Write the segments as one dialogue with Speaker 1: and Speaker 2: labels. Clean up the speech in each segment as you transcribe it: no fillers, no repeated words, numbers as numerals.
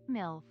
Speaker 1: MILF.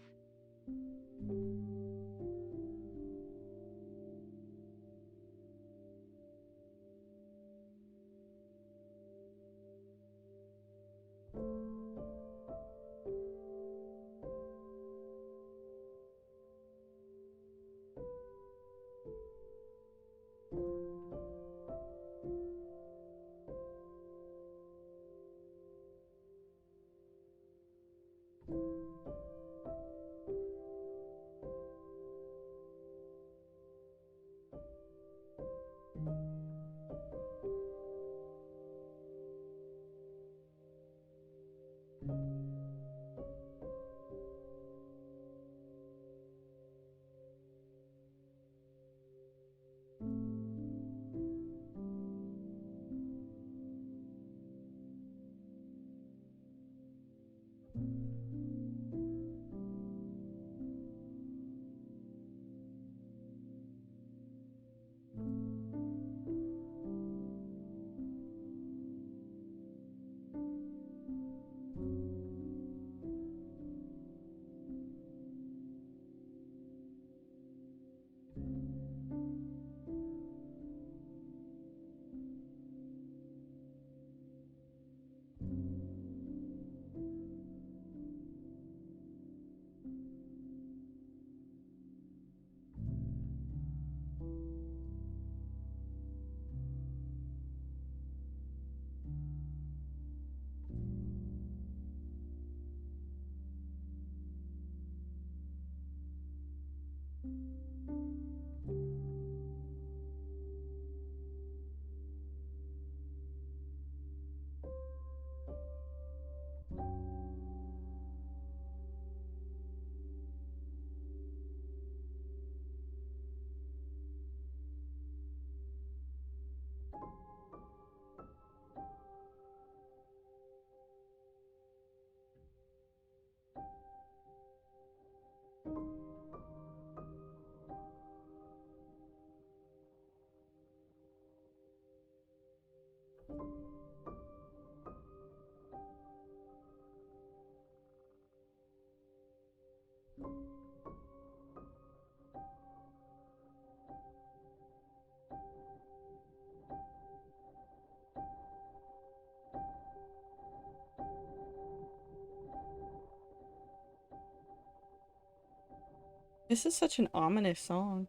Speaker 2: This is such an ominous song.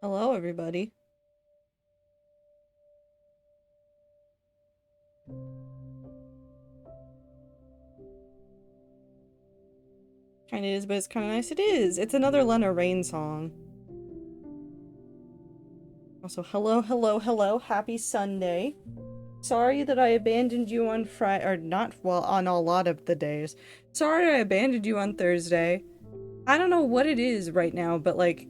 Speaker 2: Hello, everybody. Kinda is, but it's kinda nice. It is. It's another Lena Raine song. Also, hello, hello, hello. Happy Sunday. Sorry that I abandoned you on Friday, or not, well, on a lot of the days. Sorry I abandoned you on Thursday. I don't know what it is right now, but like,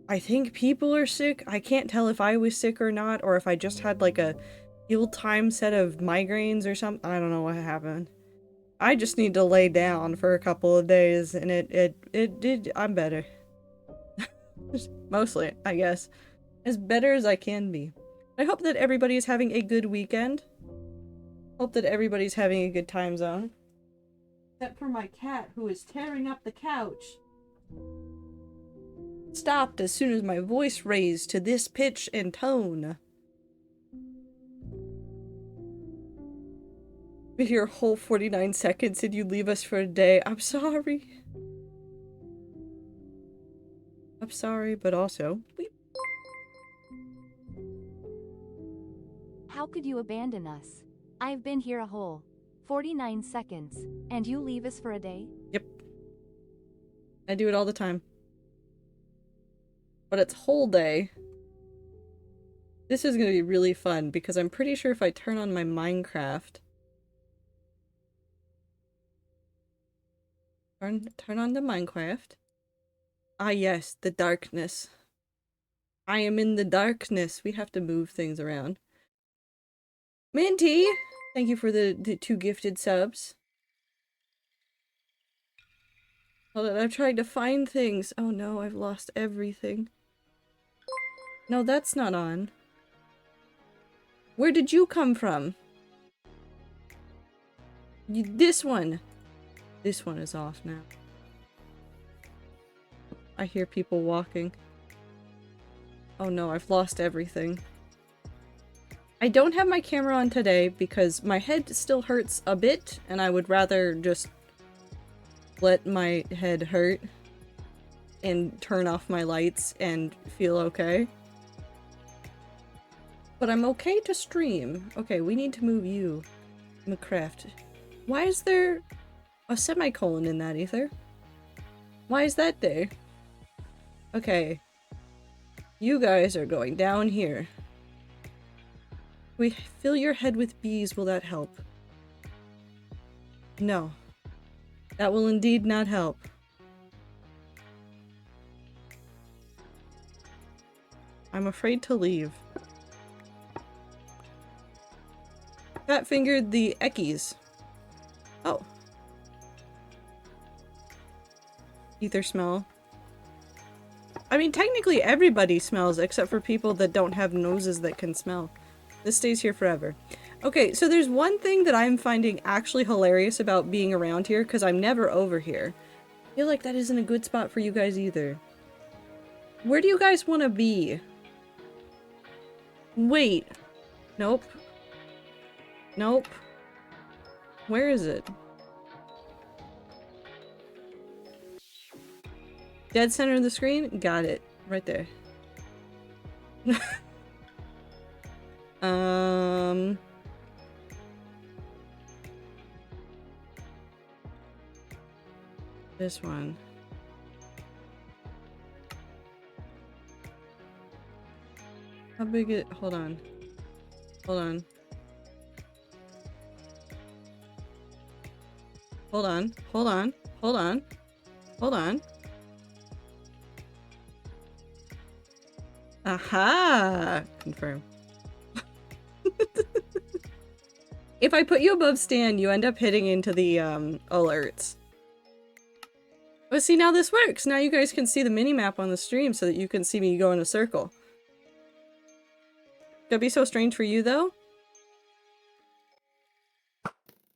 Speaker 2: I think people are sick. I can't tell if I was sick or not, or if I just had like a ill-timed set of migraines or something. I don't know what happened. I just need to lay down for a couple of days, and it did. I'm better. Mostly, I guess. As better as I can be. I hope that everybody is having a good weekend. Hope that everybody's having a good time zone. Except for my cat, who is tearing up the couch. Stopped as soon as my voice raised to this pitch and tone. With your whole 49 seconds and you leave us for a day. I'm sorry. I'm sorry, but also...
Speaker 1: How could you abandon us? I've been here a whole 49 seconds, and you leave us for a day?
Speaker 2: Yep. I do it all the time. But it's whole day. This is gonna be really fun, because I'm pretty sure if I turn on my Minecraft... Turn on the Minecraft. Ah yes, the darkness. I am in the darkness. We have to move things around. Minty! Thank you for the 2 gifted subs. Hold on, I'm trying to find things. Oh no, I've lost everything. No, that's not on. Where did you come from? This one. This one is off now. I hear people walking. Oh no, I've lost everything. I don't have my camera on today because my head still hurts a bit, and I would rather just let my head hurt and turn off my lights and feel okay. But I'm okay to stream. Okay, we need to move you, McCraft. Why is there a semicolon in that, Ether? Why is that there? Okay. You guys are going down here. We fill your head with bees, will that help? No. That will indeed not help. I'm afraid to leave. Fat fingered the Eckies. Oh. Ether smell. I mean, technically everybody smells except for people that don't have noses that can smell. This stays here forever. Okay, so there's one thing that I'm finding actually hilarious about being around here, because I'm never over here. I feel like that isn't a good spot for you guys either. Where do you guys want to be? Wait. Nope. Nope. Where is it? Dead center of the screen? Got it. Right there. This one. How big it? Hold on. Hold on. Hold on. Hold on. Hold on. Hold on. Aha! Confirm. If I put you above Stan, you end up hitting into the alerts. But see, now this works. Now you guys can see the mini-map on the stream so that you can see me go in a circle. That'd be so strange for you, though.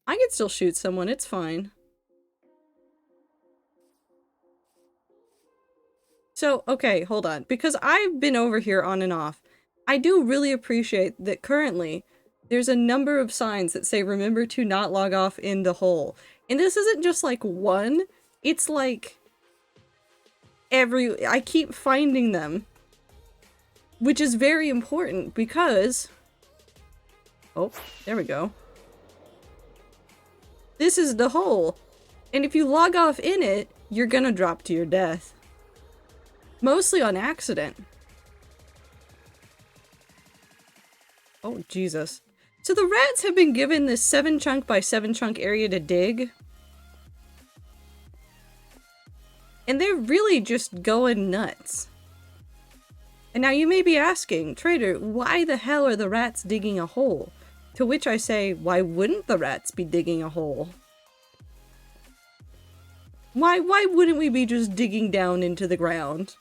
Speaker 2: I can still shoot someone, it's fine. So, okay, hold on. Because I've been over here on and off, I do really appreciate that currently there's a number of signs that say remember to not log off in the hole. And this isn't just like one, it's like I keep finding them. Which is very important because... Oh, there we go. This is the hole. And if you log off in it, you're gonna drop to your death. Mostly on accident. Oh, Jesus. So the rats have been given this 7 chunk by 7 chunk area to dig. And they're really just going nuts. And now you may be asking, Trader, why the hell are the rats digging a hole? To which I say, why wouldn't the rats be digging a hole? Why wouldn't we be just digging down into the ground?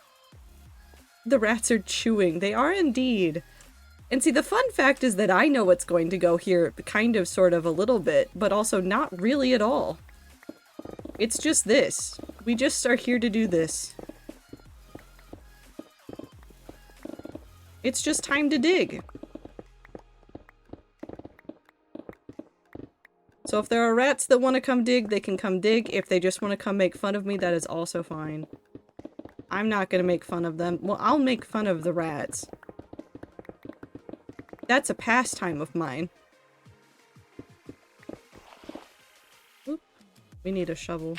Speaker 2: The rats are chewing. They are indeed. And see, the fun fact is that I know what's going to go here, kind of, sort of, a little bit, but also not really at all. It's just this. We just are here to do this. It's just time to dig. So if there are rats that want to come dig, they can come dig. If they just want to come make fun of me, that is also fine. I'm not gonna make fun of them. Well, I'll make fun of the rats. That's a pastime of mine. Oop. We need a shovel.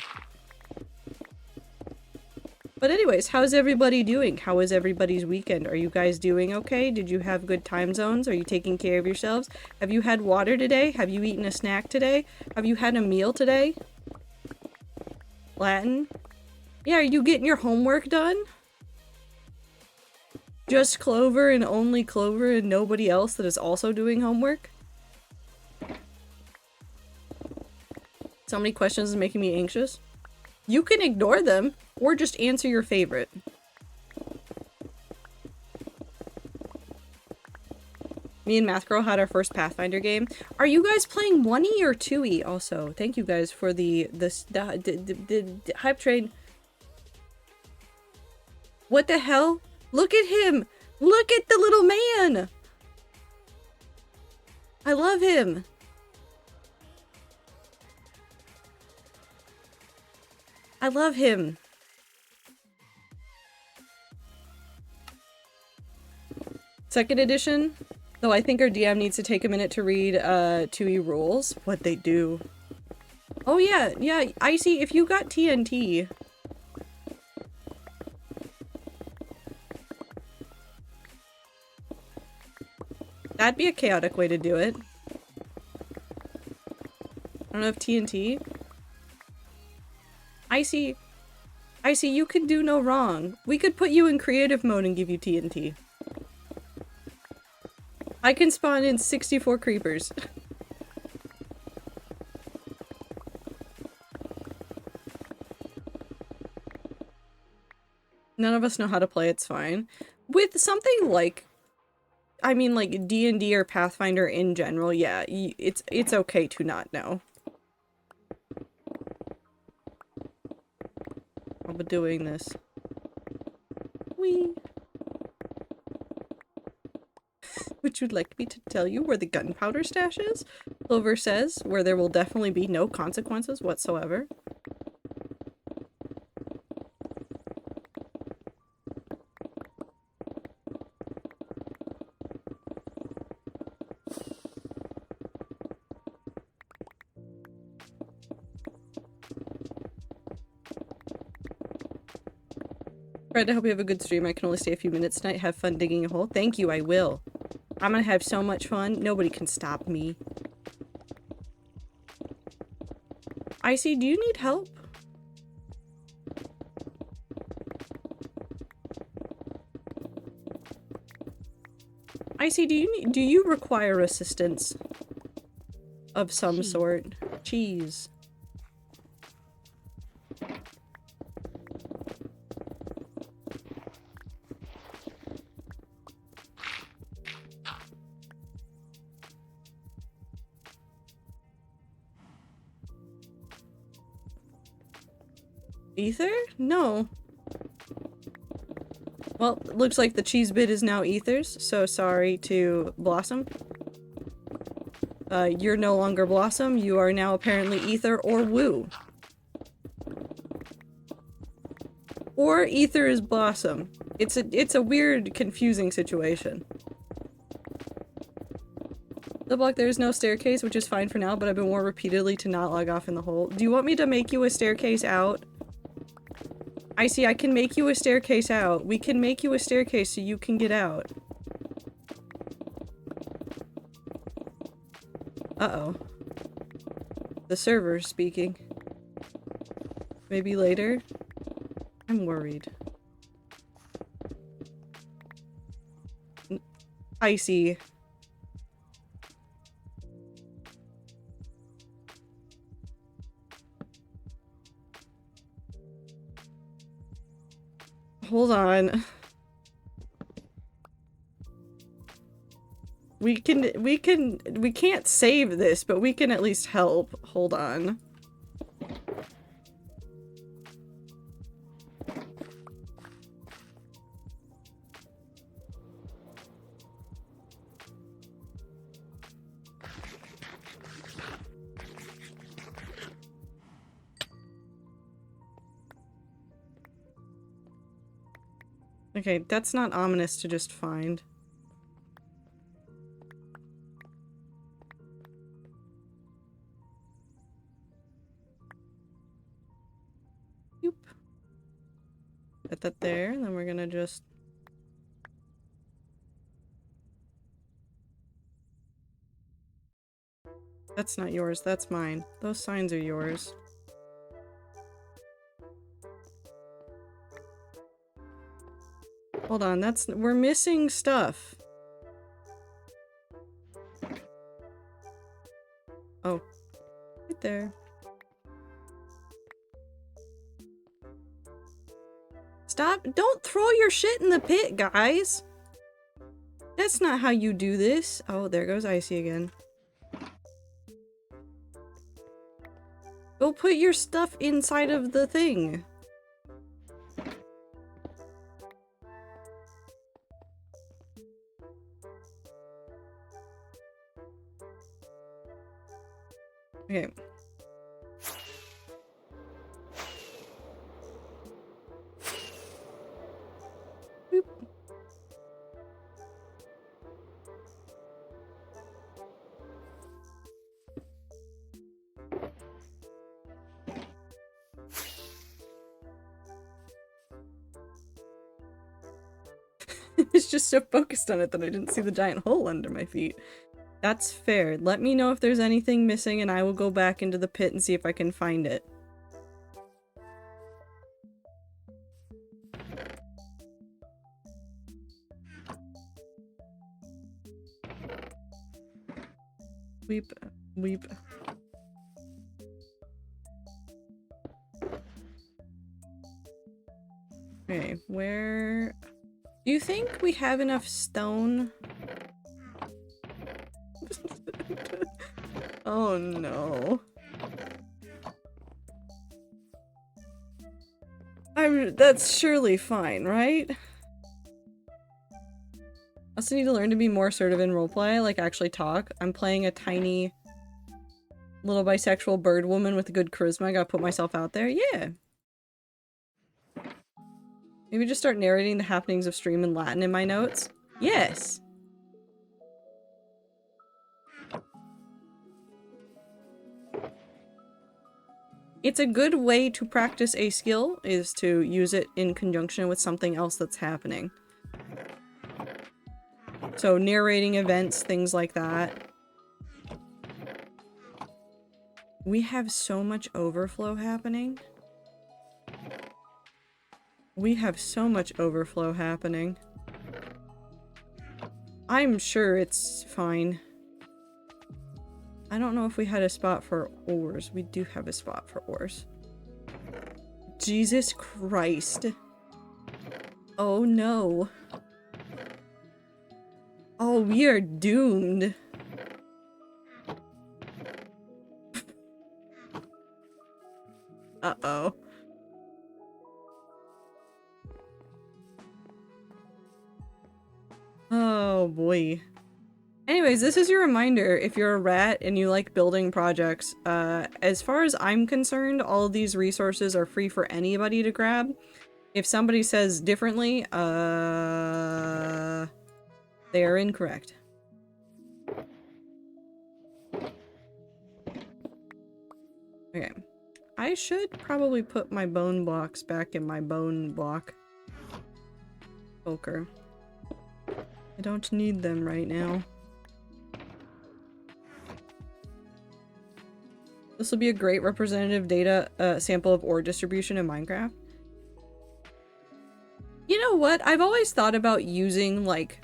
Speaker 2: But anyways, how's everybody doing? How is everybody's weekend? Are you guys doing okay? Did you have good time zones? Are you taking care of yourselves? Have you had water today? Have you eaten a snack today? Have you had a meal today? Latin? Yeah, are you getting your homework done? Just Clover and only Clover and nobody else that is also doing homework? So many questions is making me anxious. You can ignore them, or just answer your favorite. Me and Math Girl had our first Pathfinder game. Are you guys playing 1E or 2E also? Thank you guys for the hype train. What the hell? Look at him! Look at the little man! I love him! I love him! Second edition? Though I think our DM needs to take a minute to read 2E rules. What they do. Oh yeah, yeah, Icy, if you got TNT... That'd be a chaotic way to do it. I don't know if TNT... Icy, you can do no wrong. We could put you in creative mode and give you TNT. I can spawn in 64 creepers. None of us know how to play, it's fine. With something like... I mean, like, D&D or Pathfinder in general, yeah, it's okay to not know. I'll be doing this. Whee! Would you like me to tell you where the gunpowder stash is? Clover says, where there will definitely be no consequences whatsoever. Fred, I hope you have a good stream. I can only stay a few minutes tonight. Have fun digging a hole. Thank you, I will. I'm gonna have so much fun. Nobody can stop me. Icy, do you need help? Icy, do you require assistance of some sort? Cheese. Ether? No. Well, looks like the cheese bit is now Ether's, so sorry to Blossom. You're no longer Blossom, you are now apparently Ether or Woo. Or Ether is Blossom. It's a weird, confusing situation. The block, there's no staircase, which is fine for now, but I've been warned repeatedly to not log off in the hole. Do you want me to make you a staircase out? Icy, I can make you a staircase out. We can make you a staircase so you can get out. Uh-oh. The server's speaking. Maybe later? I'm worried. Icy. Hold on. We can't save this, but we can at least help. Hold on. Okay, that's not ominous to just find. Yoop. Put that there, and then we're gonna just... That's not yours, that's mine. Those signs are yours. Hold on, that's... We're missing stuff. Oh. Right there. Stop! Don't throw your shit in the pit, guys! That's not how you do this. Oh, there goes Icy again. Go put your stuff inside of the thing. Okay. Boop. I was just so focused on it that I didn't see the giant hole under my feet. That's fair. Let me know if there's anything missing and I will go back into the pit and see if I can find it. Weep, weep. Okay, where... Do you think we have enough stone? Oh no. That's surely fine, right? I also need to learn to be more assertive in roleplay, like actually talk. I'm playing a tiny little bisexual bird woman with good charisma. I gotta put myself out there. Yeah. Maybe just start narrating the happenings of stream in Latin in my notes. Yes. It's a good way to practice a skill, is to use it in conjunction with something else that's happening. So narrating events, things like that. We have so much overflow happening. We have so much overflow happening. I'm sure it's fine. I don't know if we had a spot for ores. We do have a spot for ores. Jesus Christ. Oh no. Oh, we are doomed. Uh-oh. Oh boy. Anyways, this is your reminder, if you're a rat and you like building projects, as far as I'm concerned, all of these resources are free for anybody to grab. If somebody says differently, they are incorrect. Okay. I should probably put my bone blocks back in my bone block poker. I don't need them right now. This will be a great representative data sample of ore distribution in Minecraft. You know what? I've always thought about using, like...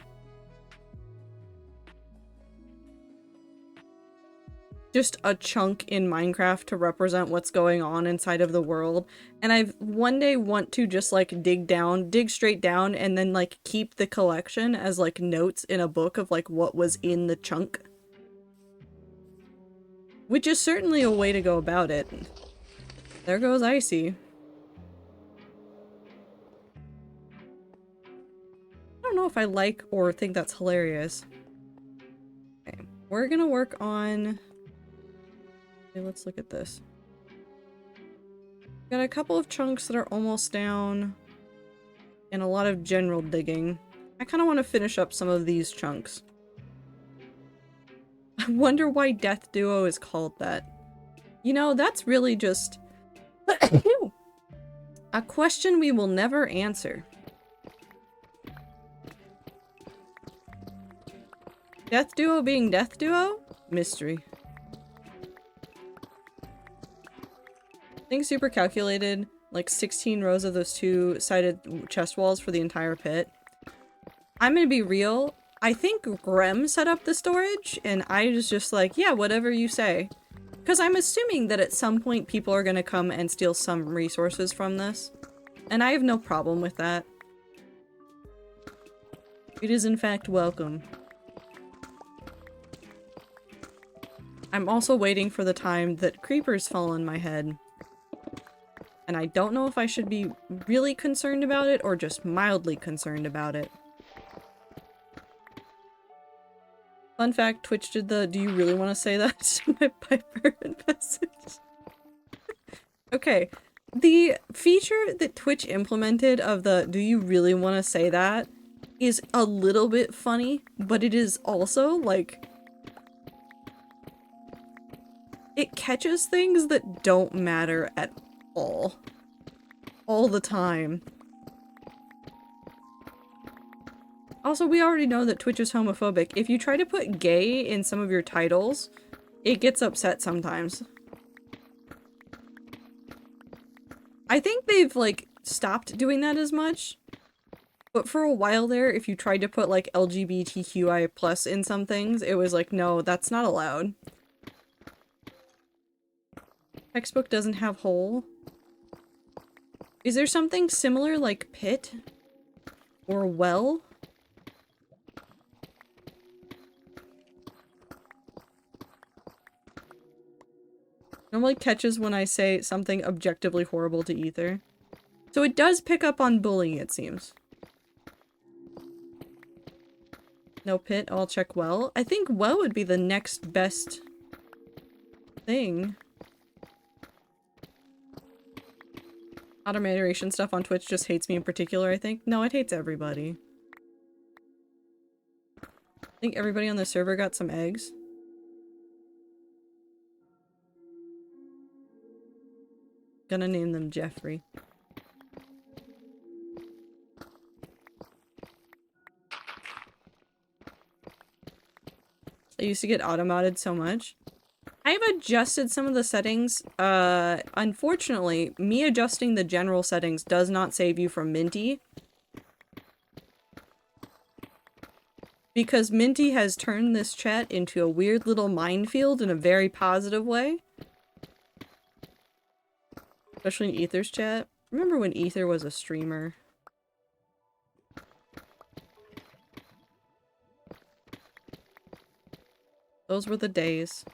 Speaker 2: just a chunk in Minecraft to represent what's going on inside of the world. And I one day want to just like dig straight down and then like keep the collection as like notes in a book of like what was in the chunk. Which is certainly a way to go about it. There goes Icy. I don't know if I like or think that's hilarious. Okay, we're gonna work on... Okay, let's look at this. Got a couple of chunks that are almost down, and a lot of general digging. I kind of want to finish up some of these chunks. I wonder why Death Duo is called that. You know, that's really just a question we will never answer. Death Duo being Death Duo? Mystery. I think Super calculated like 16 rows of those two-sided chest walls for the entire pit. I'm gonna be real. I think Grem set up the storage, and I was just like, yeah, whatever you say. Because I'm assuming that at some point people are gonna come and steal some resources from this. And I have no problem with that. It is in fact welcome. I'm also waiting for the time that creepers fall on my head. And I don't know if I should be really concerned about it or just mildly concerned about it. Fun fact, Twitch did the "do you really want to say that?" to my Piper message. Okay, the feature that Twitch implemented of the "do you really want to say that?" is a little bit funny, but it is also like... it catches things that don't matter at all. All the time. Also, we already know that Twitch is homophobic. If you try to put gay in some of your titles, it gets upset sometimes. I think they've, like, stopped doing that as much. But for a while there, if you tried to put, like, LGBTQI+ in some things, it was like, no, that's not allowed. Textbook doesn't have hole. Is there something similar like pit? Or well? Normally catches when I say something objectively horrible to Ether. So it does pick up on bullying, it seems. No pit, I'll check well. I think well would be the next best thing. Auto-moderation stuff on Twitch just hates me in particular, I think. No, it hates everybody. I think everybody on the server got some eggs. Gonna name them Jeffrey. I used to get auto-modded so much. I've adjusted some of the settings. Unfortunately, me adjusting the general settings does not save you from Minty. Because Minty has turned this chat into a weird little minefield in a very positive way. Especially in Ether's chat. Remember when Ether was a streamer? Those were the days.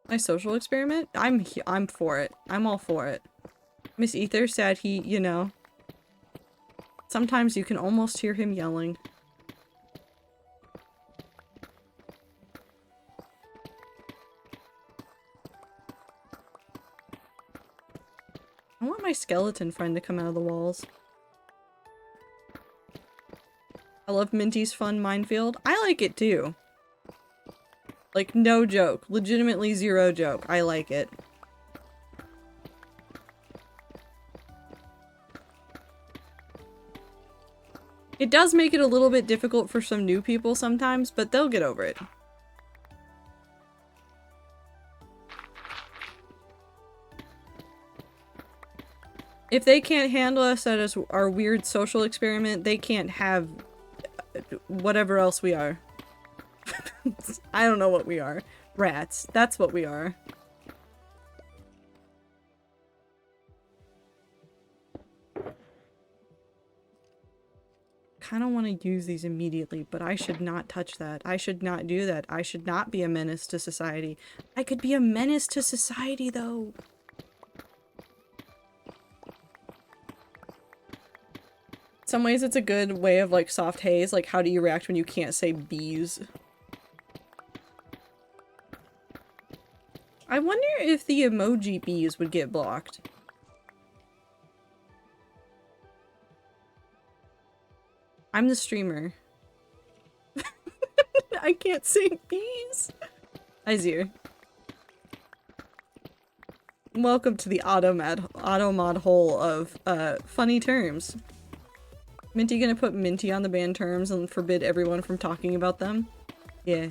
Speaker 2: My social experiment? I'm for it. I'm all for it. Miss Ether said he, you know, sometimes you can almost hear him yelling. I want my skeleton friend to come out of the walls. I love Minty's fun minefield. I like it too. Like, no joke. Legitimately zero joke. I like it. It does make it a little bit difficult for some new people sometimes, but they'll get over it. If they can't handle us as our weird social experiment, they can't have whatever else we are. I don't know what we are. Rats. That's what we are. Kind of want to use these immediately, but I should not touch that. I should not do that. I should not be a menace to society. I could be a menace to society, though. Some ways it's a good way of, like, soft haze. Like, how do you react when you can't say bees? I wonder if the emoji bees would get blocked. I'm the streamer. I can't say bees. Izir. Welcome to the automod hole of funny terms. Minty gonna put Minty on the banned terms and forbid everyone from talking about them? Yeah.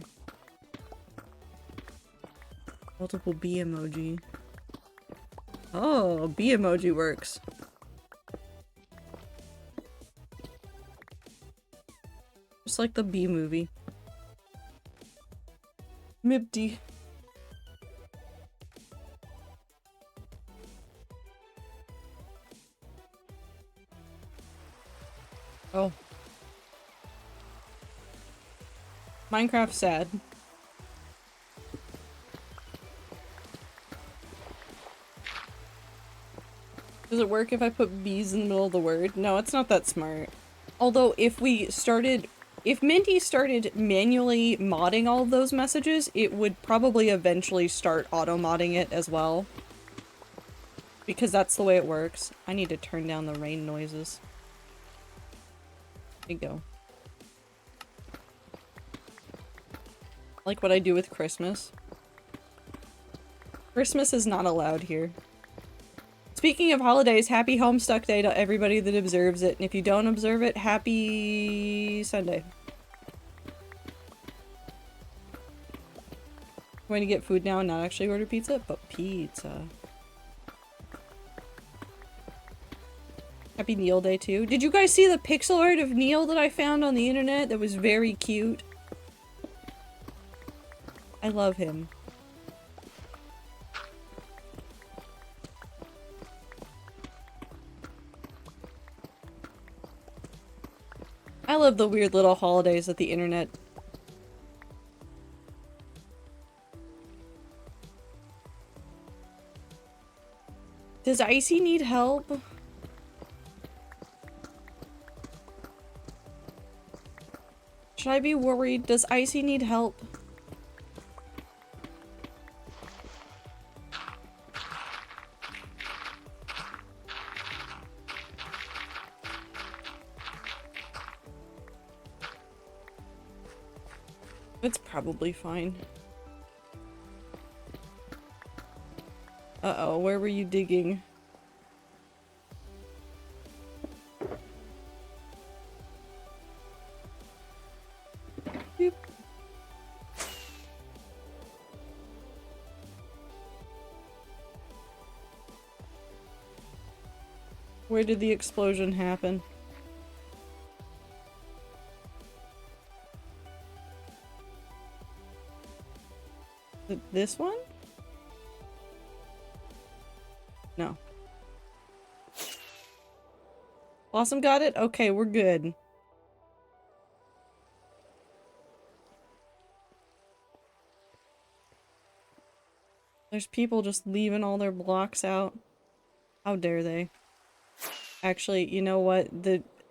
Speaker 2: Multiple bee emoji. Oh, bee emoji works. Just like the bee movie. Mibty. Oh. Minecraft's sad. Does it work if I put bees in the middle of the word? No, it's not that smart. Although if Minty started manually modding all of those messages, it would probably eventually start auto-modding it as well. Because that's the way it works. I need to turn down the rain noises. There you go. Like what I do with Christmas. Christmas is not allowed here. Speaking of holidays, happy Homestuck Day to everybody that observes it, and if you don't observe it, happy Sunday. I'm going to get food now and not actually order pizza, but pizza. Happy Neil Day too. Did you guys see the pixel art of Neil that I found on the internet? That was very cute. I love him. I love the weird little holidays that the internet. Does Icy need help? Should I be worried? Does Icy need help? It's probably fine. Uh-oh, where were you digging? Boop. Where did the explosion happen? This one? No. Blossom got it? Okay, we're good. There's people just leaving all their blocks out. How dare they? Actually, you know what?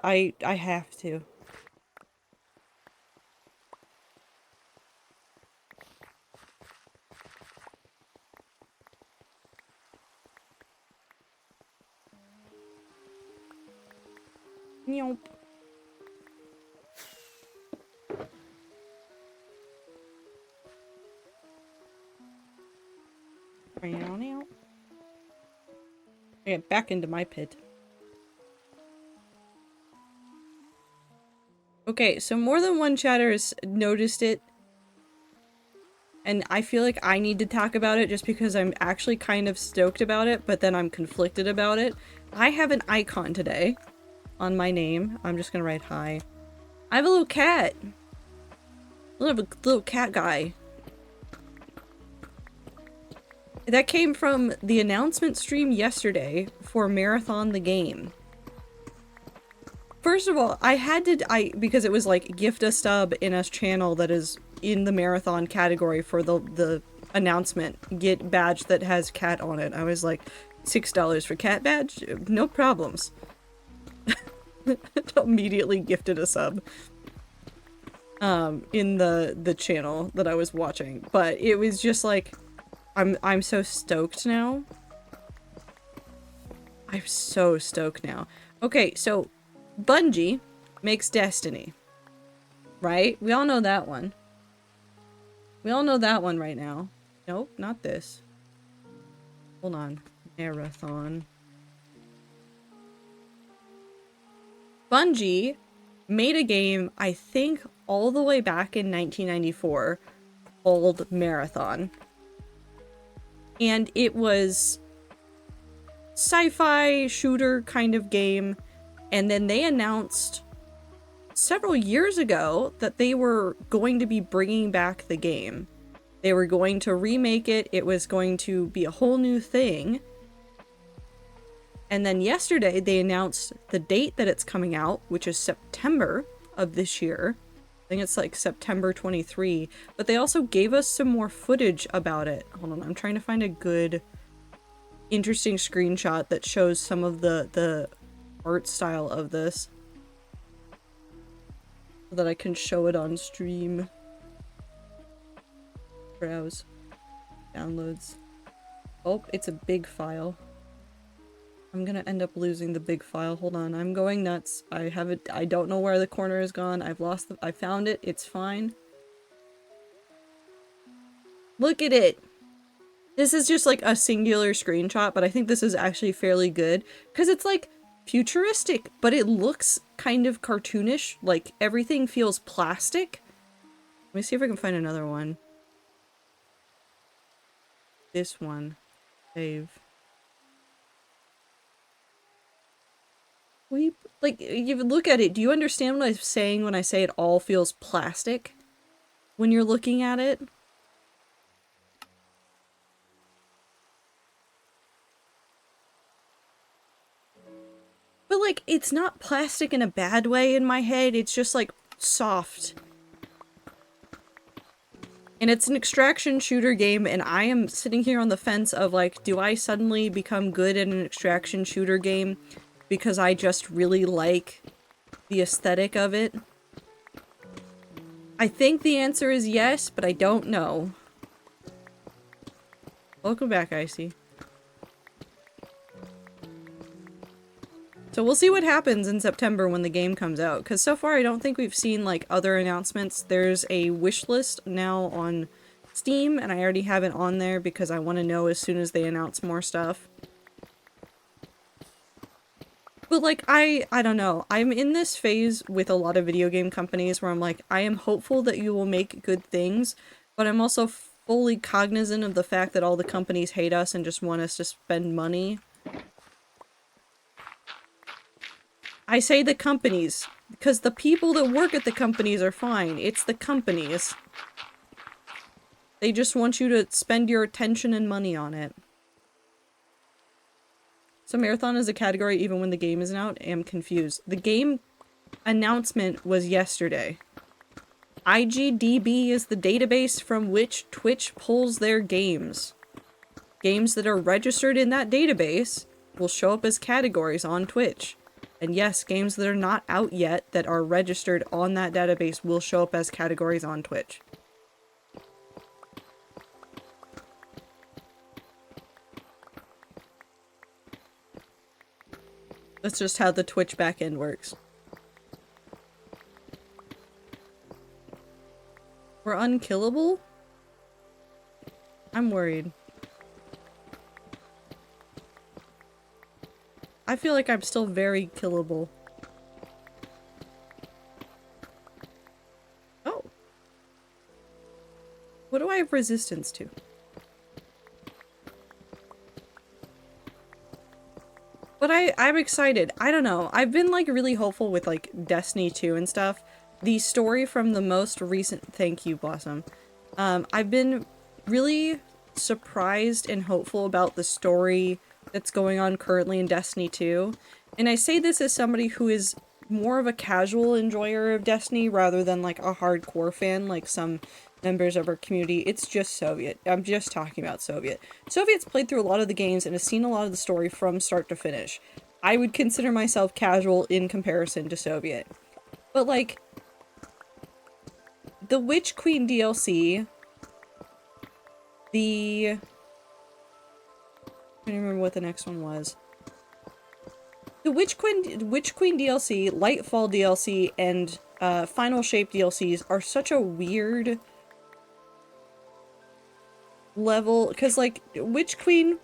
Speaker 2: I have to. Nope. Get back into my pit. Okay, so more than one chatter has noticed it. And I feel like I need to talk about it just because I'm actually kind of stoked about it, but then I'm conflicted about it. I have an icon today on my name. I'm just gonna write hi. I have a little cat. I have a little cat guy. That came from the announcement stream yesterday for Marathon the Game. First of all, because it was like gift a sub in a channel that is in the Marathon category for the announcement, get badge that has cat on it. I was like, $6 for cat badge? No problems. Immediately gifted a sub. In the channel that I was watching. But it was just like, I'm so stoked now. I'm so stoked now. Okay, so Bungie makes Destiny. Right? We all know that one. We all know that one right now. Nope, not this. Hold on. Marathon. Bungie made a game, I think, all the way back in 1994 called Marathon. And it was sci-fi shooter kind of game. And then they announced several years ago that they were going to be bringing back the game. They were going to remake it. It was going to be a whole new thing. And then yesterday they announced the date that it's coming out, which is September of this year. I think it's like September 23. But they also gave us some more footage about it. Hold on, I'm trying to find a good, interesting screenshot that shows some of the art style of this. So that I can show it on stream. Browse. Downloads. Oh, it's a big file. I'm gonna end up losing the big file. Hold on, I'm going nuts. I have it. I don't know where the corner is gone. I found it. It's fine. Look at it. This is just like a singular screenshot, but I think this is actually fairly good because it's like futuristic, but it looks kind of cartoonish. Like everything feels plastic. Let me see if I can find another one. This one. Save. Like, you look at it, do you understand what I'm saying when I say it all feels plastic? When you're looking at it? But like, it's not plastic in a bad way in my head, it's just like, soft. And it's an extraction shooter game, and I am sitting here on the fence of like, do I suddenly become good at an extraction shooter game because I just really like the aesthetic of it? I think the answer is yes, but I don't know. Welcome back, Icy. So we'll see what happens in September when the game comes out, because so far I don't think we've seen like other announcements. There's a wish list now on Steam, and I already have it on there because I want to know as soon as they announce more stuff. But like, I don't know. I'm in this phase with a lot of video game companies where I'm like, I am hopeful that you will make good things, but I'm also fully cognizant of the fact that all the companies hate us and just want us to spend money. I say the companies, because the people that work at the companies are fine. It's the companies. They just want you to spend your attention and money on it. So Marathon is a category even when the game isn't out? I'm confused. The game announcement was yesterday. IGDB is the database from which Twitch pulls their games. Games that are registered in that database will show up as categories on Twitch. And yes, games that are not out yet that are registered on that database will show up as categories on Twitch. That's just how the Twitch backend works. We're unkillable? I'm worried. I feel like I'm still very killable. Oh. What do I have resistance to? But I'm excited. I don't know. I've been like really hopeful with like Destiny 2 and stuff. The story from the most recent— thank you, Blossom. I've been really surprised and hopeful about the story that's going on currently in Destiny 2. And I say this as somebody who is more of a casual enjoyer of Destiny rather than like a hardcore fan like some members of our community. It's just Soviet. I'm just talking about Soviet. Soviet's played through a lot of the games and has seen a lot of the story from start to finish. I would consider myself casual in comparison to Soviet. But like, the Witch Queen DLC, I can't remember what the next one was. The Witch Queen DLC, Lightfall DLC, and Final Shape DLCs are such a weird level, because like, Witch Queen,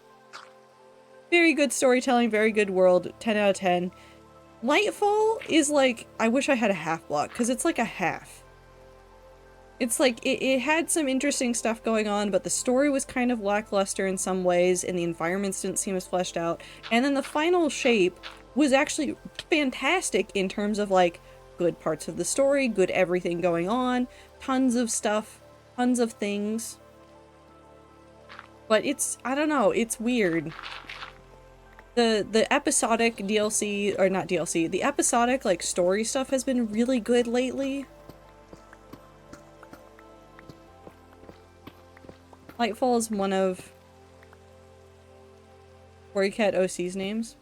Speaker 2: very good storytelling, very good world, 10 out of 10. Lightfall is like, I wish I had a half block, because it's like a half. It's like, it had some interesting stuff going on, but the story was kind of lackluster in some ways, and the environments didn't seem as fleshed out. And then the Final Shape was actually fantastic in terms of, like, good parts of the story, good everything going on, tons of stuff, tons of things. But it's, I don't know, it's weird. The episodic DLC, or not DLC, the episodic, like, story stuff has been really good lately. Lightfall is one of Warrior Cat OC's names.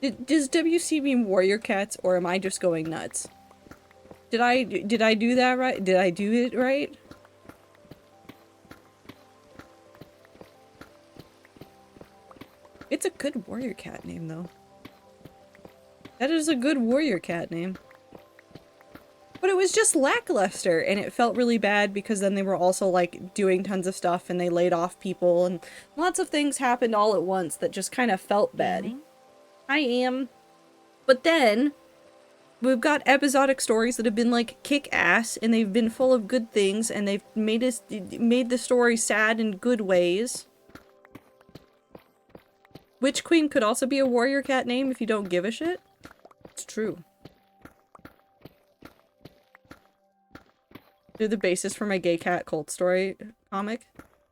Speaker 2: Does WC mean Warrior Cats, or am I just going nuts? Did I do that right? Did I do it right? It's a good Warrior Cat name, though. That is a good Warrior Cat name. But it was just lackluster, and it felt really bad because then they were also, like, doing tons of stuff, and they laid off people, and lots of things happened all at once that just kind of felt bad. I am. But then, we've got episodic stories that have been, like, kick-ass, and they've been full of good things, and they've made the story sad in good ways. Witch Queen could also be a Warrior Cat name if you don't give a shit. It's true. Do the basis for my gay cat cult story comic?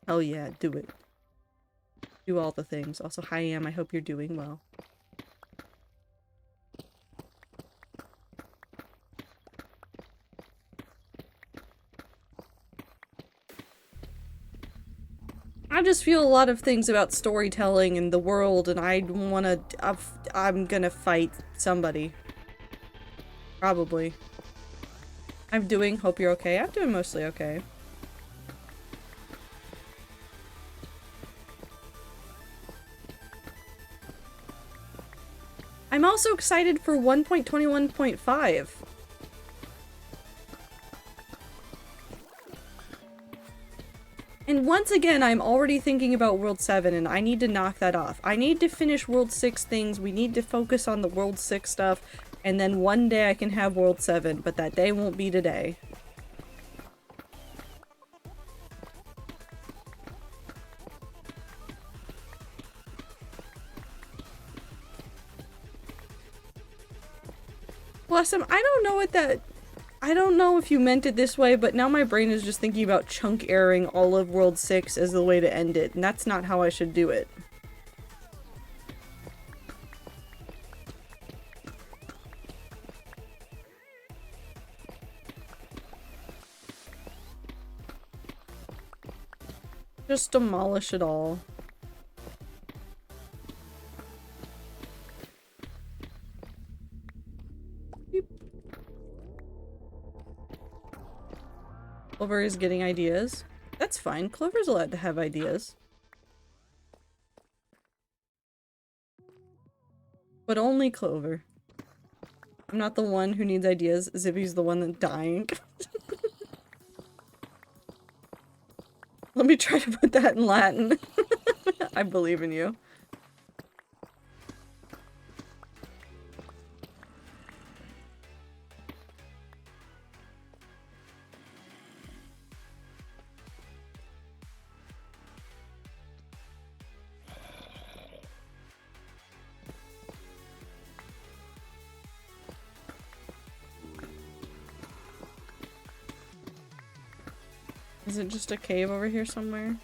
Speaker 2: Hell yeah, do it. Do all the things. Also, hi Am, I hope you're doing well. I just feel a lot of things about storytelling and the world, and I'm gonna fight somebody. Probably. Hope you're okay. I'm doing mostly okay. I'm also excited for 1.21.5. And once again, I'm already thinking about World 7, and I need to knock that off. I need to finish World 6 things, we need to focus on the World 6 stuff, and then one day I can have World 7, but that day won't be today. Bless him, I don't know if you meant it this way, but now my brain is just thinking about chunk airing all of World 6 as the way to end it, and that's not how I should do it. Just demolish it all. Clover is getting ideas. That's fine. Clover's allowed to have ideas. But only Clover. I'm not the one who needs ideas. Zippy's the one that's dying. Let me try to put that in Latin. I believe in you. Is it just a cave over here somewhere?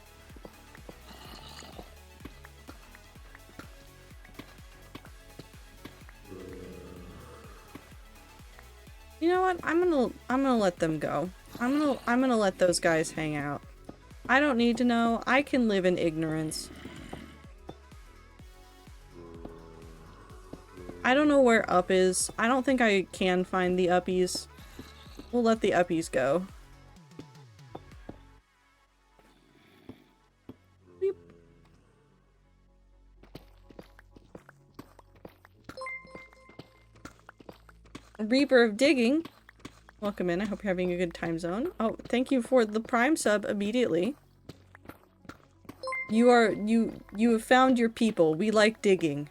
Speaker 2: You know what? I'm gonna let them go. I'm gonna let those guys hang out. I don't need to know. I can live in ignorance. I don't know where up is. I don't think I can find the uppies. We'll let the uppies go. Beep. Reaper of Digging. Welcome in. I hope you're having a good time zone. Oh, thank you for the Prime sub immediately. You have found your people. We like digging.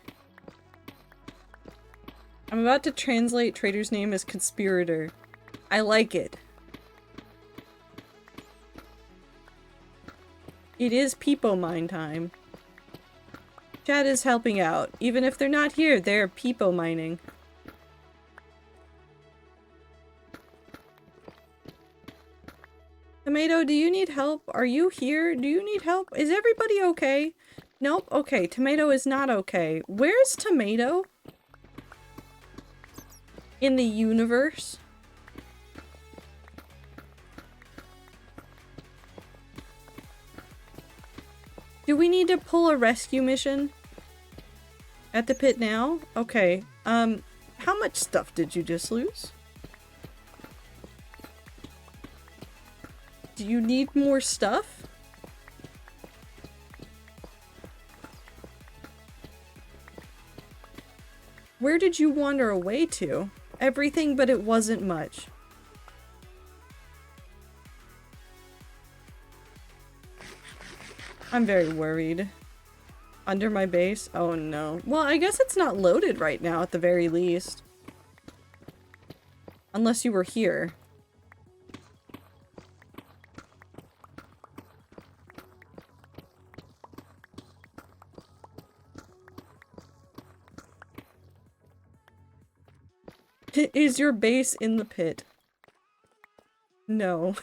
Speaker 2: I'm about to translate Trader's name as conspirator. I like it. It is peepo mine time. Chad is helping out. Even if they're not here, they're peepo mining. Tomato, do you need help? Are you here? Do you need help? Is everybody okay? Nope. Okay, Tomato is not okay. Where's Tomato? In the universe? Do we need to pull a rescue mission? At the pit now? Okay. How much stuff did you just lose? Do you need more stuff? Where did you wander away to? Everything, but it wasn't much. I'm very worried. Under my base? Oh no. Well, I guess it's not loaded right now at the very least. Unless you were here. Is your base in the pit? No.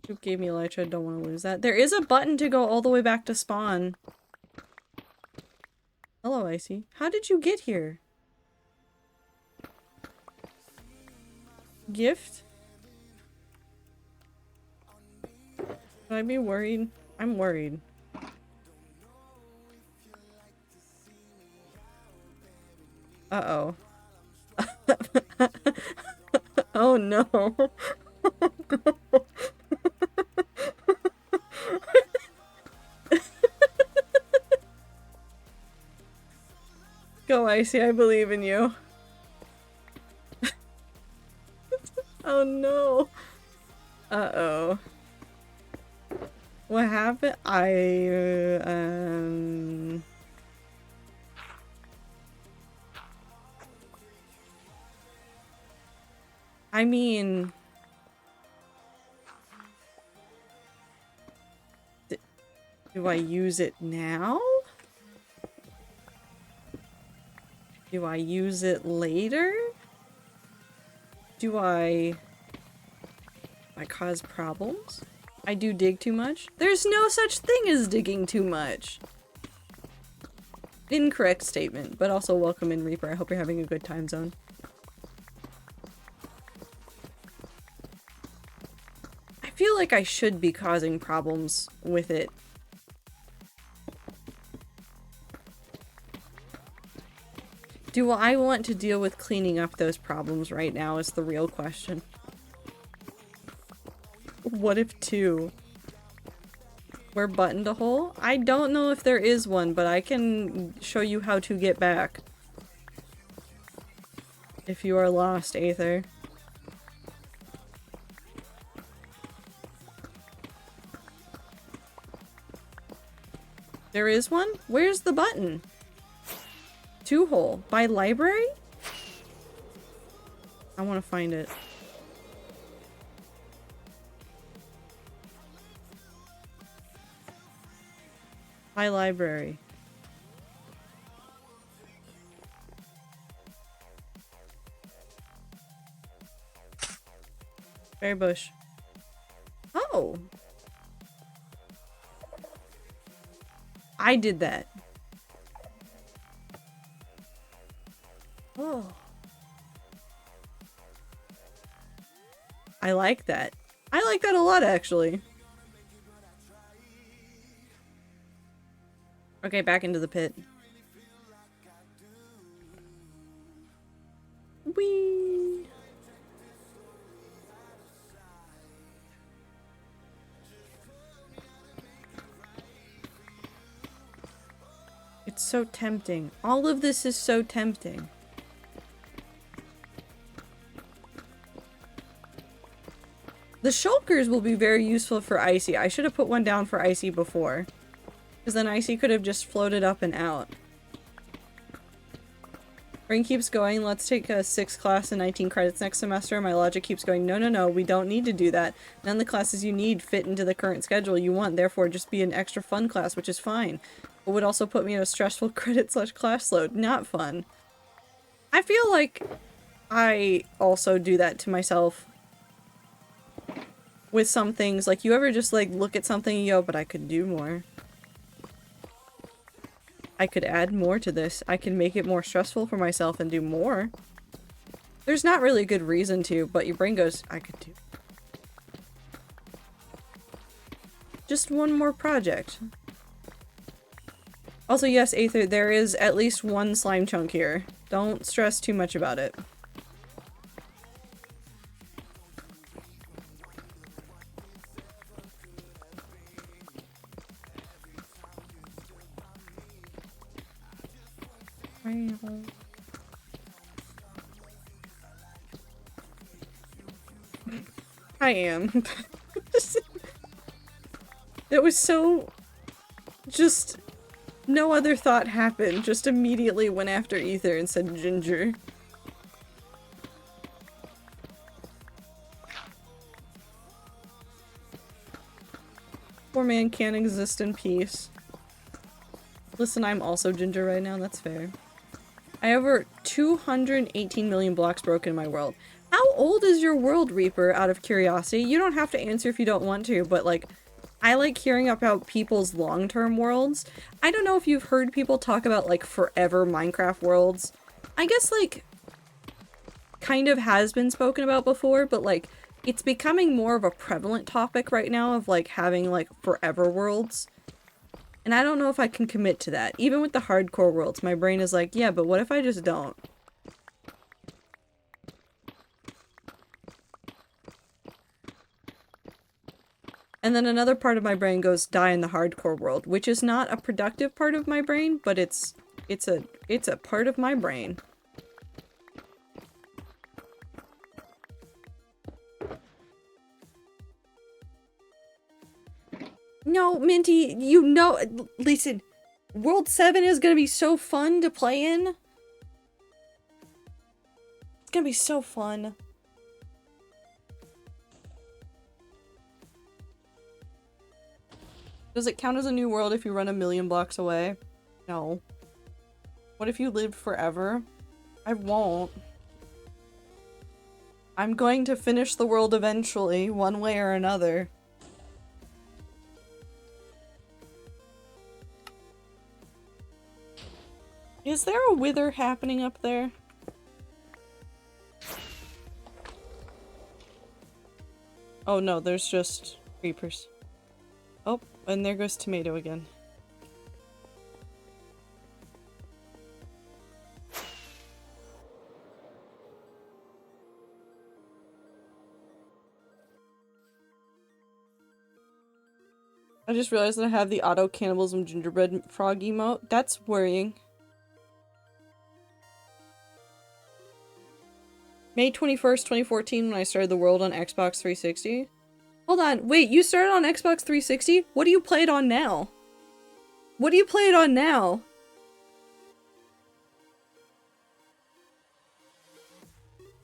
Speaker 2: Who gave me elytra? I don't want to lose that. There is a button to go all the way back to spawn. Hello, Icy. How did you get here? Gift? Should I be worried? I'm worried. Uh-oh. Oh no. Go, Icy, I believe in you. Oh no. Uh-oh. What happened? I mean... Do I use it now? Do I use it later? Do I cause problems? I do dig too much? There's no such thing as digging too much! Incorrect statement, but also welcome in, Reaper. I hope you're having a good time zone. I feel like I should be causing problems with it. Do I want to deal with cleaning up those problems right now is the real question. What if two? We're buttoned a hole? I don't know if there is one, but I can show you how to get back. If you are lost, Aether. There is one? Where's the button? Two hole. By library? I want to find it. High library. Berry bush. Oh! I did that. Oh. I like that. I like that a lot, actually. Okay, back into the pit. Whee! It's so tempting. All of this is so tempting. The shulkers will be very useful for Icy. I should have put one down for Icy before. Because then Icy could have just floated up and out. Brain keeps going, let's take a 6 class and 19 credits next semester. My logic keeps going, no, no, no, we don't need to do that. None of the classes you need fit into the current schedule you want, therefore just be an extra fun class, which is fine. But would also put me in a stressful credit/class load. Not fun. I feel like I also do that to myself. With some things, like you ever just like look at something and you go, but I could do more. I could add more to this. I can make it more stressful for myself and do more. There's not really a good reason to, but your brain goes, I could do. Just one more project. Also, yes, Aether, there is at least one slime chunk here. Don't stress too much about it. I am. It was so... just... no other thought happened. Just immediately went after Ether and said ginger. Poor man can't exist in peace. Listen, I'm also ginger right now, that's fair. I have over 218 million blocks broken in my world. How old is your world, Reaper, out of curiosity? You don't have to answer if you don't want to, but like, I like hearing about people's long-term worlds. I don't know if you've heard people talk about like forever Minecraft worlds. I guess like, kind of has been spoken about before, but like, it's becoming more of a prevalent topic right now of like having like forever worlds. And I don't know if I can commit to that. Even with the hardcore worlds, my brain is like, yeah, but what if I just don't? And then another part of my brain goes, die in the hardcore world, which is not a productive part of my brain, but it's a part of my brain. No, Minty, you know, listen, World 7 is gonna be so fun to play in. It's gonna be so fun. Does it count as a new world if you run 1,000,000 blocks away? No. What if you lived forever? I won't. I'm going to finish the world eventually, one way or another. Is there a wither happening up there? Oh no, there's just creepers. Oh, and there goes Tomato again. I just realized that I have the auto cannibalism gingerbread frog emote. That's worrying. May 21st, 2014 when I started the world on Xbox 360. Hold on, wait, you started on Xbox 360? What do you play it on now? What do you play it on now?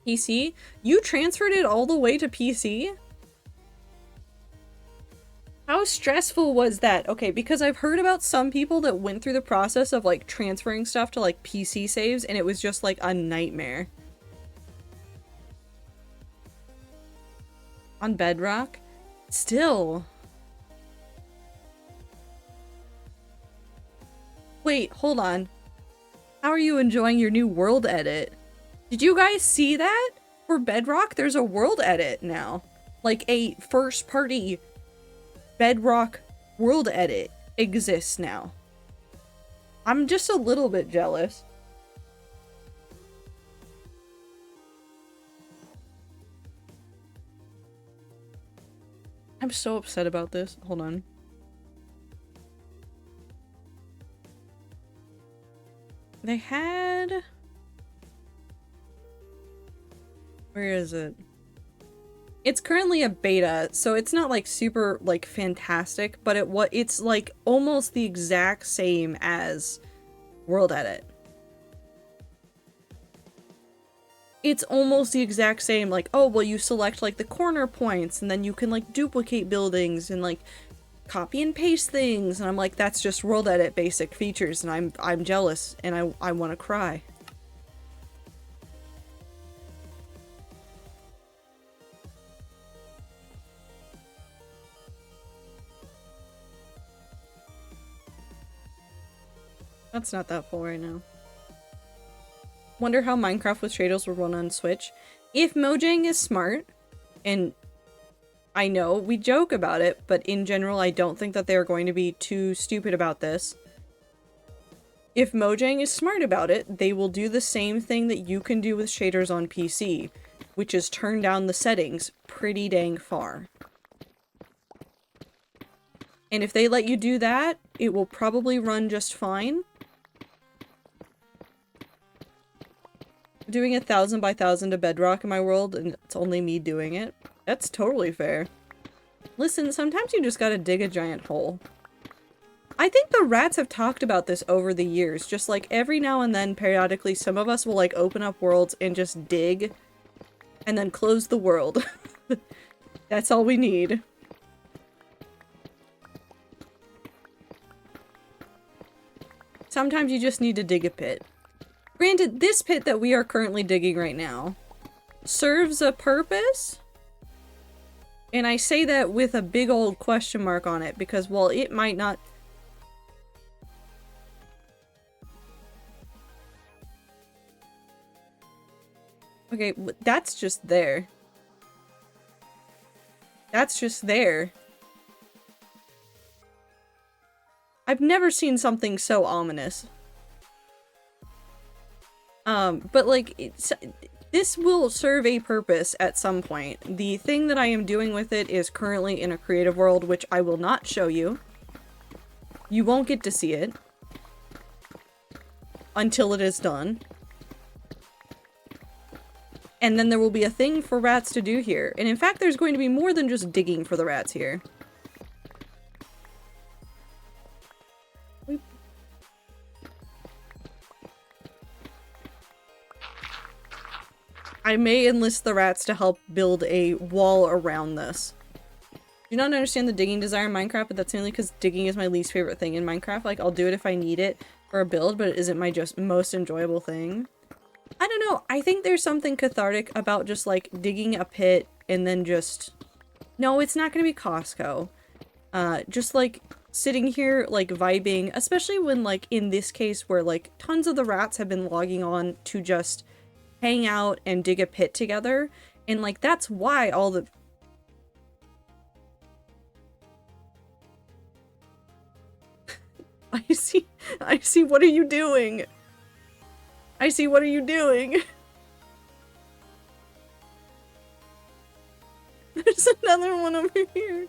Speaker 2: PC? You transferred it all the way to PC? How stressful was that? Okay, because I've heard about some people that went through the process of like transferring stuff to like PC saves and it was just like a nightmare. On Bedrock? Still. Wait, hold on. How are you enjoying your new world edit? Did you guys see that? For Bedrock, there's a world edit now. Like a first-party Bedrock world edit exists now. I'm just a little bit jealous. I'm so upset about this. Hold on. They had... Where is it? It's currently a beta, so it's not like super like fantastic, but it's like almost the exact same as World Edit. It's almost the exact same, like, oh, well, you select like the corner points and then you can like duplicate buildings and like copy and paste things, and I'm like, that's just World Edit basic features, and I'm jealous and I want to cry. That's not that full right now. Wonder how Minecraft with shaders will run on Switch. If Mojang is smart, and I know we joke about it, but in general I don't think that they're going to be too stupid about this. If Mojang is smart about it, they will do the same thing that you can do with shaders on PC, which is turn down the settings pretty dang far. And if they let you do that, it will probably run just fine. Doing 1,000 by 1,000 to Bedrock in my world, and it's only me doing it. That's totally fair. Listen, sometimes you just gotta dig a giant hole. I think the rats have talked about this over the years. Just like every now and then, periodically, some of us will like open up worlds and just dig and then close the world. That's all we need. Sometimes you just need to dig a pit. Granted, this pit that we are currently digging right now serves a purpose. And I say that with a big old question mark on it, because while it might not... Okay, that's just there. That's just there. I've never seen something so ominous. But like, this will serve a purpose at some point. The thing that I am doing with it is currently in a creative world, which I will not show you. You won't get to see it until it is done. And then there will be a thing for rats to do here. And in fact, there's going to be more than just digging for the rats here. I may enlist the rats to help build a wall around this. Do not understand the digging desire in Minecraft, but that's mainly because digging is my least favorite thing in Minecraft. Like, I'll do it if I need it for a build, but it isn't my most enjoyable thing. I don't know. I think there's something cathartic about just, like, digging a pit and then just... No, it's not going to be Costco. Just, like, sitting here, like, vibing, especially when, like, in this case where, like, tons of the rats have been logging on to just hang out and dig a pit together, and like that's why all the I see what are you doing? I see what are you doing? There's another one over here.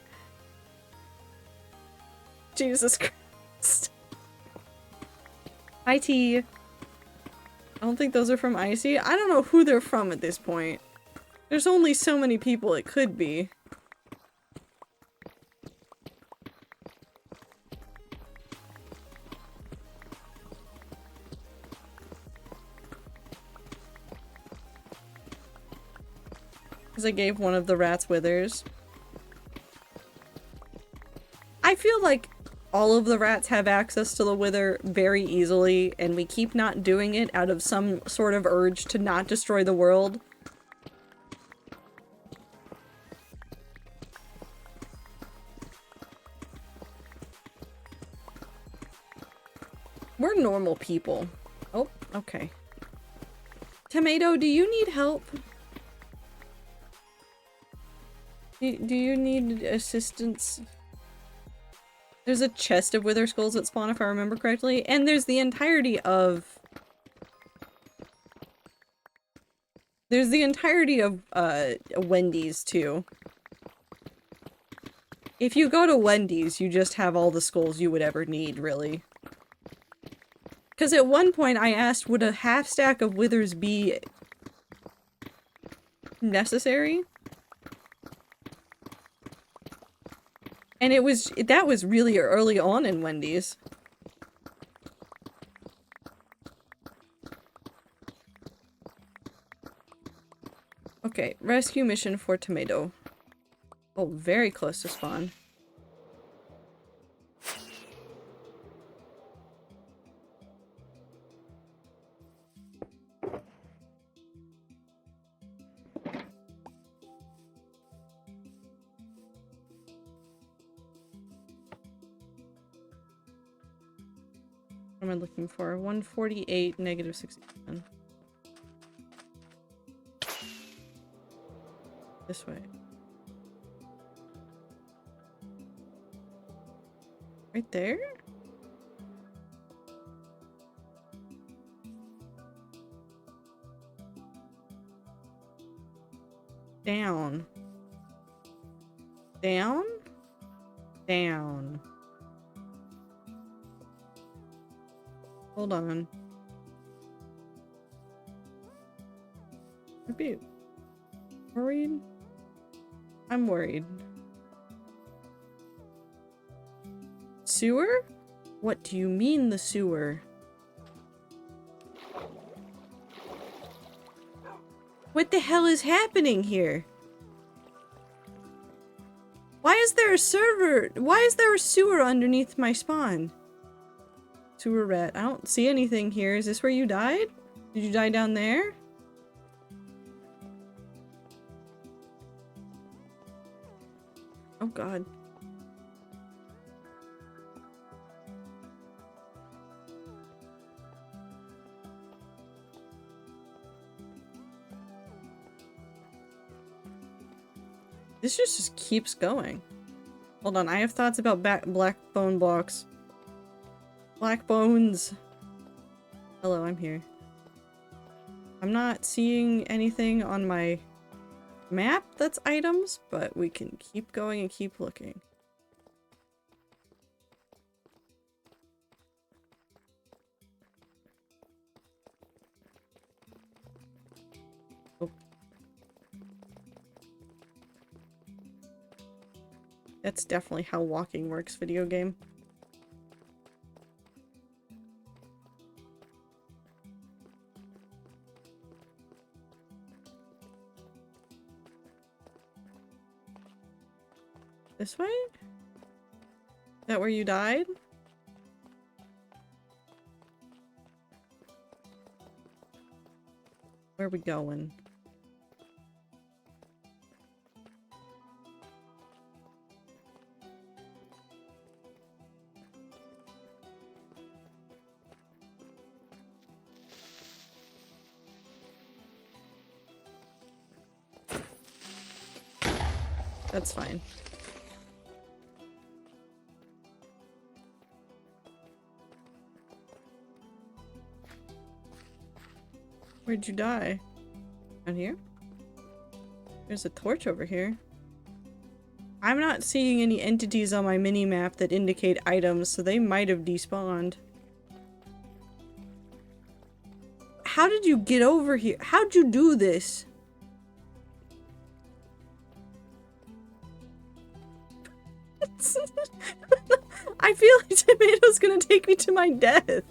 Speaker 2: Jesus Christ. IT. I don't think those are from Icy. I don't know who they're from at this point. There's only so many people it could be. Because I gave one of the rats withers. feel like all of the rats have access to the wither very easily, and we keep not doing it out of some sort of urge to not destroy the world. We're normal people. Oh, okay. Tomato, do you need help? Do you need assistance? There's a chest of wither skulls that spawn if I remember correctly, and there's the entirety of... There's the entirety of, Wendy's, too. If you go to Wendy's, you just have all the skulls you would ever need, really. Because at one point I asked, would a half stack of withers be necessary? And that was really early on in Wendy's. Okay, rescue mission for Tomato. Oh, very close to spawn. What am I looking for? 148, negative 67. This way. Right there? Down. Down? Down. Hold on. I'd be worried. I'm worried. Sewer? What do you mean the sewer? What the hell is happening here? Why is there a server? Why is there a sewer underneath my spawn? Sewer rat. I don't see anything here. Is this where you died? Did you die down there? Oh god. This just keeps going. Hold on, I have thoughts about black bone blocks. Black bones. Hello, I'm here. I'm not seeing anything on my map that's items, but we can keep going and keep looking. Oh. That's definitely how walking works, video game. This way? Is that where you died? Where are we going? That's fine. Where'd you die? Down here? There's a torch over here. I'm not seeing any entities on my mini-map that indicate items, so they might have despawned. How did you get over here? How'd you do this? I feel like Tomato's gonna take me to my death.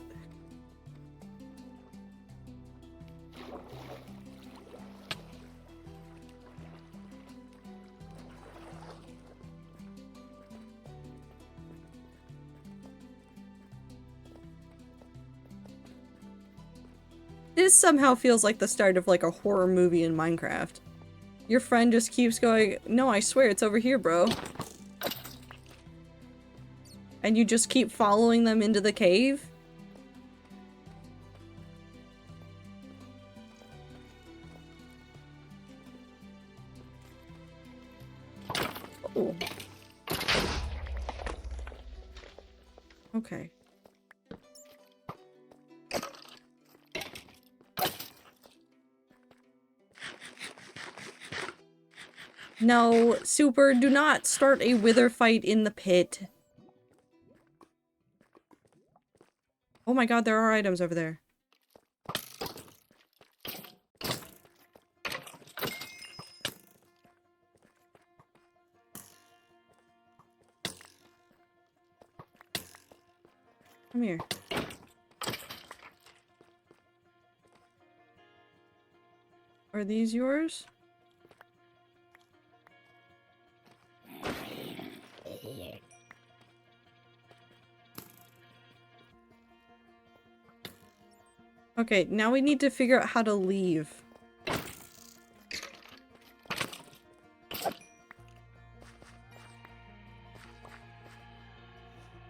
Speaker 2: This somehow feels like the start of like a horror movie in Minecraft. Your friend just keeps going, no, I swear it's over here, bro. And you just keep following them into the cave? Oh. Okay. No, Super, do not start a wither fight in the pit. Oh my god, there are items over there. Come here. Are these yours? Okay, now we need to figure out how to leave.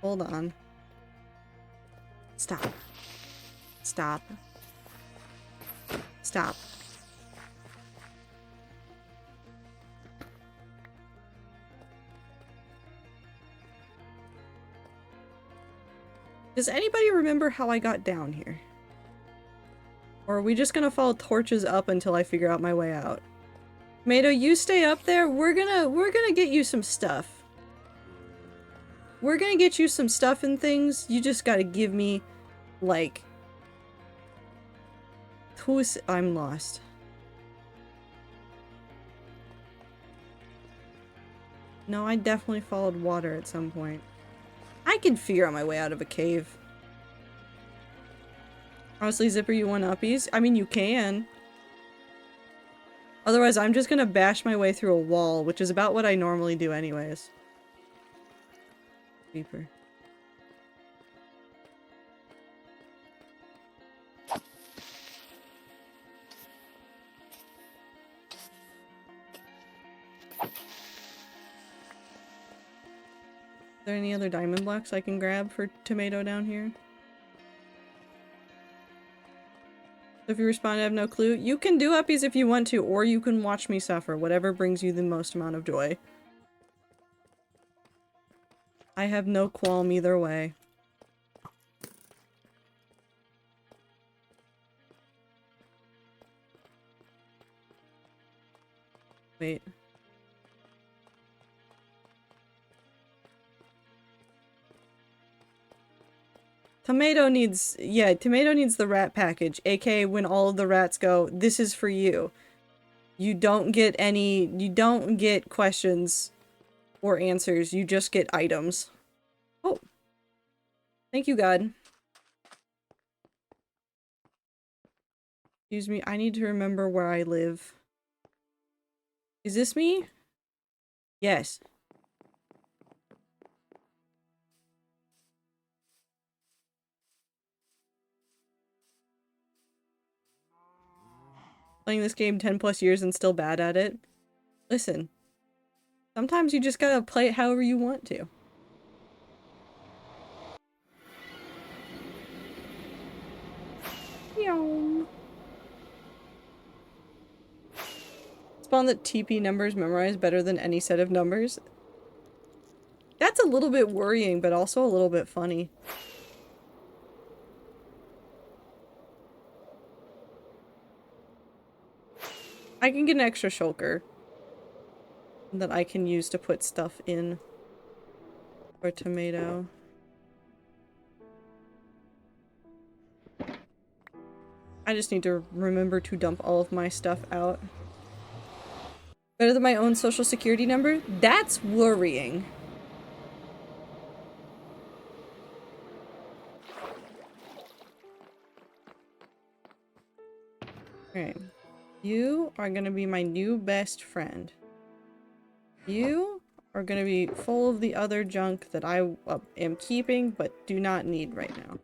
Speaker 2: Hold on. Stop. Stop. Stop. Does anybody remember how I got down here? Or are we just gonna follow torches up until I figure out my way out? Tomato, you stay up there. We're gonna get you some stuff. We're gonna get you some stuff and things. You just gotta give me, like... I'm lost. No, I definitely followed water at some point. I can figure out my way out of a cave. Honestly, Zipper, you want uppies? I mean, you can. Otherwise, I'm just gonna bash my way through a wall, which is about what I normally do anyways. Deeper. Are there any other diamond blocks I can grab for Tomato down here? If you respond, I have no clue. You can do uppies if you want to, or you can watch me suffer. Whatever brings you the most amount of joy. I have no qualm either way. Wait. Tomato needs, yeah, Tomato needs the rat package, aka when all of the rats go, this is for you. You don't get questions or answers, you just get items. Oh. Thank you, God. Excuse me, I need to remember where I live. Is this me? Yes. Playing this game 10 plus years and still bad at it. Listen. Sometimes you just gotta play it however you want to. Meow. Spawn that TP numbers memorize better than any set of numbers. That's a little bit worrying, but also a little bit funny. I can get an extra shulker that I can use to put stuff in for Tomato. I just need to remember to dump all of my stuff out. Better than my own social security number? That's worrying. Okay. You are gonna be my new best friend. You are gonna be full of the other junk that I am keeping but do not need right now.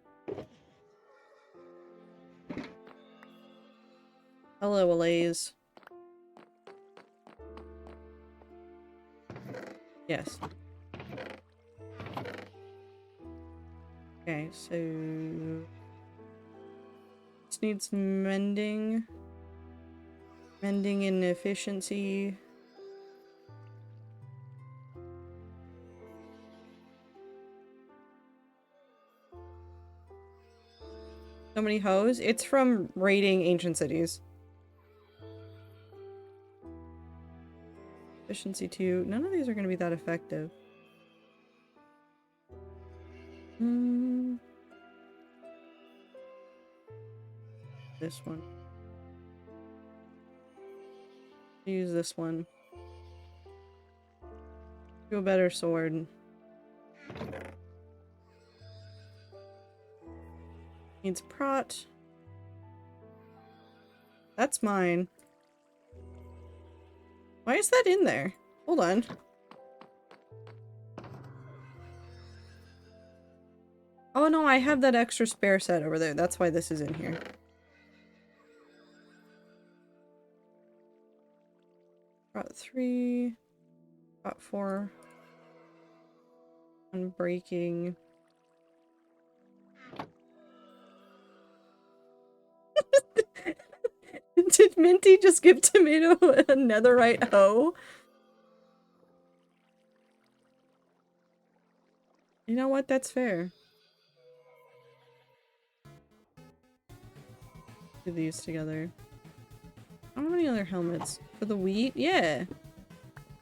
Speaker 2: Hello, Alays. Yes. Okay, so this needs mending. Mending and efficiency. So many hoes. It's from raiding ancient cities. Efficiency 2. None of these are going to be that effective. This one. Use this one. Do a better sword. Needs prot. That's mine. Why is that in there? Hold on. Oh no, I have that extra spare set over there. That's why this is in here. Prot 3. Prot 4. Unbreaking. Did Minty just give Tomato a netherite hoe? You know what? That's fair. Do these together. I don't have any other helmets. For the wheat? Yeah.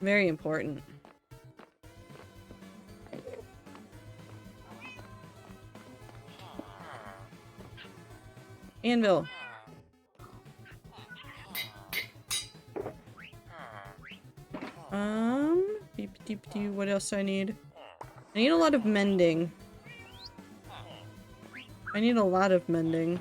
Speaker 2: Very important. Anvil. What else do I need? I need a lot of mending. I need a lot of mending.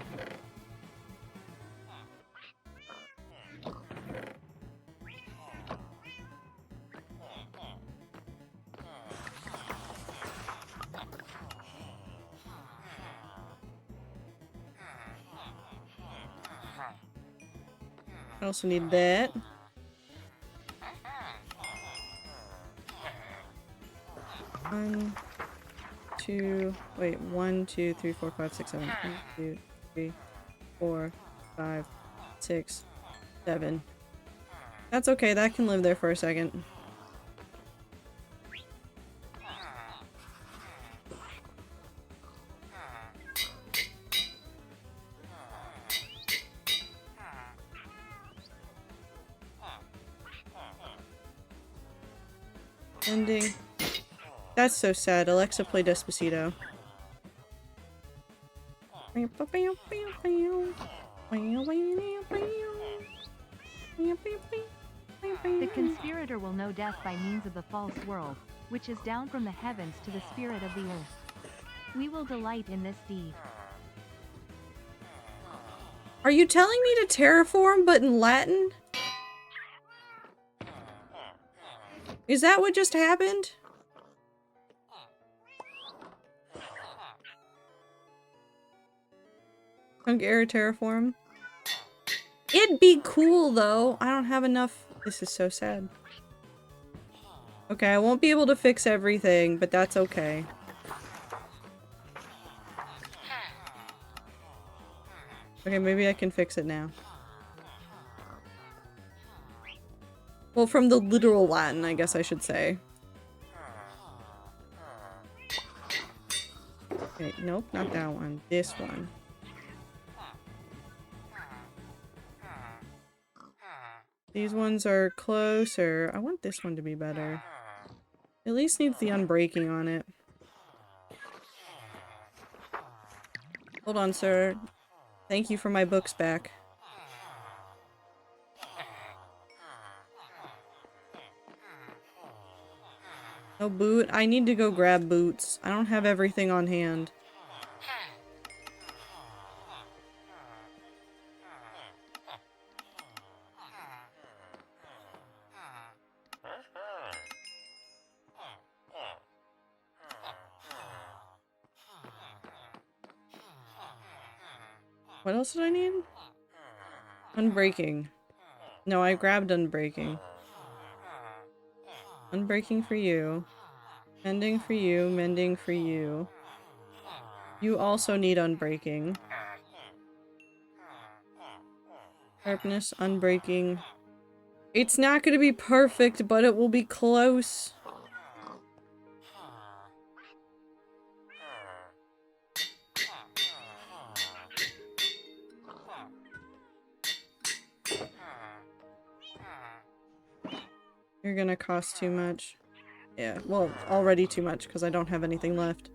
Speaker 2: I also need that. One, two, wait, 1, 2, 3, 4, 5, 6, 7. 1, 2, 3, 4, 5, 6, 7. That's okay, that can live there for a second. Ending. That's so sad. Alexa, play Despacito.
Speaker 1: The conspirator will know death by means of the false world, which is down from the heavens to the spirit of the earth. We will delight in this deed.
Speaker 2: Are you telling me to terraform, but in Latin? Is that what just happened? Chunk error terraform. It'd be cool though. I don't have enough. This is so sad. Okay, I won't be able to fix everything, but that's okay. Okay, maybe I can fix it now. Well, from the literal Latin, I guess I should say. Okay, nope, not that one. This one. These ones are closer. I want this one to be better. At least needs the unbreaking on it. Hold on, sir. Thank you for my books back. No boot? I need to go grab boots. I don't have everything on hand. What else did I need? Unbreaking. No, I grabbed unbreaking. Unbreaking for you. Mending for you. Mending for you. You also need unbreaking. Sharpness, unbreaking. It's not gonna be perfect, but it will be close. You're gonna cost too much. Yeah, well, already too much, because I don't have anything left.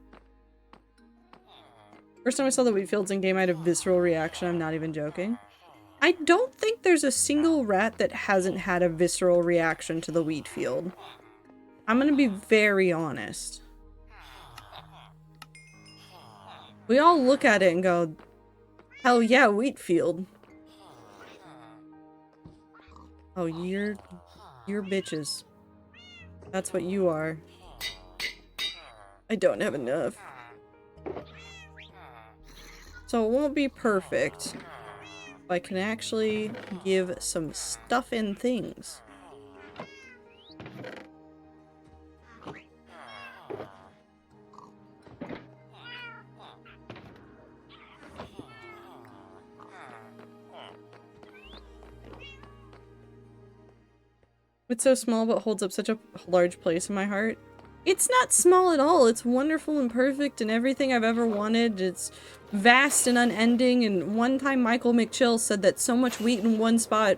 Speaker 2: First time I saw the wheat fields in game, I had a visceral reaction. I'm not even joking. I don't think there's a single rat that hasn't had a visceral reaction to the wheat field. I'm gonna be very honest. We all look at it and go, hell yeah, wheat field. Oh, you're bitches. That's what you are. I don't have enough. So it won't be perfect. I can actually give some stuff and things. It's so small but holds up such a large place in my heart. It's not small at all. It's wonderful and perfect and everything I've ever wanted. It's vast and unending, and one time Michael McChill said that so much wheat in one spot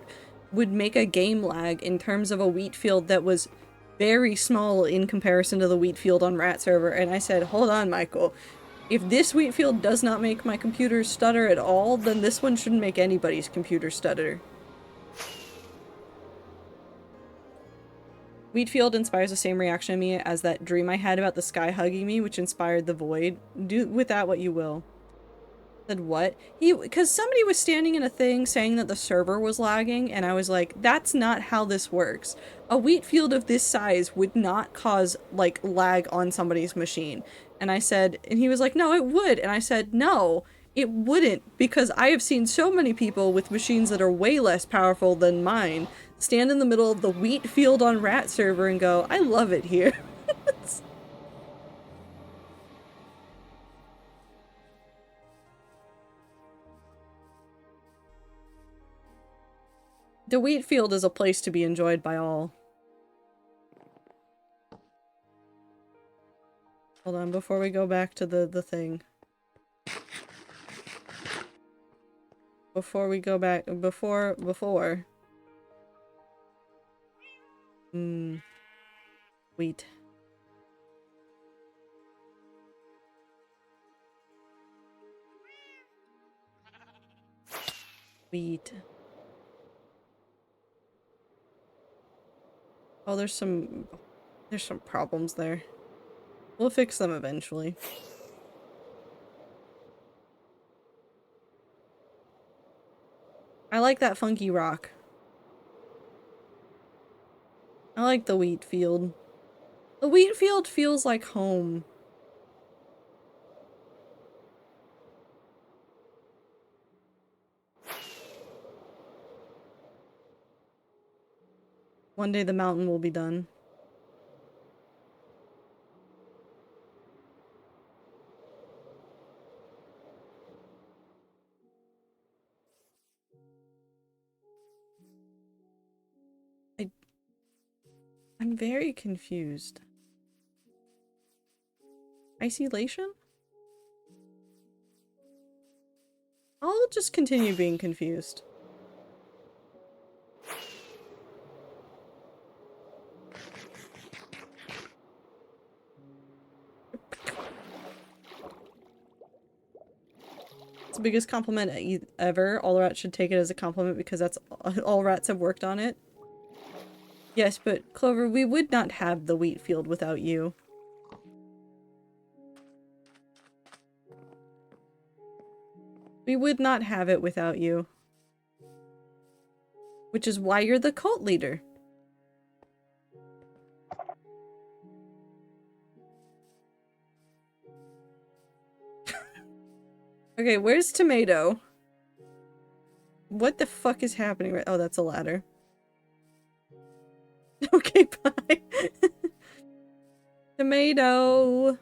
Speaker 2: would make a game lag in terms of a wheat field that was very small in comparison to the wheat field on Rat server, and I said, hold on, Michael. If this wheat field does not make my computer stutter at all, then this one shouldn't make anybody's computer stutter. Wheatfield inspires the same reaction in me as that dream I had about the sky hugging me, which inspired the void. Do with that what you will. Said what? Because somebody was standing in a thing saying that the server was lagging, and I was like, that's not how this works. A wheat field of this size would not cause, like, lag on somebody's machine. And I said, and he was like, no, it would. And I said, no, it wouldn't, because I have seen so many people with machines that are way less powerful than mine stand in the middle of the wheat field on Rat server and go, I love it here. The wheat field is a place to be enjoyed by all. Hold on, before we go back to the thing. Before we go back, before. Wheat. Wheat. Oh, there's some problems there. We'll fix them eventually. I like that funky rock. I like the wheat field. The wheat field feels like home. One day the mountain will be done. I'm very confused. Isolation? I'll just continue being confused. It's the biggest compliment ever. All rats should take it as a compliment because that's all rats have worked on it. Yes, but Clover, we would not have the wheat field without you. We would not have it without you. Which is why you're the cult leader. Okay, where's Tomato? what the fuck is happening right- oh, that's a ladder. Okay, bye. Tomato.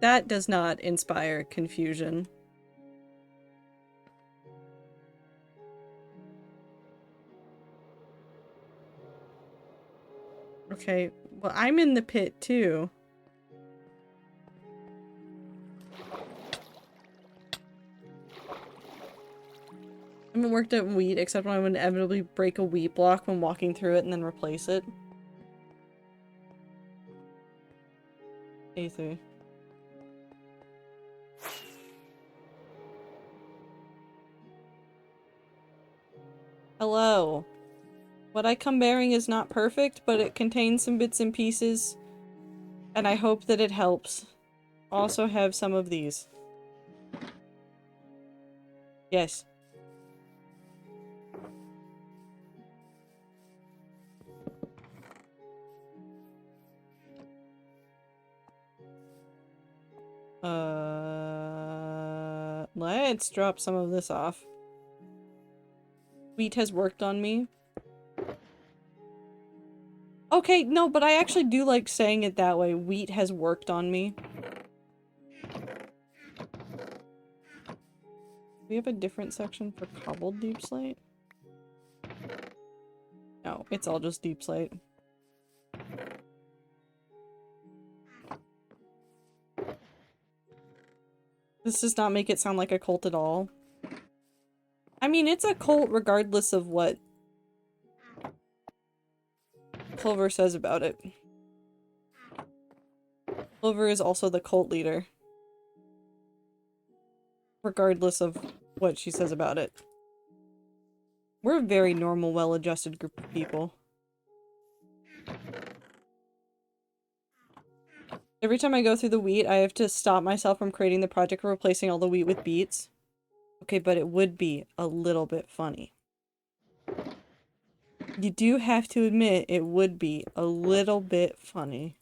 Speaker 2: That does not inspire confusion. Okay, well, I'm in the pit too. I haven't worked at wheat except when I would inevitably break a wheat block when walking through it and then replace it. A3. Hello. What I come bearing is not perfect, but it contains some bits and pieces, and I hope that it helps. Also have some of these. Yes. Let's drop some of this off. Wheat has worked on me. Okay, no, but I actually do like saying it that way. Wheat has worked on me. We have a different section for cobbled deep slate? No, it's all just deep slate. This does not make it sound like a cult at all. I mean, it's a cult regardless of what Clover says about it. Clover is also the cult leader. Regardless of what she says about it. We're a very normal, well-adjusted group of people. Every time I go through the wheat, I have to stop myself from creating the project of replacing all the wheat with beets. Okay, but it would be a little bit funny. You do have to admit it would be a little bit funny.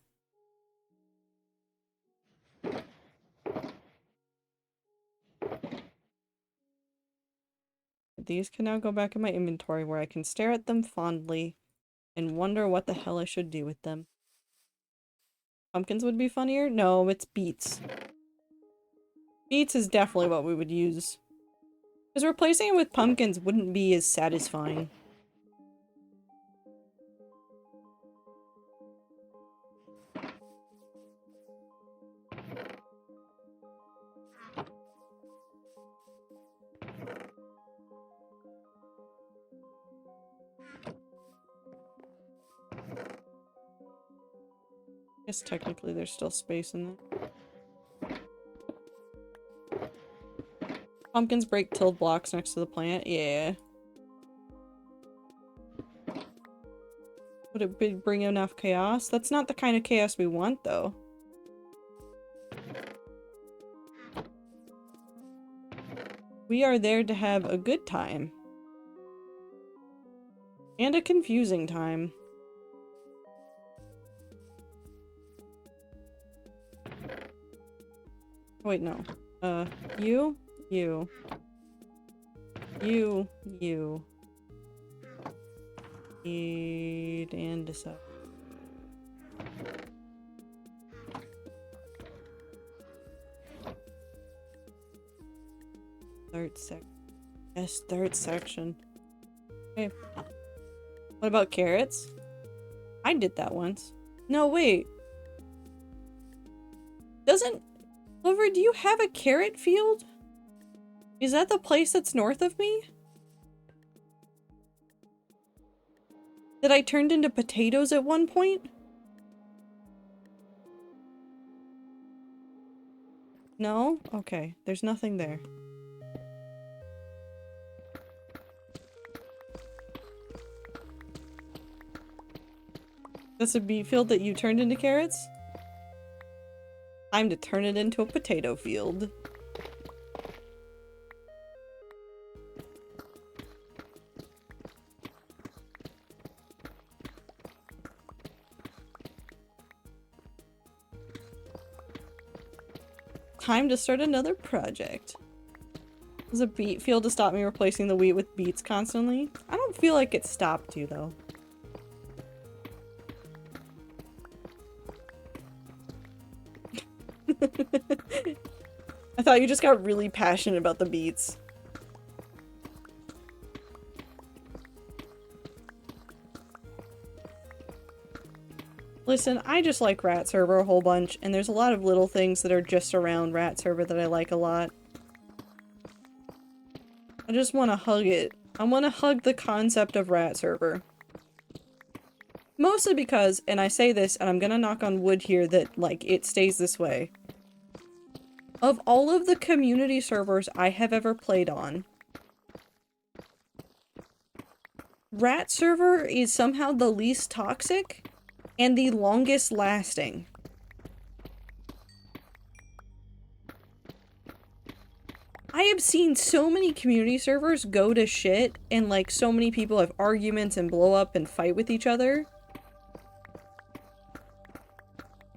Speaker 2: These can now go back in my inventory where I can stare at them fondly and wonder what the hell I should do with them. Pumpkins would be funnier? No, it's beets. Beets is definitely what we would use. Because replacing it with pumpkins wouldn't be as satisfying. I guess technically there's still space in there. Pumpkins break tilled blocks next to the plant? Yeah. Would it bring enough chaos? That's not the kind of chaos we want, though. We are there to have a good time. And a confusing time. Oh, wait, no. You. Need and decide. Third section. Yes, third section. Okay. What about carrots? I did that once. No, wait. Doesn't... Clover, do you have a carrot field? Is that the place that's north of me? That I turned into potatoes at one point? No? Okay, there's nothing there. This a beet field that you turned into carrots? Time to turn it into a potato field. Time to start another project. Does a beet feel to stop me replacing the wheat with beets constantly? I don't feel like it stopped you, though. I thought you just got really passionate about the beets. Listen, I just like Rat Server a whole bunch, and there's a lot of little things that are just around Rat Server that I like a lot. I just want to hug it. I want to hug the concept of Rat Server. Mostly because, and I say this, and I'm gonna knock on wood here that, like, it stays this way. Of all of the community servers I have ever played on, Rat Server is somehow the least toxic and the longest lasting. I have seen so many community servers go to shit and like so many people have arguments and blow up and fight with each other.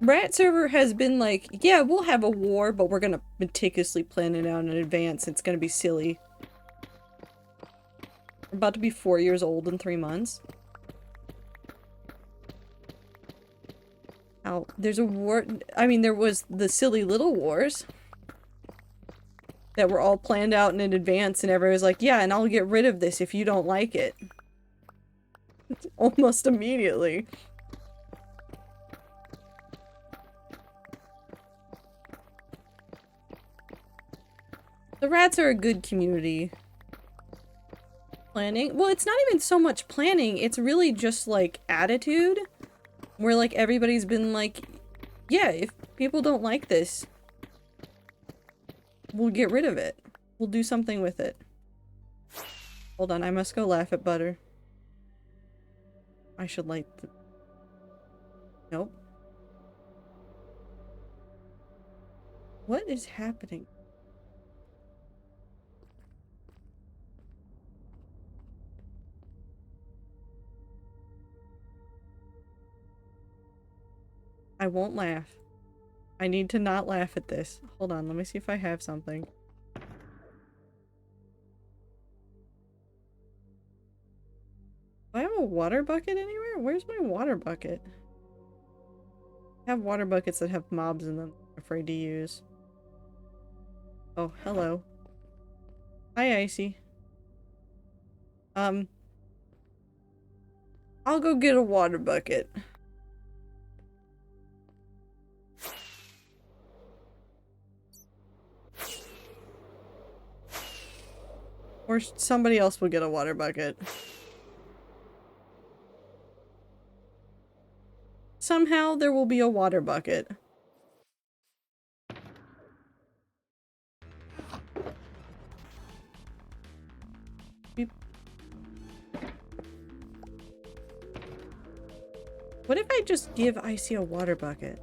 Speaker 2: Rat Server has been like, yeah, we'll have a war, but we're gonna meticulously plan it out in advance. It's gonna be silly. We're about to be 4 years old in 3 months. Ow. There's a war. I mean, there was the silly little wars that were all planned out in advance, and everybody was like, yeah, and I'll get rid of this if you don't like it. Almost immediately. The rats are a good community. Planning? Well, it's not even so much planning, it's really just like attitude. Where like everybody's been like, yeah, if people don't like this, we'll get rid of it. We'll do something with it. Hold on, I must go laugh at Butter. I should light the... Nope. What is happening? I won't laugh. I need to not laugh at this. Hold on, let me see if I have something. Do I have a water bucket anywhere? Where's my water bucket? I have water buckets that have mobs in them I'm afraid to use. Oh, hello. Hi, Icy. I'll go get a water bucket. Or somebody else will get a water bucket. Somehow there will be a water bucket. Beep. What if I just give Icy a water bucket?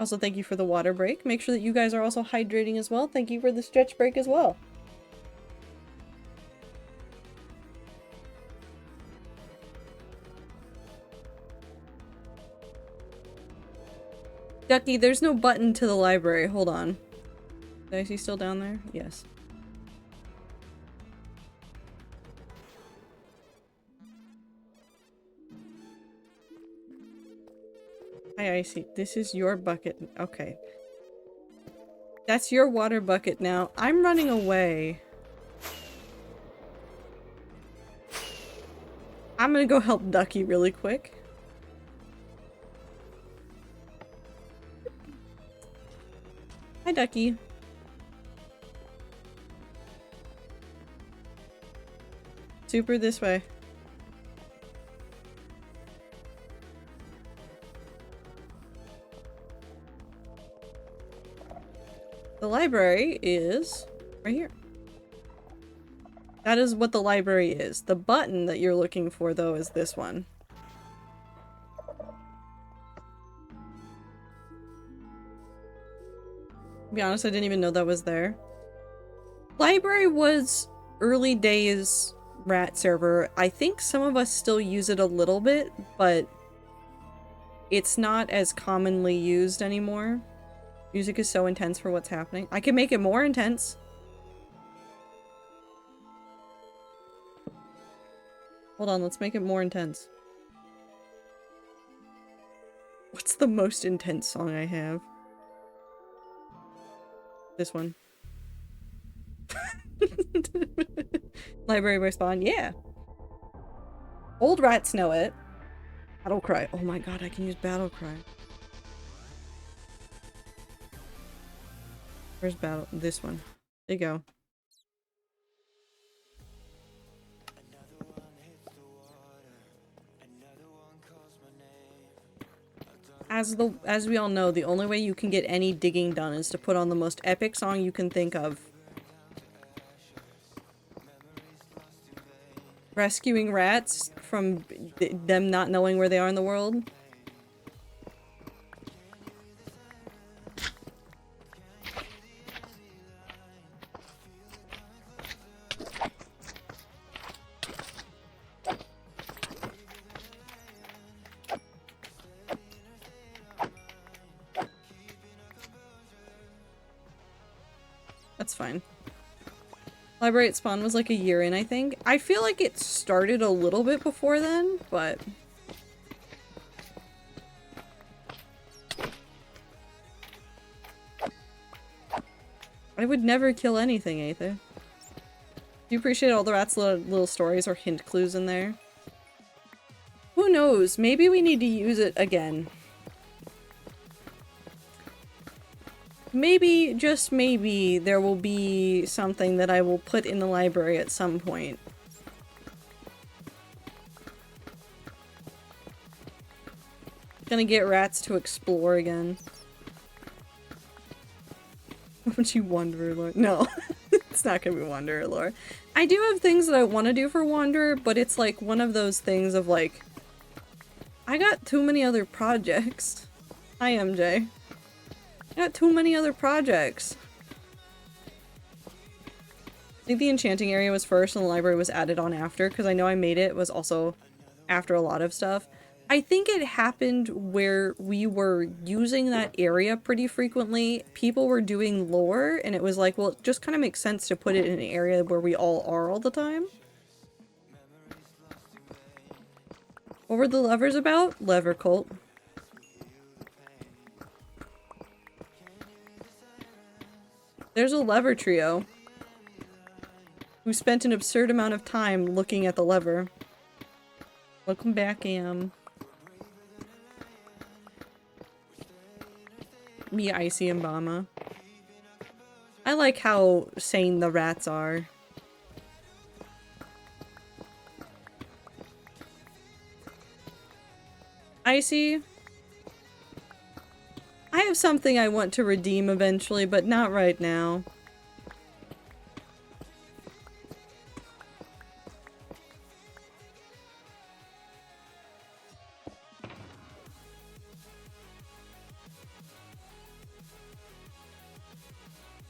Speaker 2: Also, thank you for the water break. Make sure that you guys are also hydrating as well. Thank you for the stretch break as well. Ducky, there's no button to the library. Hold on. Is Icy still down there? Yes. Hi, Icy. This is your bucket. Okay. That's your water bucket now. I'm running away. I'm gonna go help Ducky really quick. Hi, Ducky. Super this way. The library is right here. That is what the library is. The button that you're looking for, though, is this one. To be honest, I didn't even know that was there. Library was early days rat server. I think some of us still use it a little bit, but it's not as commonly used anymore. Music is so intense for what's happening. I can make it more intense. Hold on, let's make it more intense. What's the most intense song I have? This one. Library respawn, yeah. Old rats know it. Battle cry. Oh my god, I can use battle cry. Where's battle? This one. There you go. As we all know, the only way you can get any digging done is to put on the most epic song you can think of. Rescuing rats from them not knowing where they are in the world. That's fine. Library at spawn was like a year in, I think. I feel like it started a little bit before then, but... I would never kill anything, Aether. Do you appreciate all the rats' little stories or hint clues in there? Who knows? Maybe we need to use it again. Maybe, just maybe, there will be something that I will put in the library at some point. Gonna get rats to explore again. Would you Wanderer Lore? No, it's not gonna be Wanderer Lore. I do have things that I want to do for Wanderer, but it's like one of those things of like, I got too many other projects. Hi, MJ. I got too many other projects. I think the enchanting area was first and the library was added on after, because I know I made it was also after a lot of stuff. I think it happened where we were using that area pretty frequently. People were doing lore, and it was like, well, it just kind of makes sense to put it in an area where we all are all the time. What were the levers about? Lever cult. There's a lever trio who spent an absurd amount of time looking at the lever. Welcome back, me, Icy, and Bama. I like how sane the rats are. Icy, I have something I want to redeem eventually, but not right now.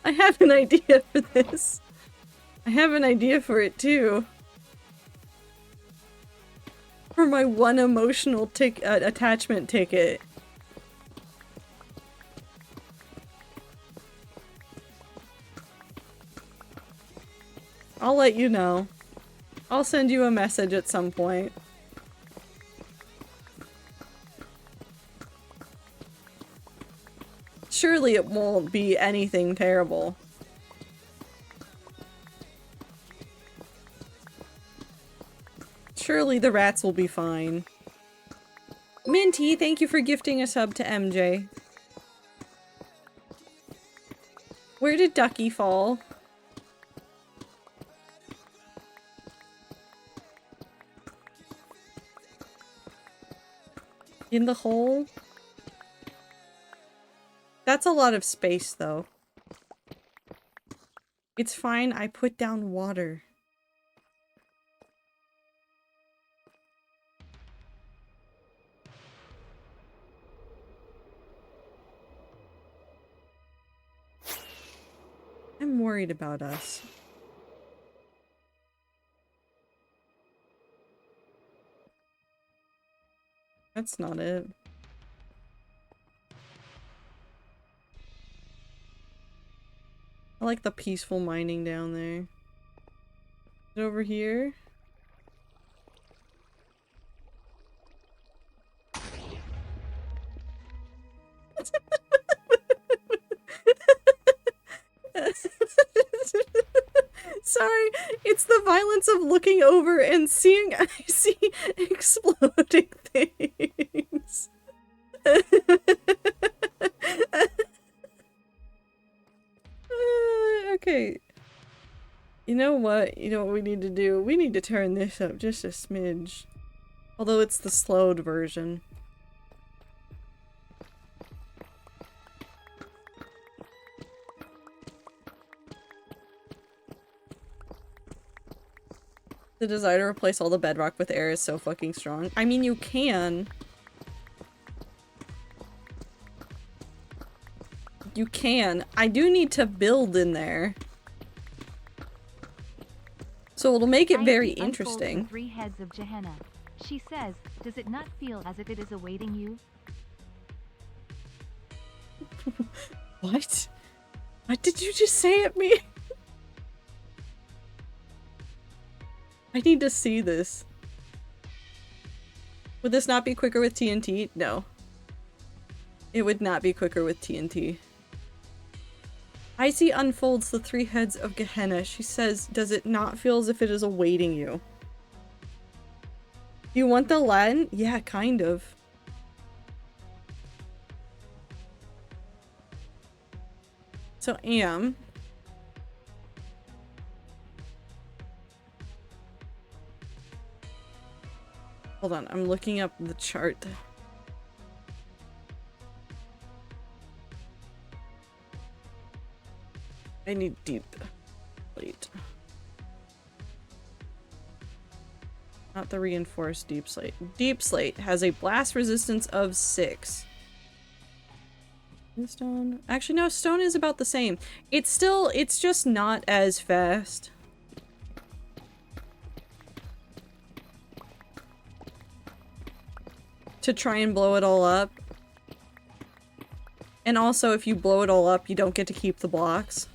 Speaker 2: I have an idea for this. I have an idea for it too. For my one emotional attachment ticket. I'll let you know. I'll send you a message at some point. Surely it won't be anything terrible. Surely the rats will be fine. Minty, thank you for gifting a sub to MJ. Where did Ducky fall? In the hole? That's a lot of space, though. It's fine, I put down water. I'm worried about us. That's not it. I like the peaceful mining down there. Is it over here? Sorry, it's the violence of looking over and seeing I see exploding things. Okay. You know what? You know what we need to do? We need to turn this up just a smidge. Although it's the slowed version. The desire to replace all the bedrock with air is so fucking strong. I mean, you can. You can. I do need to build in there. So it'll make it very interesting.
Speaker 1: The 3 heads of Gehenna. She says, does it not feel as if it is awaiting you?
Speaker 2: What? What did you just say at me? I need to see this. Would this not be quicker with TNT? No. It would not be quicker with TNT. Icy unfolds the 3 heads of Gehenna. She says, does it not feel as if it is awaiting you? You want the Latin? Yeah, kind of. So am. Hold on, I'm looking up the chart. I need deep slate. Not the reinforced deep slate. Deep slate has a blast resistance of 6. Stone. Actually, no, stone is about the same. It's just not as fast. To try and blow it all up. And also, if you blow it all up, you don't get to keep the blocks.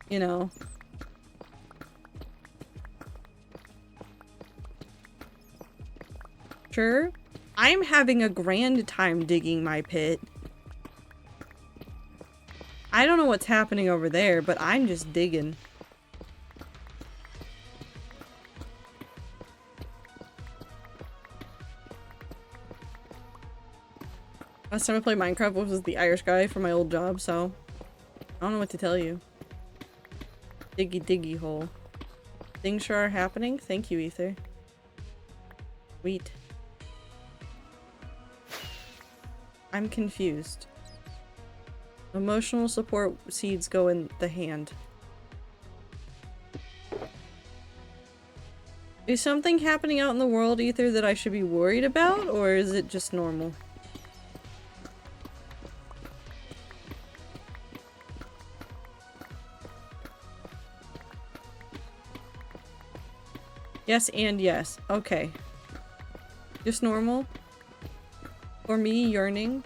Speaker 2: You know. Sure. I'm having a grand time digging my pit. I don't know what's happening over there, but I'm just digging. Last time I played Minecraft was the Irish guy for my old job, so I don't know what to tell you. Diggy diggy hole. Things sure are happening. Thank you, Ether. Wheat. I'm confused. Emotional support seeds go in the hand. Is something happening out in the world, Ether, that I should be worried about, or is it just normal? Yes and yes. Okay. Just normal? Or me yearning?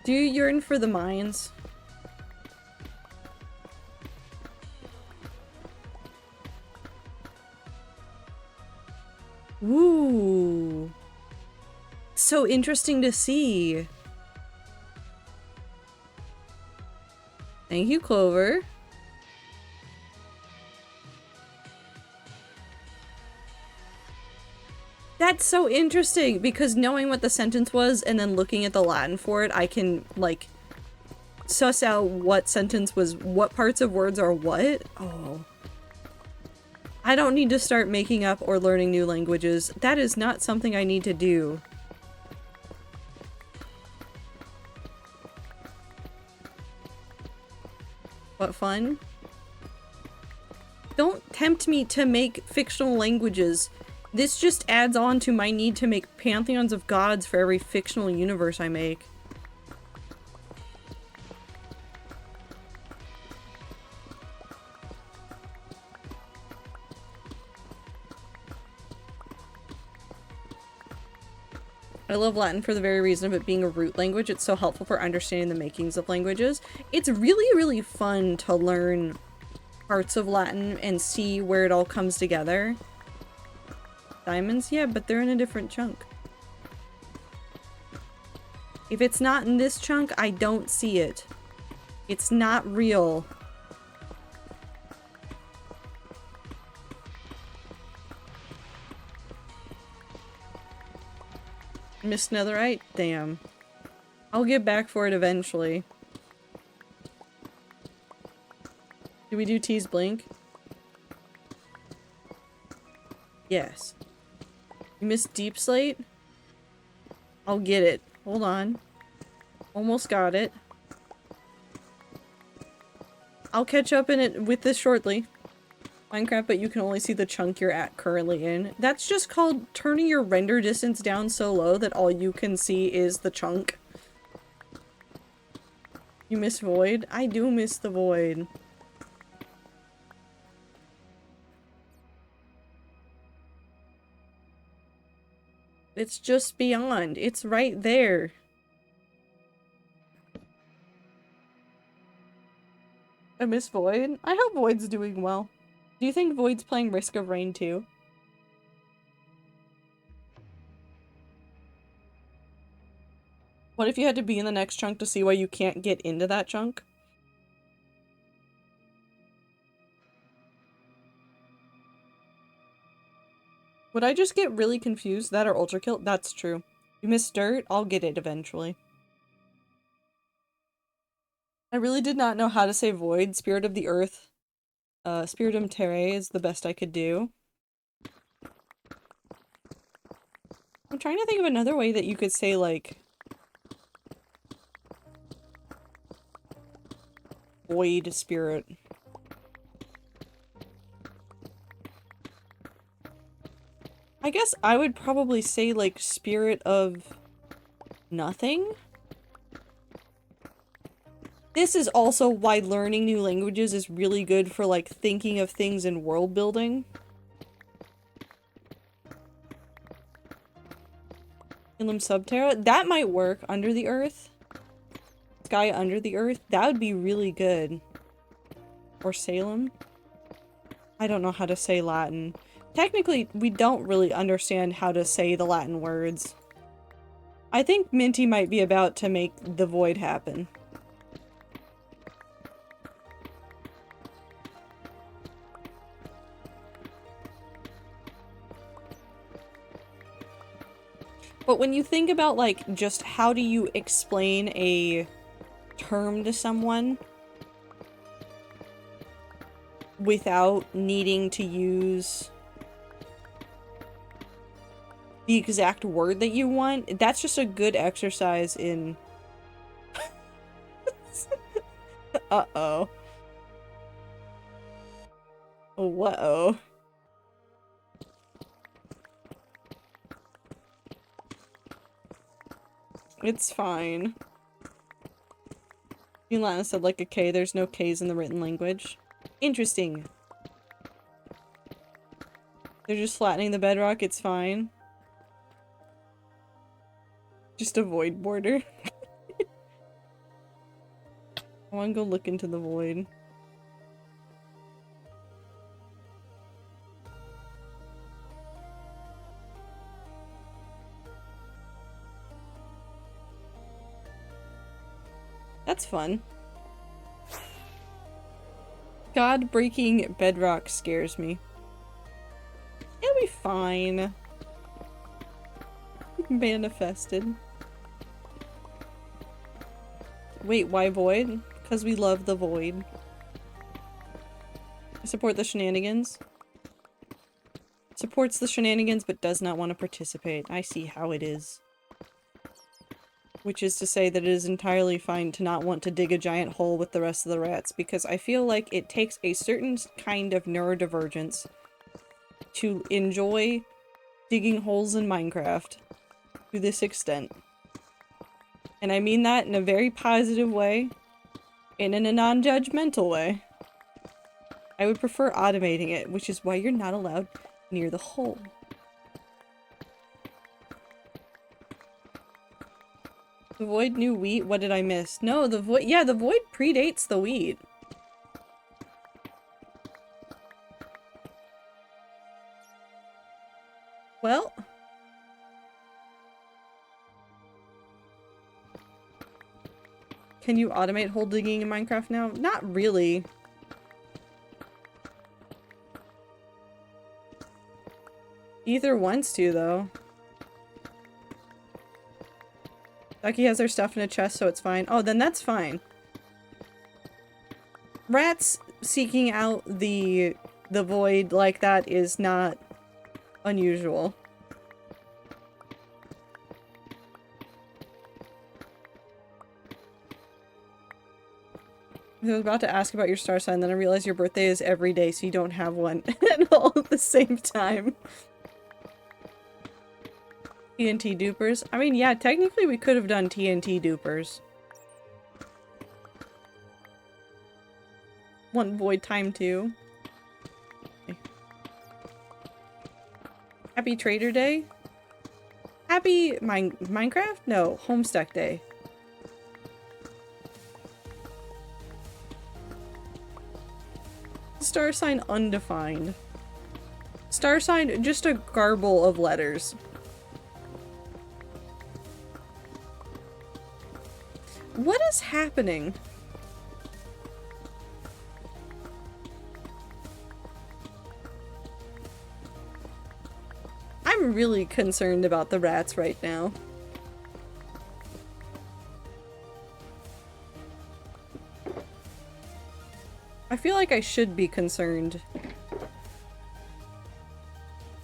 Speaker 2: Do you yearn for the mines? Ooh. So interesting to see. Thank you, Clover. That's so interesting, because knowing what the sentence was and then looking at the Latin for it, I can, like, suss out what sentence was, what parts of words are what. Oh. I don't need to start making up or learning new languages. That is not something I need to do. What fun. Don't tempt me to make fictional languages. This just adds on to my need to make pantheons of gods for every fictional universe I make. I love Latin for the very reason of it being a root language. It's so helpful for understanding the makings of languages. It's really, really fun to learn parts of Latin and see where it all comes together. Diamonds? Yeah, but they're in a different chunk. If it's not in this chunk, I don't see it. It's not real. Missed netherite? Damn. I'll get back for it eventually. Do we do T's blink? Yes. You missed deep slate? I'll get it. Hold on. Almost got it. I'll catch up in it with this shortly. Minecraft, but you can only see the chunk you're at currently in. That's just called turning your render distance down so low that all you can see is the chunk. You miss void? I do miss the void. It's just beyond. It's right there. I miss Void. I hope Void's doing well. Do you think Void's playing Risk of Rain too? What if you had to be in the next chunk to see why you can't get into that chunk? Would I just get really confused? That or Ultra Kill? That's true. You miss dirt? I'll get it eventually. I really did not know how to say void. Spirit of the Earth. Spiritum Terrae is the best I could do. I'm trying to think of another way that you could say, like... void spirit. I guess I would probably say, like, spirit of... nothing? This is also why learning new languages is really good for, like, thinking of things in world building. Inland Subterra? That might work. Under the Earth? Sky under the Earth? That would be really good. Or Salem? I don't know how to say Latin. Technically, we don't really understand how to say the Latin words. I think Minty might be about to make the void happen. But when you think about, like, just how do you explain a term to someone without needing to use the exact word that you want, that's just a good exercise in... Uh-oh. Whoa. It's fine. Yulana said like a K, there's no K's in the written language. Interesting. They're just flattening the bedrock, it's fine. Just a void border. I wanna go look into the void. That's fun. God-breaking bedrock scares me. It'll be fine. Manifested. Wait, why void? Because we love the void. I support the shenanigans. Supports the shenanigans but does not want to participate. I see how it is. Which is to say that it is entirely fine to not want to dig a giant hole with the rest of the rats, because I feel like it takes a certain kind of neurodivergence to enjoy digging holes in Minecraft to this extent. And I mean that in a very positive way, and in a non-judgmental way. I would prefer automating it, which is why you're not allowed near the hole. The void knew wheat? What did I miss? No, the void- yeah, the void predates the wheat. Well... Can you automate hole digging in Minecraft now? Not really. Ether wants to, though. Ducky has their stuff in a chest, so it's fine. Oh, then that's fine. Rats seeking out the void like that is not unusual. I was about to ask about your star sign, then I realized your birthday is every day, so you don't have one at all at the same time. TNT dupers? I mean, yeah, technically we could have done TNT dupers. One void time too. Okay. Happy Trader Day? Happy Minecraft? No, Homestuck Day. Star sign undefined. Star sign, just a garble of letters. What is happening? I'm really concerned about the rats right now. I feel like I should be concerned.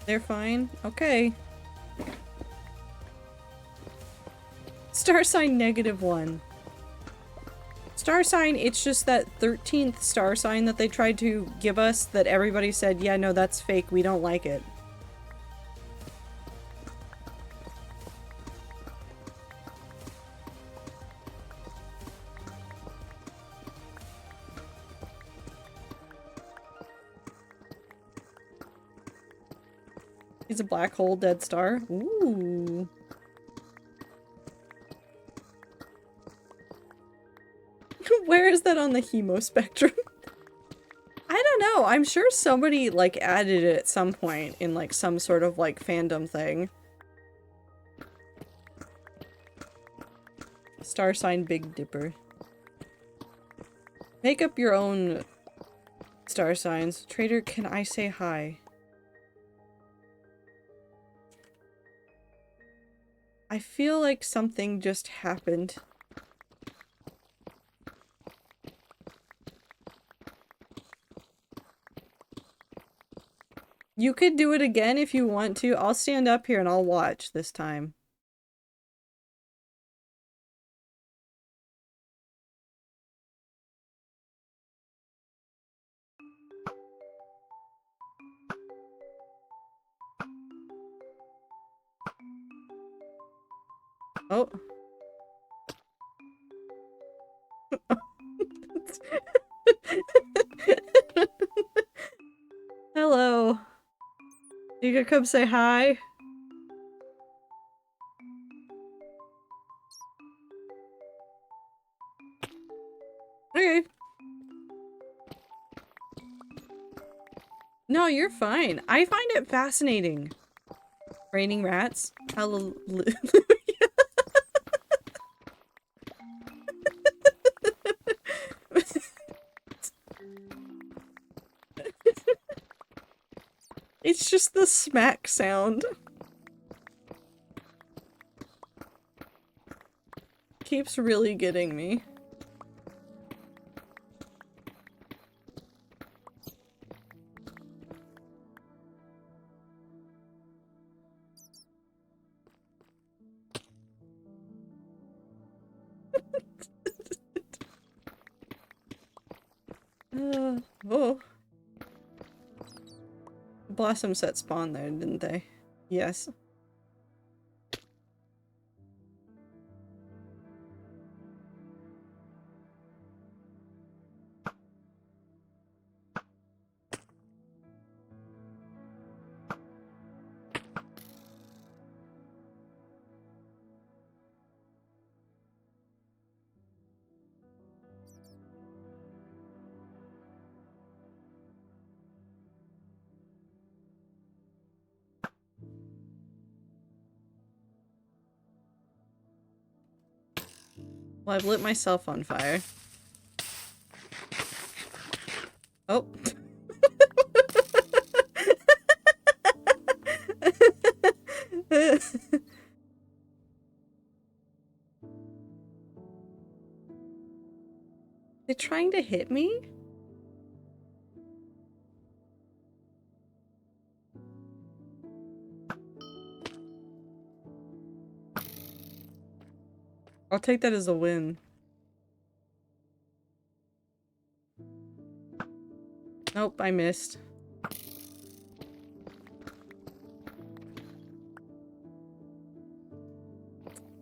Speaker 2: They're fine? Okay. Star sign -1. Star sign, it's just that 13th star sign that they tried to give us that everybody said, yeah, no, that's fake, we don't like it. He's a black hole dead star. Ooh. Where is that on the hemo spectrum? I don't know. I'm sure somebody like added it at some point in like some sort of like fandom thing. Star sign Big Dipper. Make up your own star signs. Trader, can I say hi? I feel like something just happened. You could do it again if you want to. I'll stand up here and I'll watch this time. Oh. Hello. You could come say hi. Okay. No, you're fine. I find it fascinating. Raining rats. Hallelujah. It's just the smack sound. Keeps really getting me. Oh. Blossom set spawn there, didn't they? Yes. Well, I've lit myself on fire. Oh. They're trying to hit me? I'll take that as a win. Nope, I missed.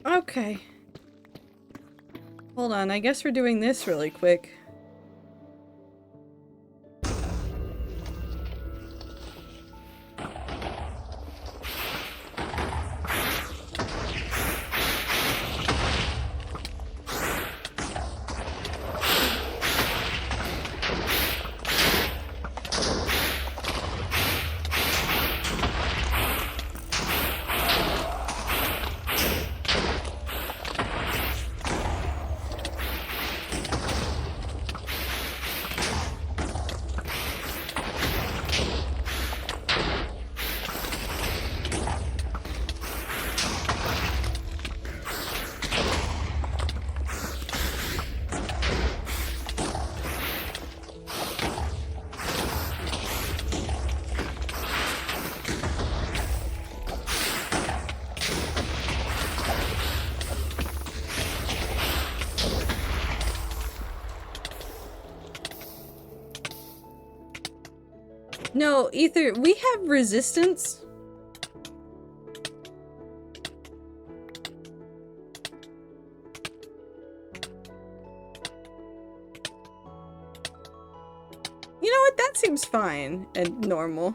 Speaker 2: Okay. Hold on, I guess we're doing this really quick. No, Ether, we have resistance. You know what? That seems fine and normal.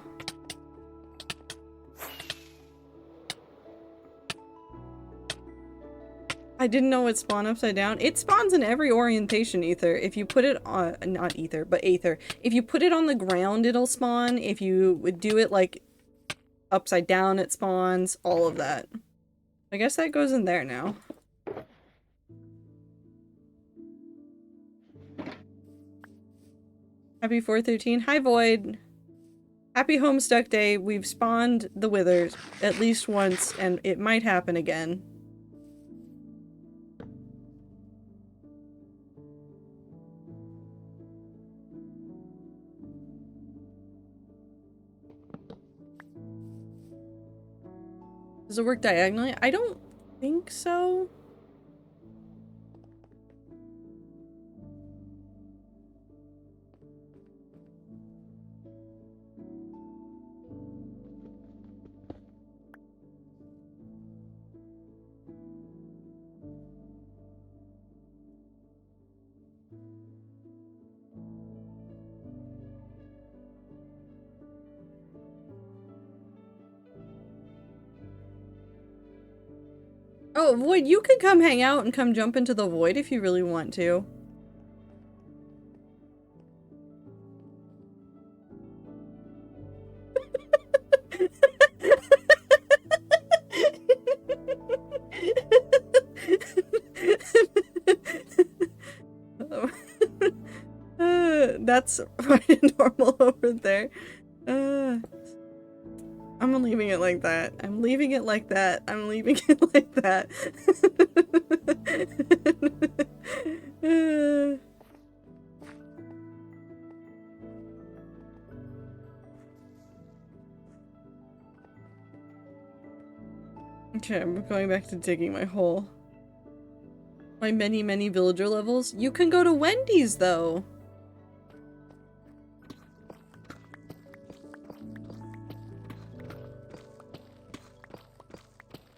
Speaker 2: I didn't know it spawned upside down. It spawns in every orientation, Ether. If you put it on, not Ether, but Aether. If you put it on the ground, it'll spawn. If you would do it like upside down, it spawns. All of that. I guess that goes in there now. Happy 413. Hi, Void. Happy Homestuck Day. We've spawned the Withers at least once, and it might happen again. Does it work diagonally? I don't think so. Oh, Void, you could come hang out and come jump into the void if you really want to. That's normal over there. I'm leaving it like that. I'm leaving it like that. I'm leaving it like that. Okay, I'm going back to digging my hole. My many villager levels. You can go to Wendy's, though.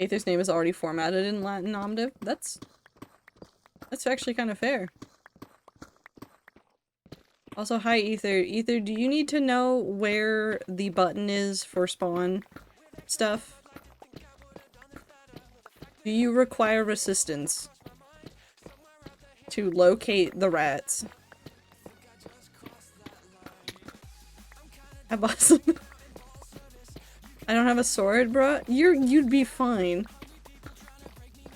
Speaker 2: Aether's name is already formatted in Latin nominative. That's actually kind of fair. Also, hi Aether. Aether, do you need to know where the button is for spawn stuff? Do you require assistance to locate the rats? I'm awesome. I don't have a sword, bruh. You'd be fine.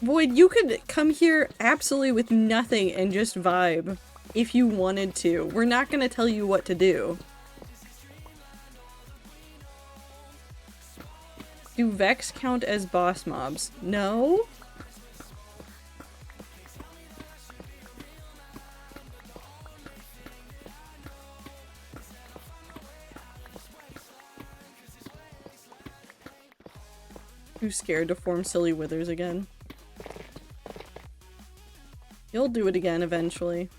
Speaker 2: Void, you could come here absolutely with nothing and just vibe if you wanted to. We're not gonna tell you what to do. Do Vex count as boss mobs? No? Too scared to form silly withers again. You'll do it again eventually.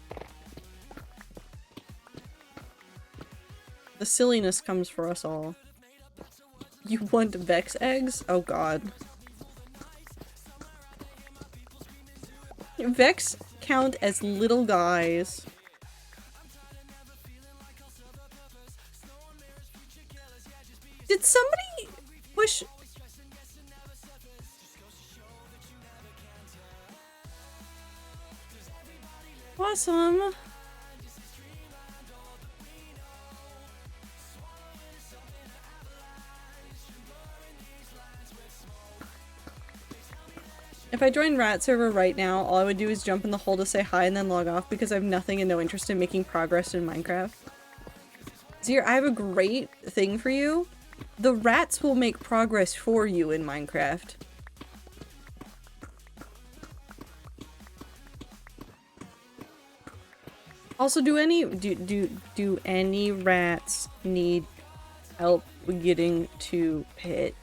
Speaker 2: The silliness comes for us all. You want Vex eggs? Oh god. Vex count as little guys. Did somebody push... Awesome. If I join Rat server right now, all I would do is jump in the hole to say hi and then log off because I have nothing and no interest in making progress in Minecraft. Zir, I have a great thing for you. The rats will make progress for you in Minecraft. Also, do any rats need help getting to pit?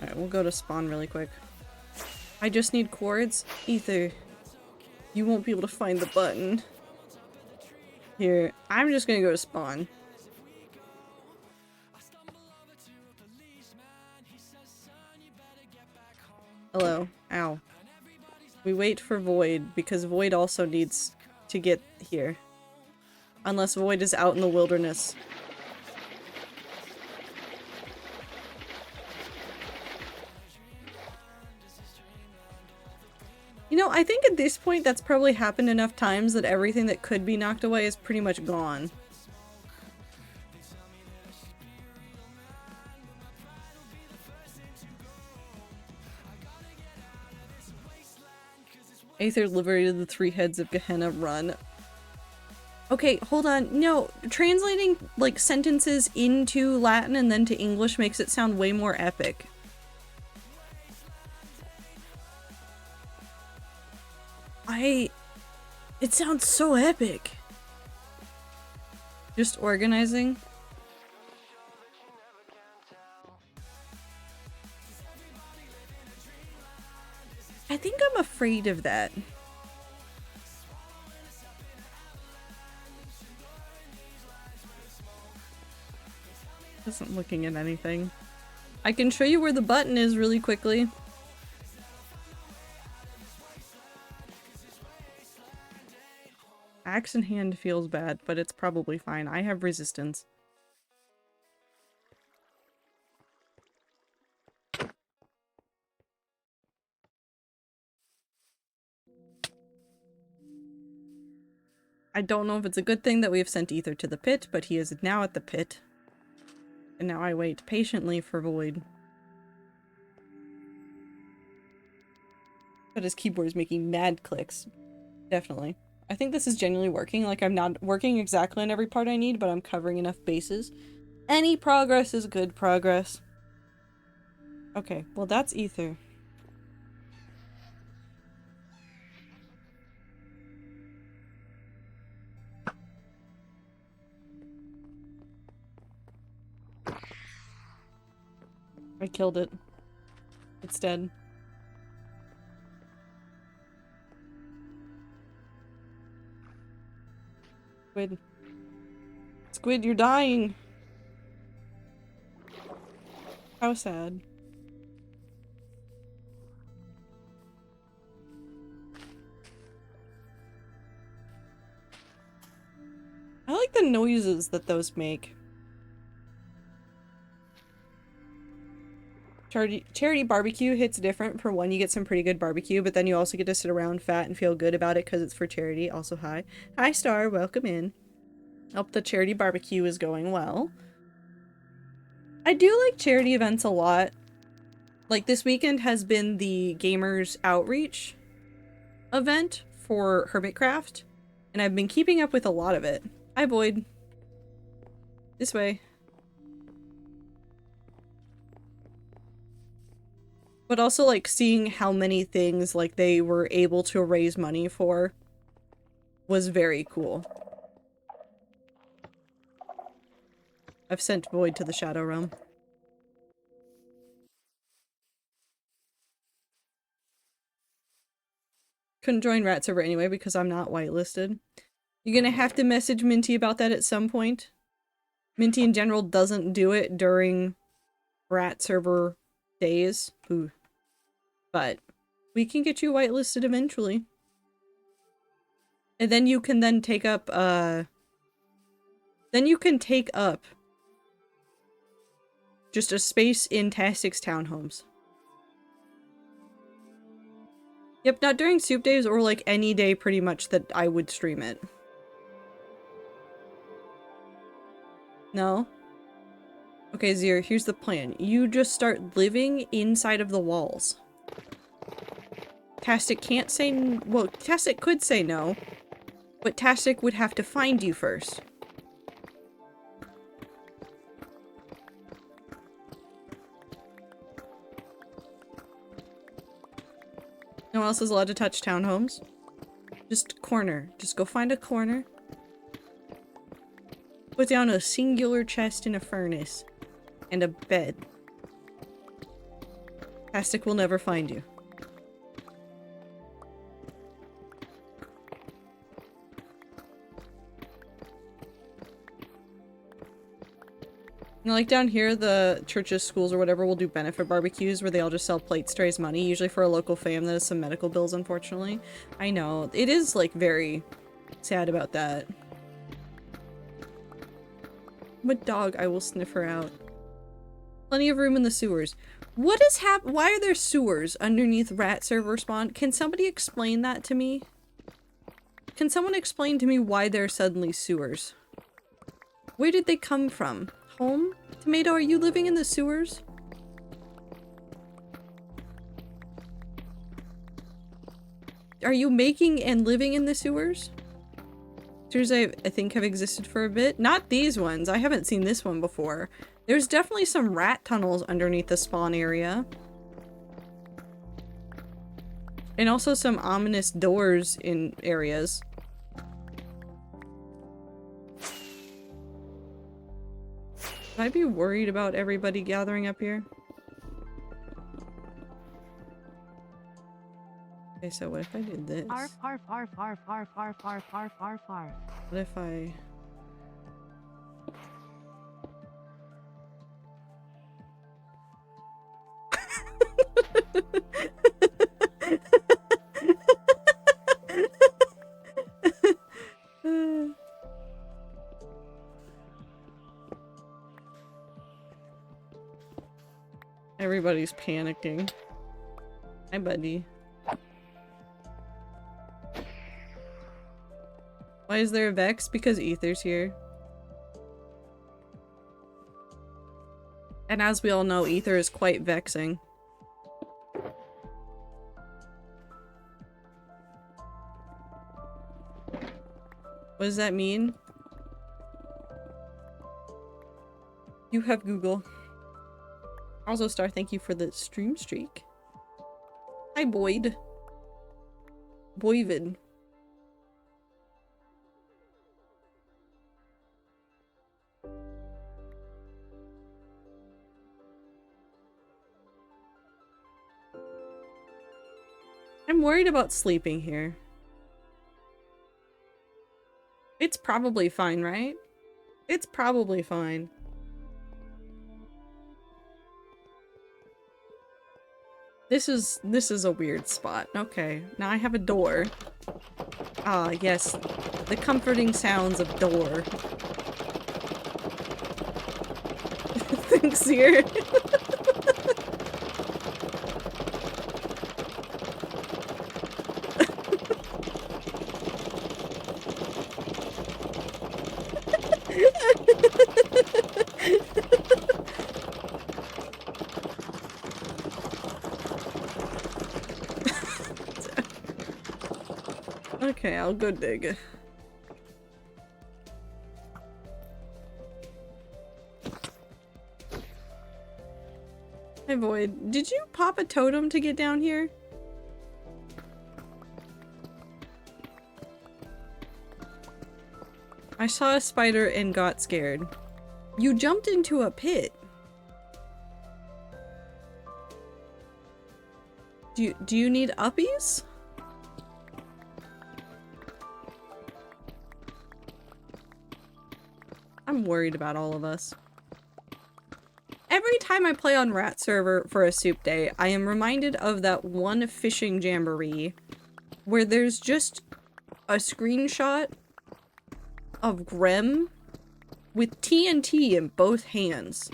Speaker 2: Alright, we'll go to spawn really quick. I just need cords. Ether, you won't be able to find the button. Here, I'm just gonna go to spawn. Hello. Ow. We wait for Void, because Void also needs to get here. Unless Void is out in the wilderness. You know, I think at this point that's probably happened enough times that everything that could be knocked away is pretty much gone. Aether liberated the 3 heads of Gehenna, run. Okay, hold on. No, translating, like, sentences into Latin and then to English makes it sound way more epic. It sounds so epic. Just organizing. I think I'm afraid of that. Isn't looking at anything. I can show you where the button is really quickly. Axe in hand feels bad, but it's probably fine. I have resistance. I don't know if it's a good thing that we have sent Ether to the pit, but he is now at the pit. And now I wait patiently for Void. But his keyboard is making mad clicks. Definitely. I think this is genuinely working. Like, I'm not working exactly on every part I need, but I'm covering enough bases. Any progress is good progress. Okay, well that's Ether. I killed it. It's dead. Squid. Squid, you're dying! How sad. I like the noises that those make. Charity barbecue hits different. For one, you get some pretty good barbecue, but then you also get to sit around fat and feel good about it because it's for charity. Also, hi. Hi, Star. Welcome in. Hope the charity barbecue is going well. I do like charity events a lot. Like, this weekend has been the Gamers Outreach event for Hermitcraft, and I've been keeping up with a lot of it. Hi, Boyd. This way. But also, like, seeing how many things, like, they were able to raise money for was very cool. I've sent Boyd to the Shadow Realm. Couldn't join Rat Server anyway because I'm not whitelisted. You're gonna have to message Minty about that at some point. Minty in general doesn't do it during Rat Server days. Ooh. But we can get you whitelisted eventually. And then you can then take up, just a space in Tastic's townhomes. Yep, not during soup days or like any day pretty much that I would stream it. No? Okay, Zir, here's the plan. You just start living inside of the walls. Tastic can't say well, Tastic could say no, but Tastic would have to find you first. No one else is allowed to touch townhomes. Just corner. Just go find a corner. Put down a singular chest and a furnace. And a bed. Tastic will never find you. You know, like down here, the churches, schools, or whatever will do benefit barbecues where they all just sell plates to raise money, usually for a local fam that has some medical bills, unfortunately. I know. It is, like, very sad about that. I'm a dog. I will sniff her out. Plenty of room in the sewers. What is why are there sewers underneath Rat Server spawn? Can somebody explain that to me? Can someone explain to me why there are suddenly sewers? Where did they come from? Home? Tomato, are you living in the sewers? Are you making and living in the sewers? Sewers I think have existed for a bit. Not these ones. I haven't seen this one before. There's definitely some rat tunnels underneath the spawn area. And also some ominous doors in areas. Should I be worried about everybody gathering up here? Okay, so what if I did this?
Speaker 1: Arf, arf, arf, arf, arf, arf, arf, arf, arf, arf.
Speaker 2: What if I... Everybody's panicking. Hi, buddy. Why is there a Vex? Because Ether's here. And as we all know, Ether is quite vexing. What does that mean? You have Google. Also, Star, thank you for the stream streak. Hi, Boyd. Boyvid. I'm worried about sleeping here. It's probably fine, right? It's probably fine. This is a weird spot. Okay, now I have a door. Ah, yes. The comforting sounds of door. Thanks, here. Okay, I'll go dig. Hey Void, did you pop a totem to get down here? I saw a spider and got scared. You jumped into a pit. Do you need uppies? I'm worried about all of us. Every time I play on Rat server for a soup day, I am reminded of that one fishing jamboree where there's just a screenshot of Grem with TNT in both hands.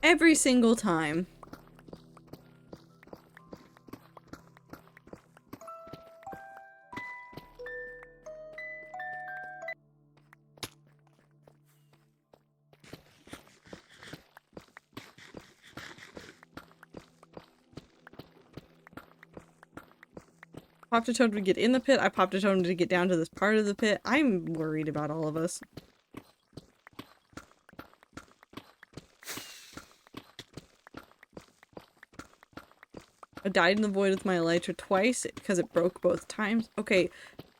Speaker 2: Every single time. Popped a totem to get in the pit. I popped a totem to get down to this part of the pit. I'm worried about all of us. I died in the void with my elytra twice because it broke both times. Okay,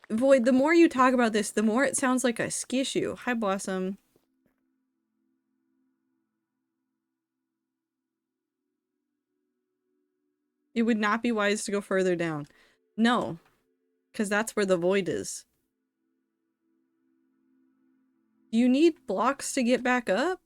Speaker 2: Void, the more you talk about this, the more it sounds like a skissue. Hi, Blossom. It would not be wise to go further down. No, because that's where the void is. Do you need blocks to get back up?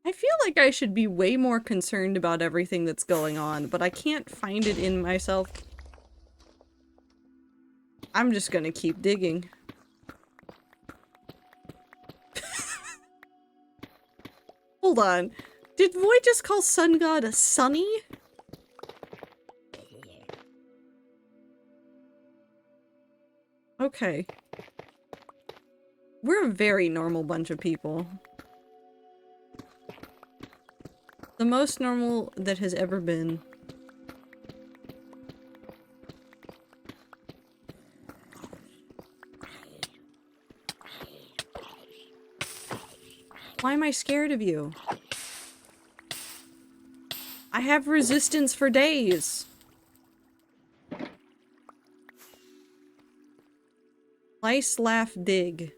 Speaker 2: I feel like I should be way more concerned about everything that's going on, but I can't find it in myself. I'm just gonna keep digging. Hold on. Did Void just call Sun God a Sunny? Okay. We're a very normal bunch of people. The most normal that has ever been. Why am I scared of you? I have resistance for days. Slice, laugh, dig.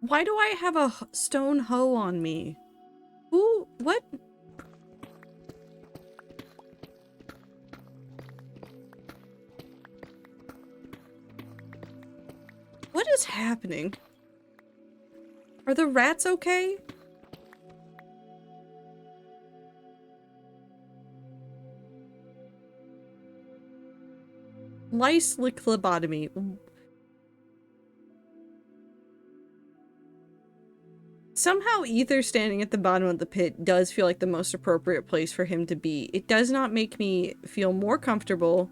Speaker 2: Why do I have a stone hoe on me? Who? What? What is happening? Are the rats okay? Lice lick phlebotomy. Somehow Ether standing at the bottom of the pit does feel like the most appropriate place for him to be. It does not make me feel more comfortable.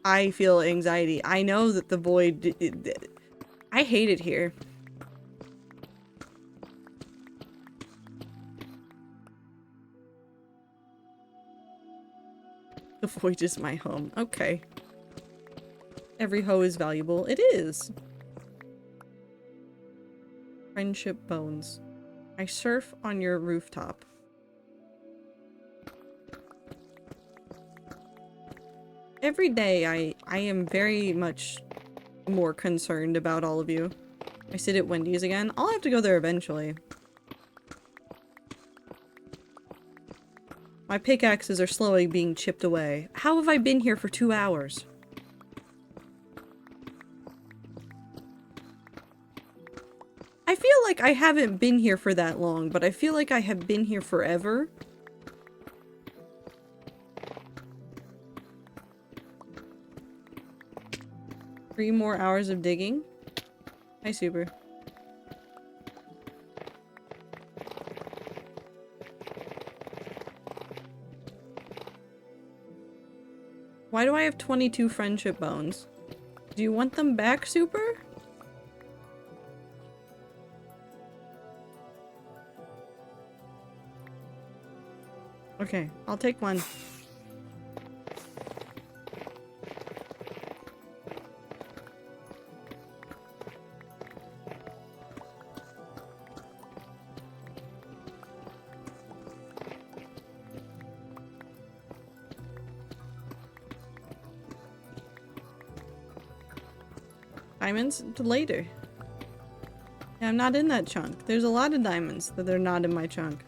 Speaker 2: I feel anxiety. I know that the void... I hate it here. The void is my home. Okay. Every hoe is valuable. It is. Friendship bones. I surf on your rooftop. Every day I am very much more concerned about all of you. I sit at Wendy's again. I'll have to go there eventually. My pickaxes are slowly being chipped away. How have I been here for 2 hours? I feel like I haven't been here for that long, but I feel like I have been here forever. Three more hours of digging. Hi, Super. Why do I have 22 friendship bones? Do you want them back, Super? Okay, I'll take one. Diamonds later. Yeah, I'm not in that chunk. There's a lot of diamonds that are not in my chunk.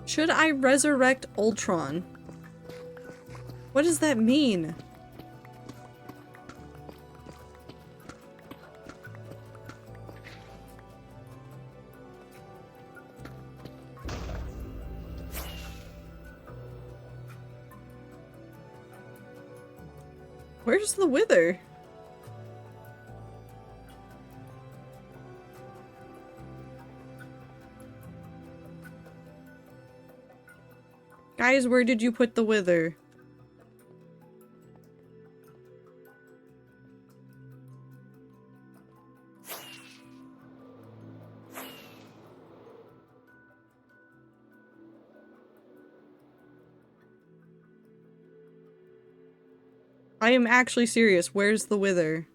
Speaker 2: Should I resurrect Ultron? What does that mean? Where's the Wither? Guys, where did you put the Wither? I am actually serious. Where's the Wither?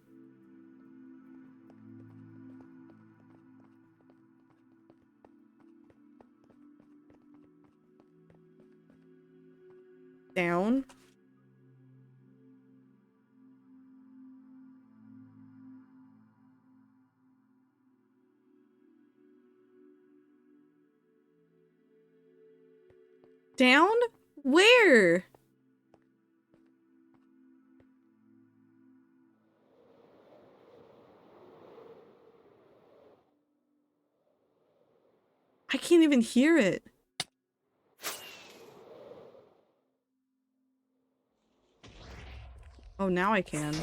Speaker 2: Down? Down? Where? I can't even hear it. Oh, now I can.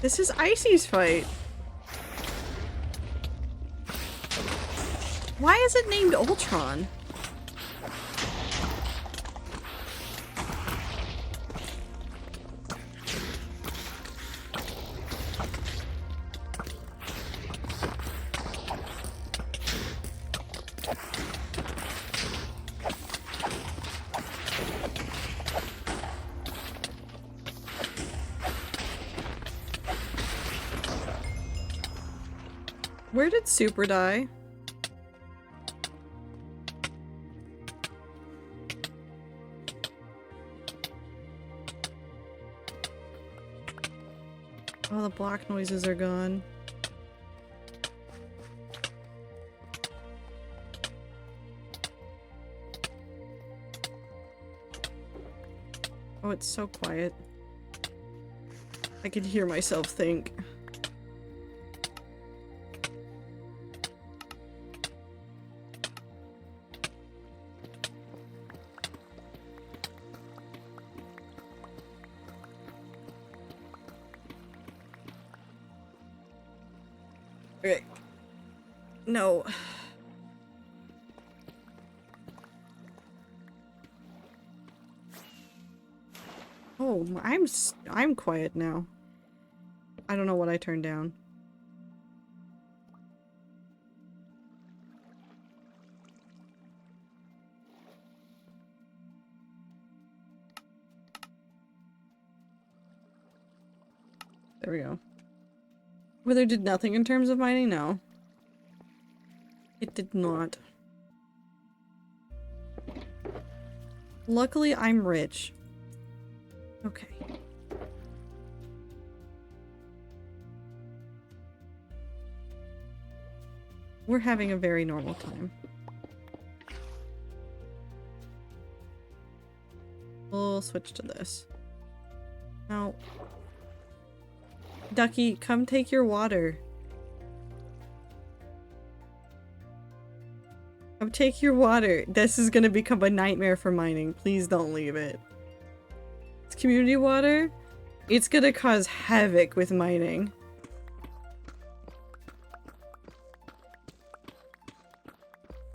Speaker 2: This is Icy's fight. Why is it named Ultron? Where did Super die? Oh, the block noises are gone. Oh, it's so quiet. I can hear myself think. Okay. No. Oh, I'm quiet now. I don't know what I turned down. There we go. Wither did nothing in terms of mining? No. It did not. Luckily, I'm rich. Okay. We're having a very normal time. We'll switch to this. Now, Ducky, come take your water. Come take your water. This is gonna become a nightmare for mining. Please don't leave it. It's community water. It's gonna cause havoc with mining.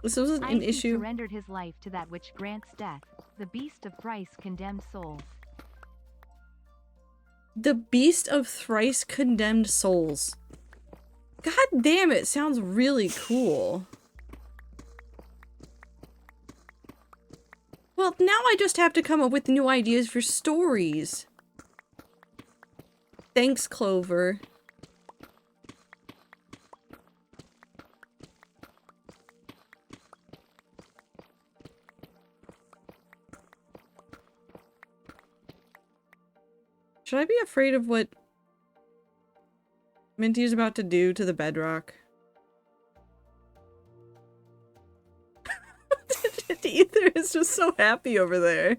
Speaker 2: This wasn't an issue.
Speaker 1: Surrendered his life to that which grants death. The beast of thrice condemned souls.
Speaker 2: The beast of thrice condemned souls. God damn it, sounds really cool. Well, now I just have to come up with new ideas for stories. Thanks, Clover. Should I be afraid of what Minty is about to do to the bedrock? Ether is just so happy over there.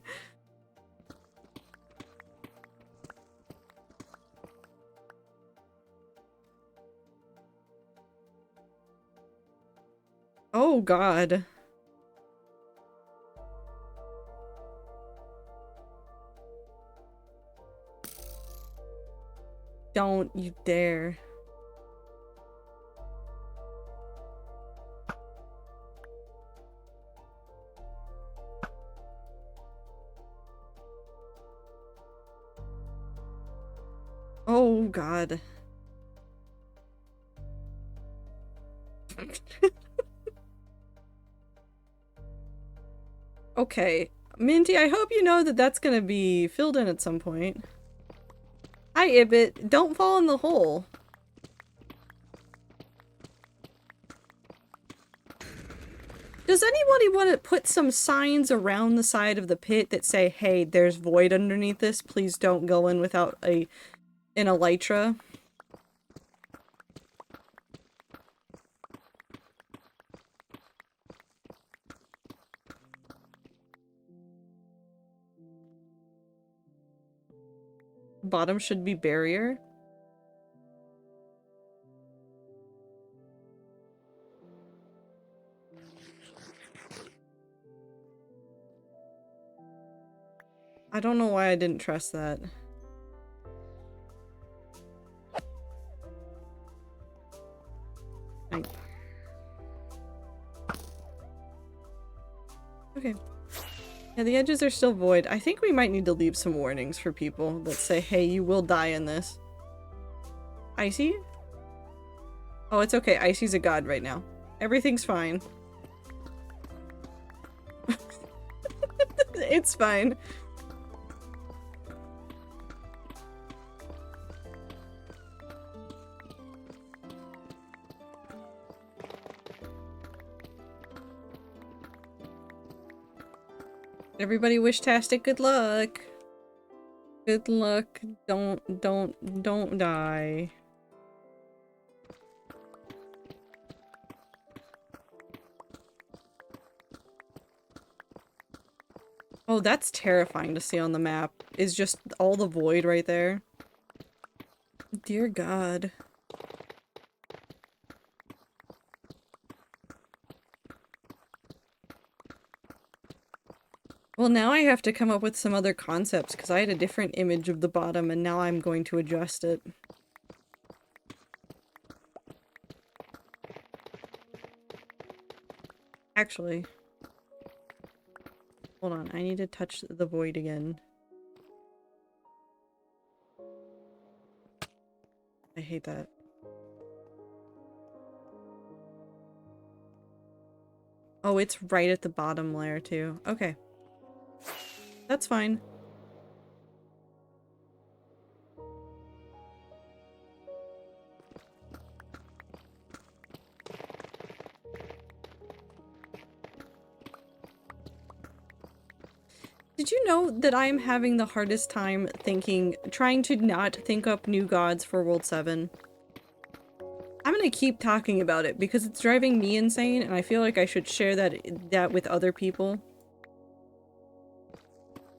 Speaker 2: Oh God. Don't you dare. Oh God. Okay, Minty, I hope you know that that's gonna be filled in at some point. Hi, Ibit. Don't fall in the hole. Does anybody want to put some signs around the side of the pit that say, hey, there's void underneath this, please don't go in without an elytra? Bottom should be barrier. I don't know why I didn't trust that. Okay. Yeah, the edges are still void. I think we might need to leave some warnings for people that say, hey, you will die in this. Icy? Oh, it's okay. Icy's a god right now. Everything's fine. It's fine. Everybody wish Tastic good luck. Good luck. Don't die. Oh, that's terrifying to see on the map. Is just all the void right there. Dear God. Well, now I have to come up with some other concepts because I had a different image of the bottom and now I'm going to adjust it. Actually, hold on. I need to touch the void again. I hate that. Oh, it's right at the bottom layer too. Okay. That's fine. Did you know that I am having the hardest time trying to not think up new gods for World 7? I'm gonna keep talking about it because it's driving me insane and I feel like I should share that with other people.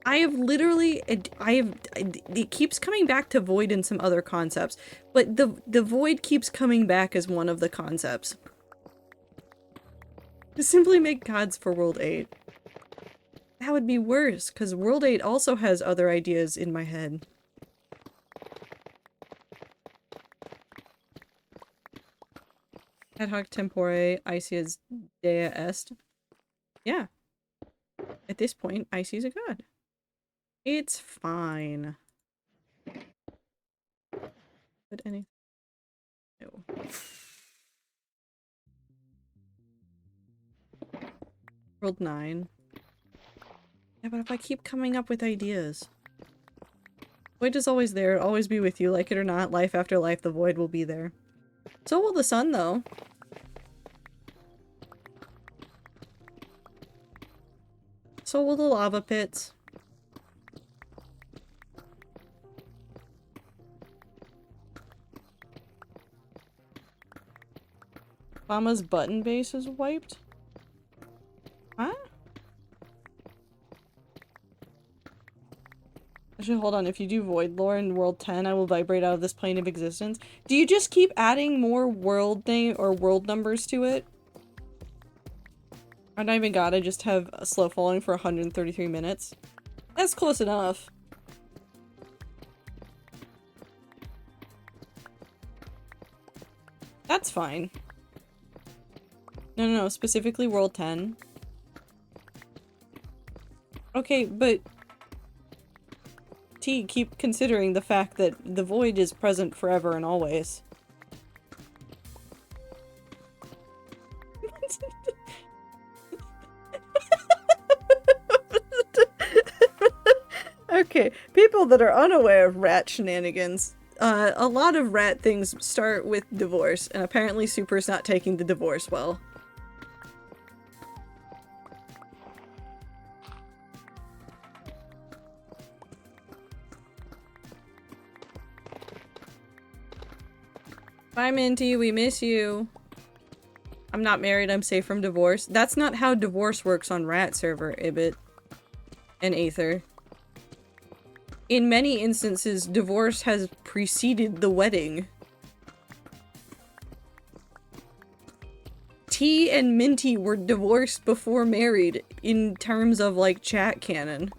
Speaker 2: I have literally, it keeps coming back to Void and some other concepts, but the Void keeps coming back as one of the concepts. Just simply make gods for World 8. That would be worse, because World 8 also has other ideas in my head. Ad hoc tempore, Icy dea est. Yeah. At this point, Icy is a god. It's fine. But any... No. World 9. Yeah, but if I keep coming up with ideas... Void is always there, it'll always be with you, like it or not, life after life, the void will be there. So will the sun, though. So will the lava pits. Mama's button base is wiped? Huh? Actually, hold on. If you do Void Lore in World 10, I will vibrate out of this plane of existence. Do you just keep adding more world name or world numbers to it? I'm not even god, I just have a slow falling for 133 minutes. That's close enough. That's fine. No, specifically World 10. Okay, but... T, keep considering the fact that the void is present forever and always. Okay, people that are unaware of rat shenanigans, a lot of rat things start with divorce, and apparently Super's not taking the divorce well. Bye, Minty, we miss you. I'm not married, I'm safe from divorce. That's not how divorce works on Rat server, Ibit. And Aether. In many instances, divorce has preceded the wedding. T and Minty were divorced before married, in terms of, like, chat canon.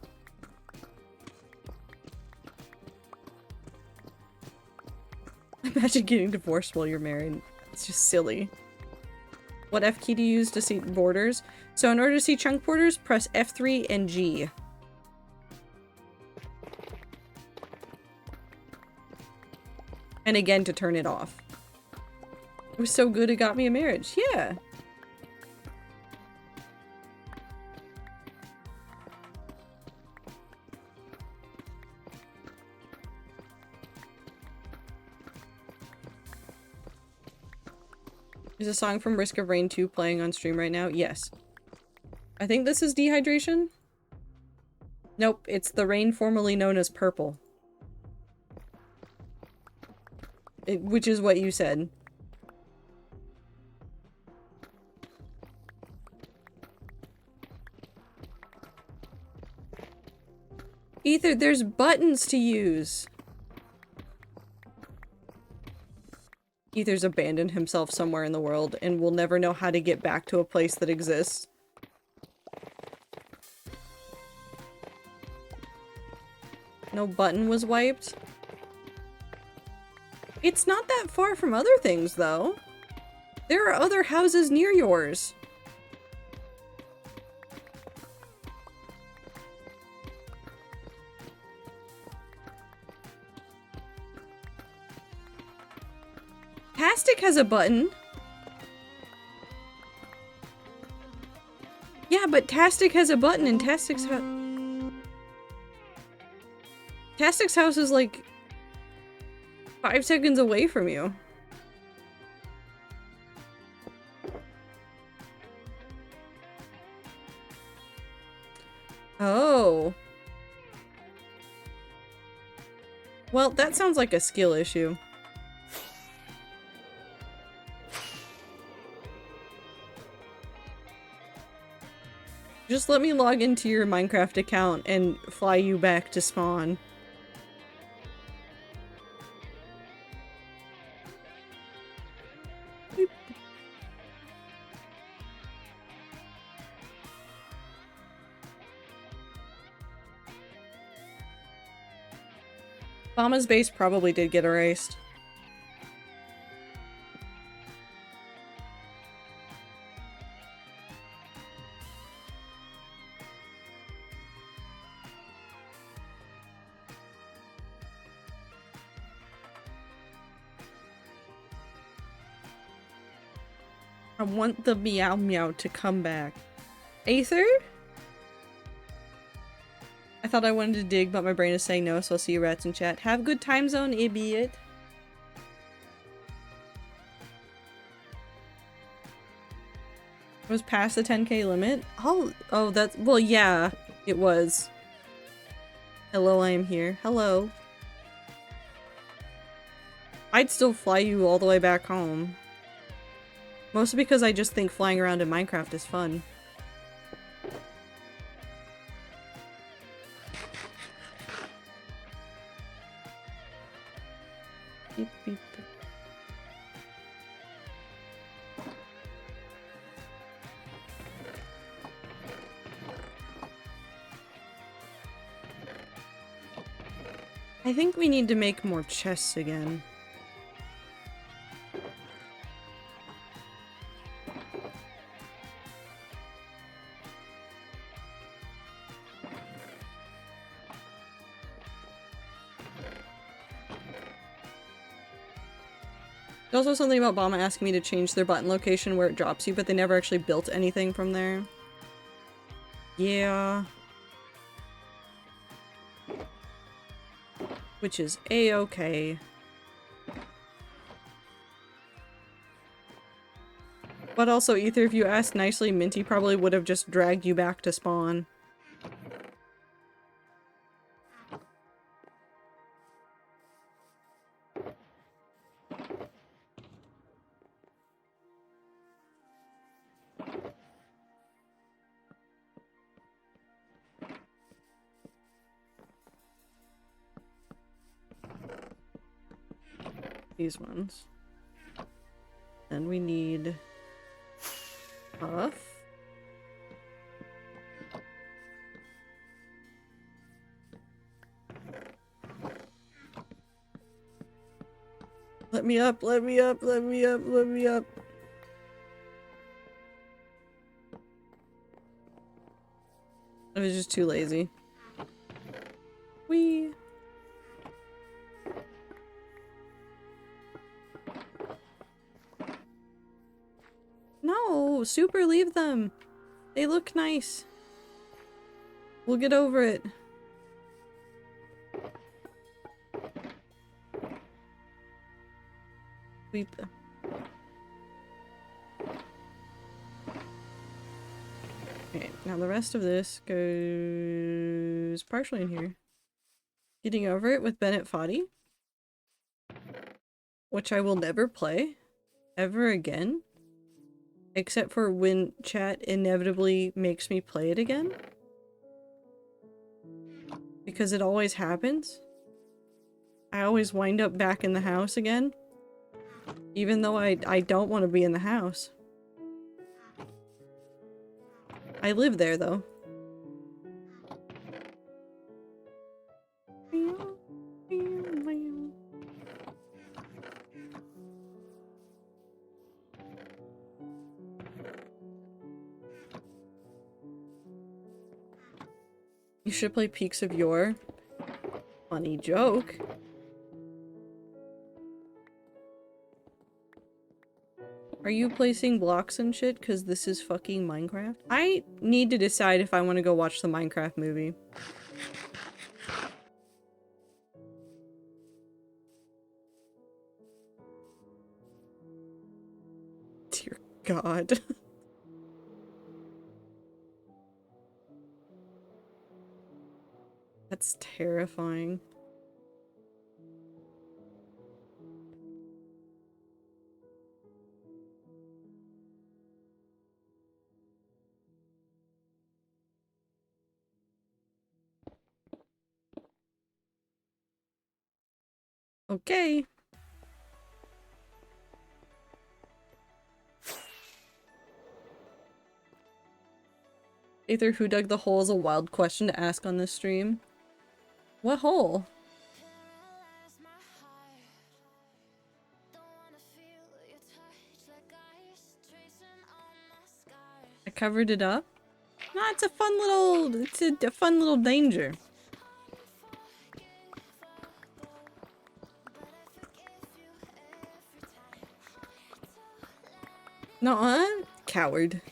Speaker 2: Imagine getting divorced while you're married. It's just silly. What F key do you use to see borders? So in order to see chunk borders, press F3 and G. And again to turn it off. It was so good it got me a marriage. Yeah. Is a song from Risk of Rain 2 playing on stream right now? Yes. I think this is Dehydration? Nope, it's the rain formerly known as Purple. Which is what you said. Ether, there's buttons to use! Ether's abandoned himself somewhere in the world and will never know how to get back to a place that exists. No button was wiped? It's not that far from other things, though. There are other houses near yours. Tastic has a button. Yeah, but Tastic has a button and Tastic's house is like 5 seconds away from you. Oh. Well, that sounds like a skill issue. Just let me log into your Minecraft account and fly you back to spawn. Beep. Mama's base probably did get erased. I want the meow meow to come back. Aether? I thought I wanted to dig, but my brain is saying no, so I'll see you rats in chat. Have a good time zone, idiot. It was past the 10k limit? Oh, that's- well, yeah, it was. Hello, I am here. Hello. I'd still fly you all the way back home. Mostly because I just think flying around in Minecraft is fun. Beep, beep, beep. I think we need to make more chests again. There's also something about Bama asking me to change their button location where it drops you, but they never actually built anything from there. Yeah. Which is a-okay. But also, Ether, if you asked nicely, Minty probably would have just dragged you back to spawn. These ones. And we need puff. Let me up, let me up, let me up, let me up. I was just too lazy. Whee! No, super leave them. They look nice. We'll get over it. Sweep. Okay, now the rest of this goes partially in here. Getting over it with Bennett Foddy, which I will never play ever again. Except for when chat inevitably makes me play it again. Because it always happens. I always wind up back in the house again. Even though I don't want to be in the house. I live there though. You should play Peaks of Yore. Funny joke. Are you placing blocks and shit? Cause this is fucking Minecraft? I need to decide if I want to go watch the Minecraft movie. Dear God. That's terrifying. Okay. Either who dug the hole is a wild question to ask on this stream. What hole? I covered it up? No, it's a fun little, it's a fun little danger. Nuh-uh. Coward.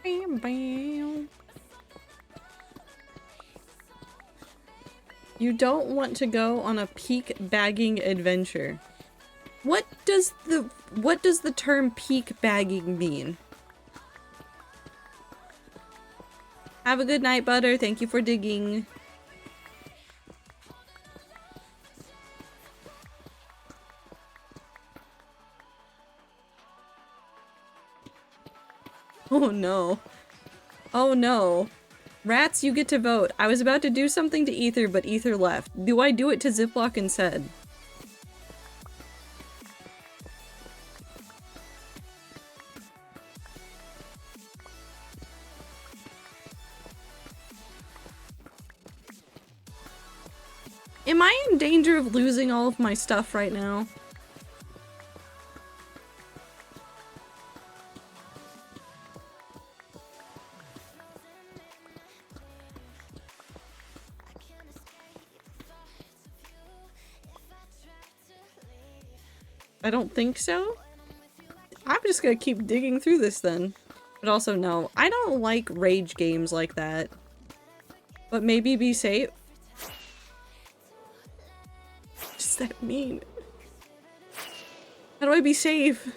Speaker 2: Bam, bam. You don't want to go on a peak bagging adventure. What does the term peak bagging mean? Have a good night, Butter. Thank you for digging. Oh no. Oh no. Rats, you get to vote. I was about to do something to Ether, but Ether left. Do I do it to Ziploc instead? Am I in danger of losing all of my stuff right now? I don't think so. I'm just gonna keep digging through this then. But also no, I don't like rage games like that. But maybe be safe. What does that mean? How do I be safe?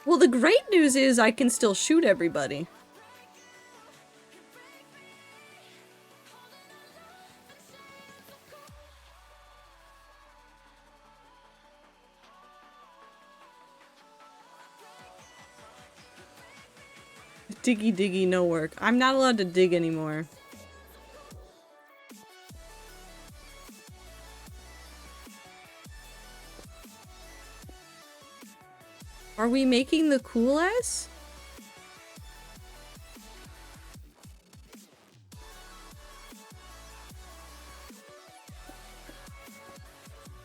Speaker 2: Well, the great news is I can still shoot everybody. Diggy diggy no work. I'm not allowed to dig anymore. Are we making the cool ass?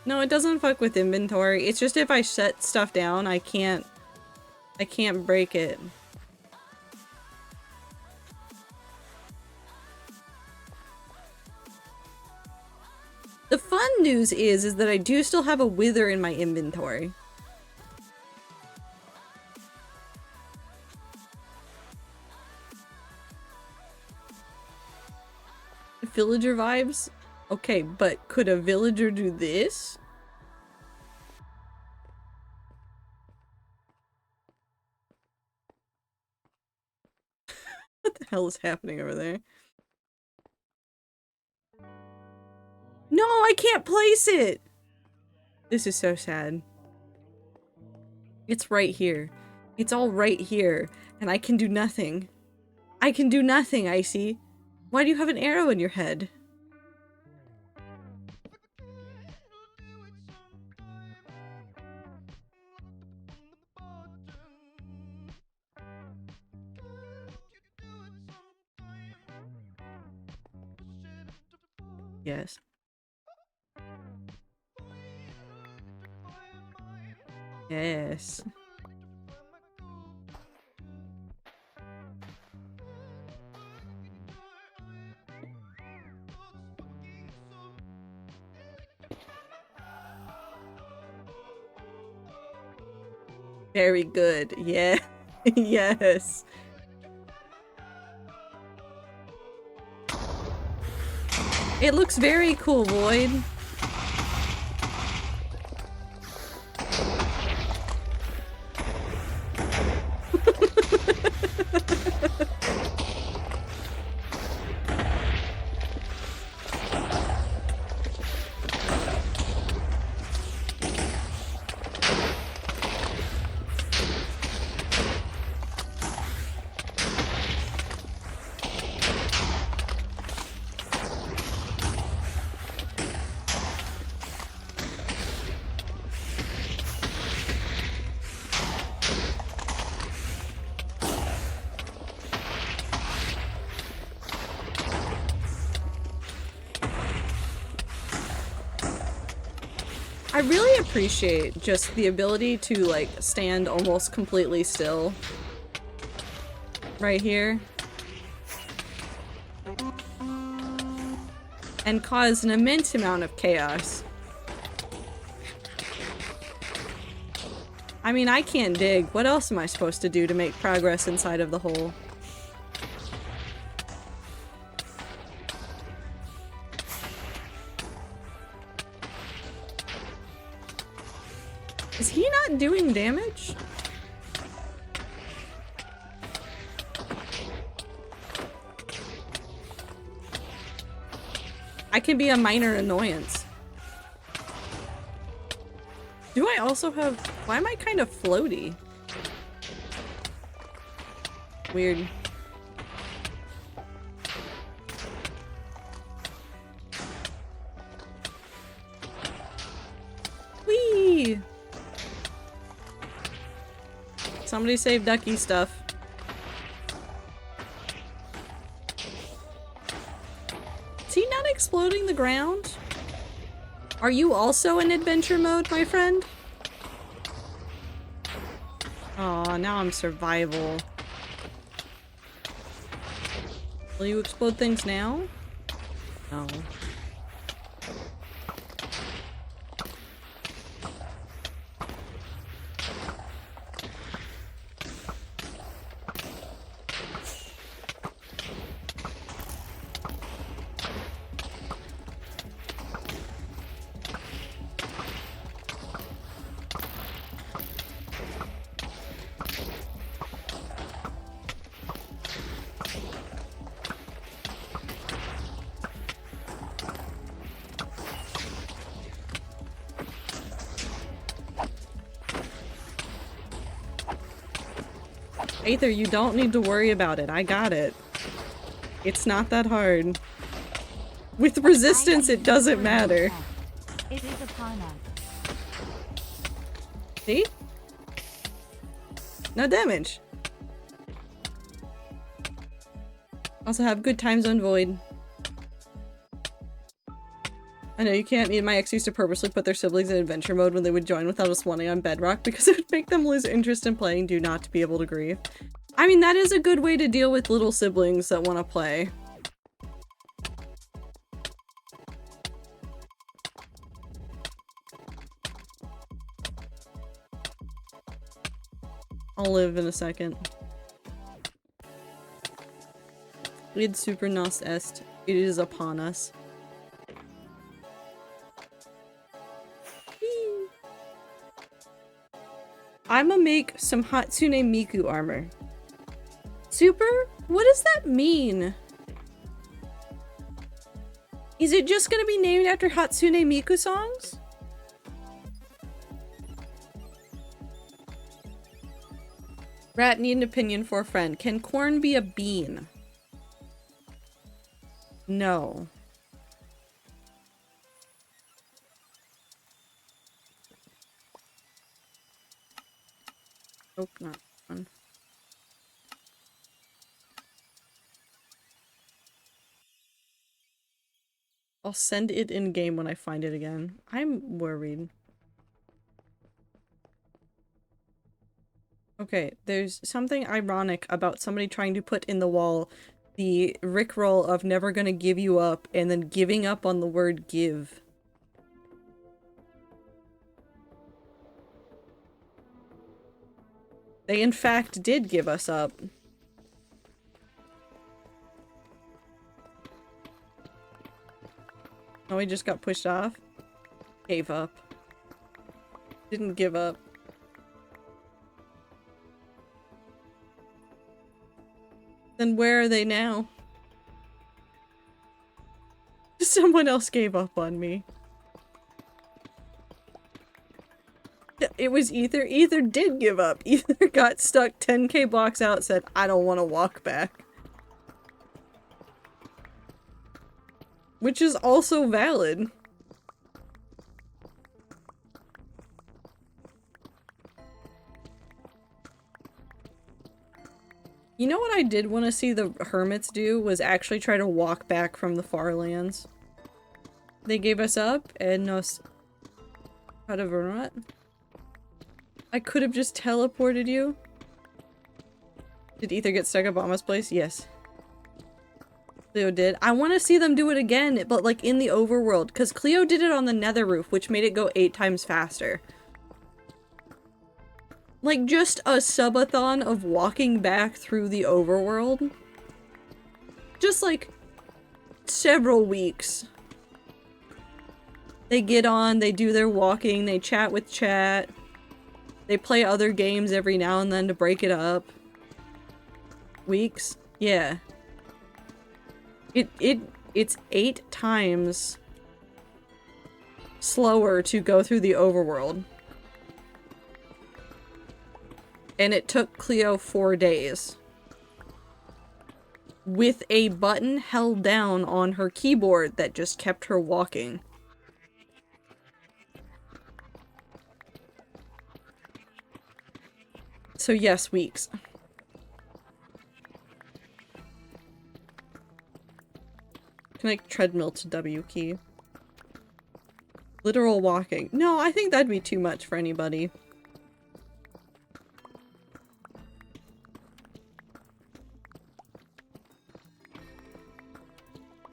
Speaker 2: No, it doesn't fuck with inventory. It's just if I set stuff down, I can't break it. The fun news is that I do still have a wither in my inventory. Villager vibes? Okay, but could a villager do this? What the hell is happening over there? No, I can't place it! This is so sad. It's right here. It's all right here. And I can do nothing. I can do nothing, Icy. Why do you have an arrow in your head? Yes. Yes. Very good. Yeah. Yes. It looks very cool, Void. I really appreciate just the ability to, like, stand almost completely still. Right here. And cause an immense amount of chaos. I mean, I can't dig. What else am I supposed to do to make progress inside of the hole? Is he not doing damage? I can be a minor annoyance. Do I also have... Why am I kind of floaty? Weird. Whee! Somebody save Ducky stuff. Is he not exploding the ground? Are you also in adventure mode, my friend? Aw, now I'm survival. Will you explode things now? No. Aether, you don't need to worry about it. I got it. It's not that hard. With resistance, it doesn't matter.
Speaker 1: It is upon us.
Speaker 2: See? No damage. Also have good time zone void. I know you can't need my ex used to purposely put their siblings in adventure mode when they would join without us wanting on Bedrock because it would make them lose interest in playing due not to be able to grieve. I mean, that is a good way to deal with little siblings that want to play. I'll live in a second. Id super nos est. It is upon us. I'ma make some Hatsune Miku armor. Super? What does that mean? Is it just gonna be named after Hatsune Miku songs? Rat, need an opinion for a friend. Can corn be a bean? No. Nope, not one. I'll send it in game when I find it again. I'm worried. Okay, there's something ironic about somebody trying to put in the wall the rickroll of never gonna give you up and then giving up on the word give. They in fact did give us up. Oh, we just got pushed off? Gave up. Didn't give up. Then where are they now? Someone else gave up on me. It was either did give up, either got stuck 10k blocks out, said, I don't want to walk back. Which is also valid. You know what I did want to see the hermits do was actually try to walk back from the far lands. They gave us up and nos out of Vernat. I could have just teleported you. Did Ether get stuck at Obama's place? Yes. Cleo did. I want to see them do it again, but like in the overworld, because Cleo did it on the nether roof, which made it go 8 times faster. Like just a subathon of walking back through the overworld. Just like several weeks. They get on, they do their walking, they chat with chat. They play other games every now and then to break it up. Weeks? Yeah. It's 8 times slower to go through the overworld. And it took Cleo 4 days. With a button held down on her keyboard that just kept her walking. So yes, weeks. Connect treadmill to W key. Literal walking. No, I think that'd be too much for anybody.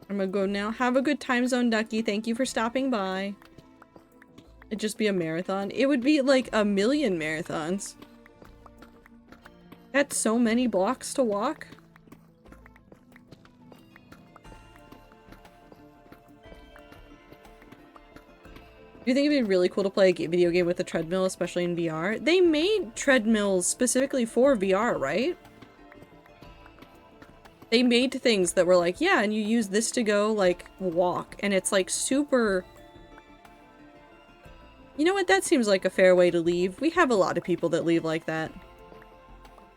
Speaker 2: I'm gonna go now. Have a good time zone, Ducky. Thank you for stopping by. It'd just be a marathon. It would be like a million marathons. That's so many blocks to walk. Do you think it'd be really cool to play a video game with a treadmill, especially in VR? They made treadmills specifically for VR, right? They made things that were like, yeah, and you use this to go, like, walk. And it's, like, super... You know what? That seems like a fair way to leave. We have a lot of people that leave like that.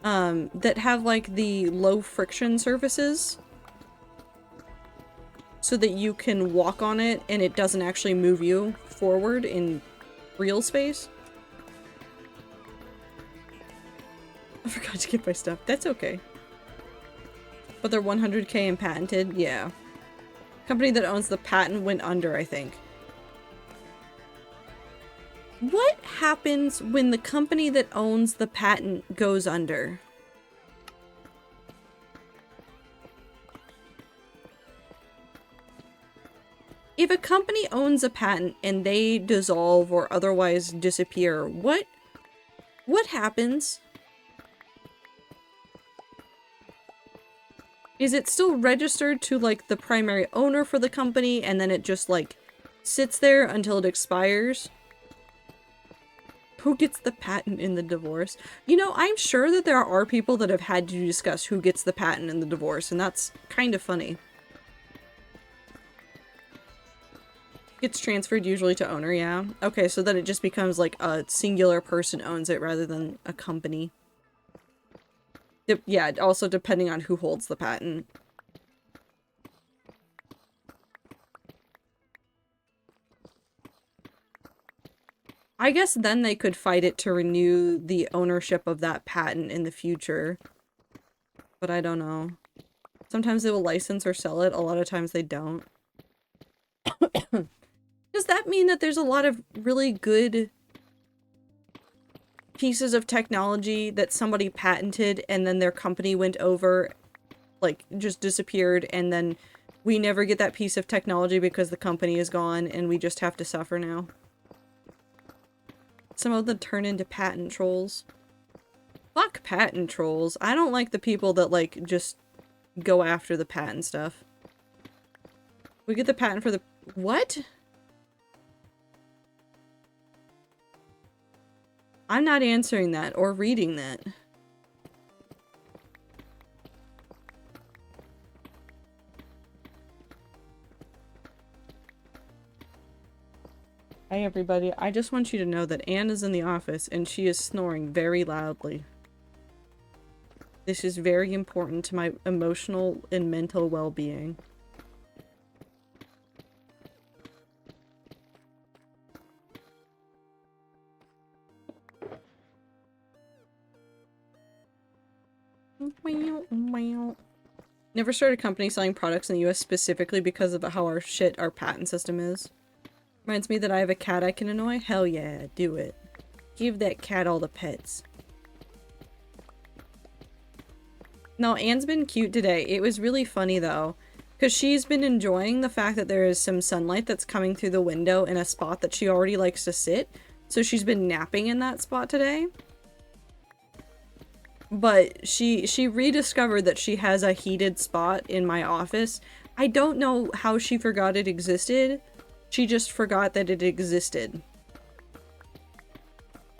Speaker 2: That have, like, the low friction surfaces. So that you can walk on it and it doesn't actually move you forward in real space. I forgot to get my stuff. That's okay. But they're 100k and patented? Yeah. Company that owns the patent went under, I think. What happens when the company that owns the patent goes under? If a company owns a patent and they dissolve or otherwise disappear, what happens? Is it still registered to, like, the primary owner for the company and then it just, like, sits there until it expires? Who gets the patent in the divorce? You know, I'm sure that there are people that have had to discuss who gets the patent in the divorce, and that's kind of funny. It's transferred usually to owner, yeah. Okay, so then it just becomes like a singular person owns it rather than a company. Yeah, also depending on who holds the patent. I guess then they could fight it to renew the ownership of that patent in the future. But I don't know. Sometimes they will license or sell it, a lot of times they don't. Does that mean that there's a lot of really good pieces of technology that somebody patented and then their company went over, like, just disappeared, and then we never get that piece of technology because the company is gone and we just have to suffer now. Some of them turn into patent trolls. Fuck patent trolls. I don't like the people that, like, just go after the patent stuff. We get the patent for the... What? I'm not answering that or reading that. Hey everybody, I just want you to know that Anne is in the office and she is snoring very loudly. This is very important to my emotional and mental well-being. Never started a company selling products in the US specifically because of how our patent system is. Reminds me that I have a cat I can annoy? Hell yeah, do it. Give that cat all the pets. No, Anne's been cute today. It was really funny though, because she's been enjoying the fact that there is some sunlight that's coming through the window in a spot that she already likes to sit. So she's been napping in that spot today. But she rediscovered that she has a heated spot in my office. I don't know how she forgot it existed. She just forgot that it existed.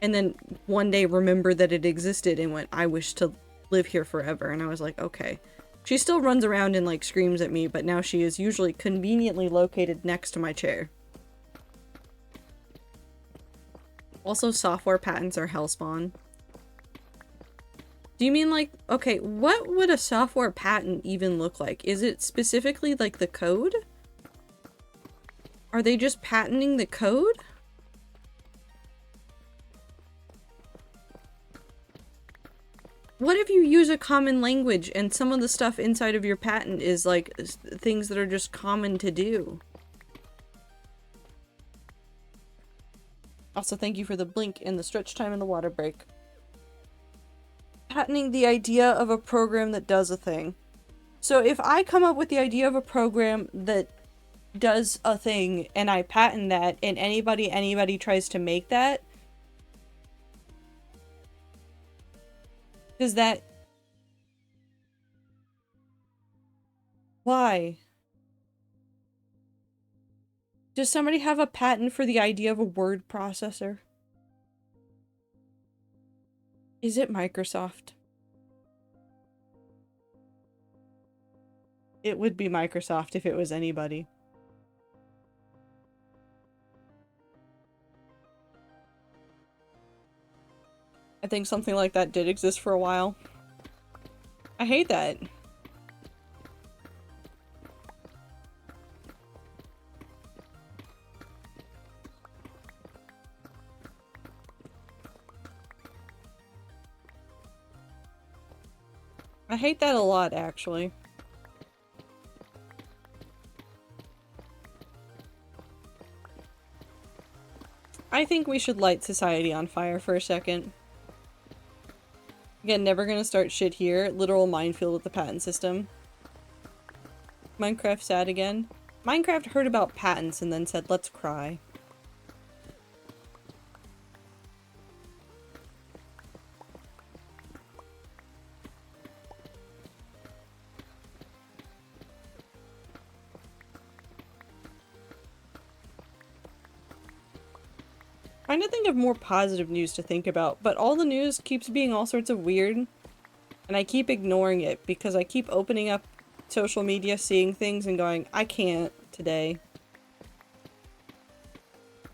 Speaker 2: And then one day remembered that it existed and went, I wish to live here forever. And I was like, okay. She still runs around and like screams at me, but now she is usually conveniently located next to my chair. Also, software patents are hellspawn. Do you mean like, okay, what would a software patent even look like? Is it specifically like the code? Are they just patenting the code? What if you use a common language and some of the stuff inside of your patent is like things that are just common to do? Also, thank you for the blink and the stretch time and the water break. Patenting the idea of a program that does a thing. So if I come up with the idea of a program that does a thing and I patent that and anybody tries to make that, does that... Why? Does somebody have a patent for the idea of a word processor? Is it Microsoft? It would be Microsoft if it was anybody. I think something like that did exist for a while. I hate that. I hate that a lot, actually. I think we should light society on fire for a second. Again, never gonna start shit here. Literal minefield with the patent system. Minecraft sad again. Minecraft heard about patents and then said, let's cry. Trying to think of more positive news to think about, but all the news keeps being all sorts of weird, and I keep ignoring it because I keep opening up social media, seeing things, and going, I can't today.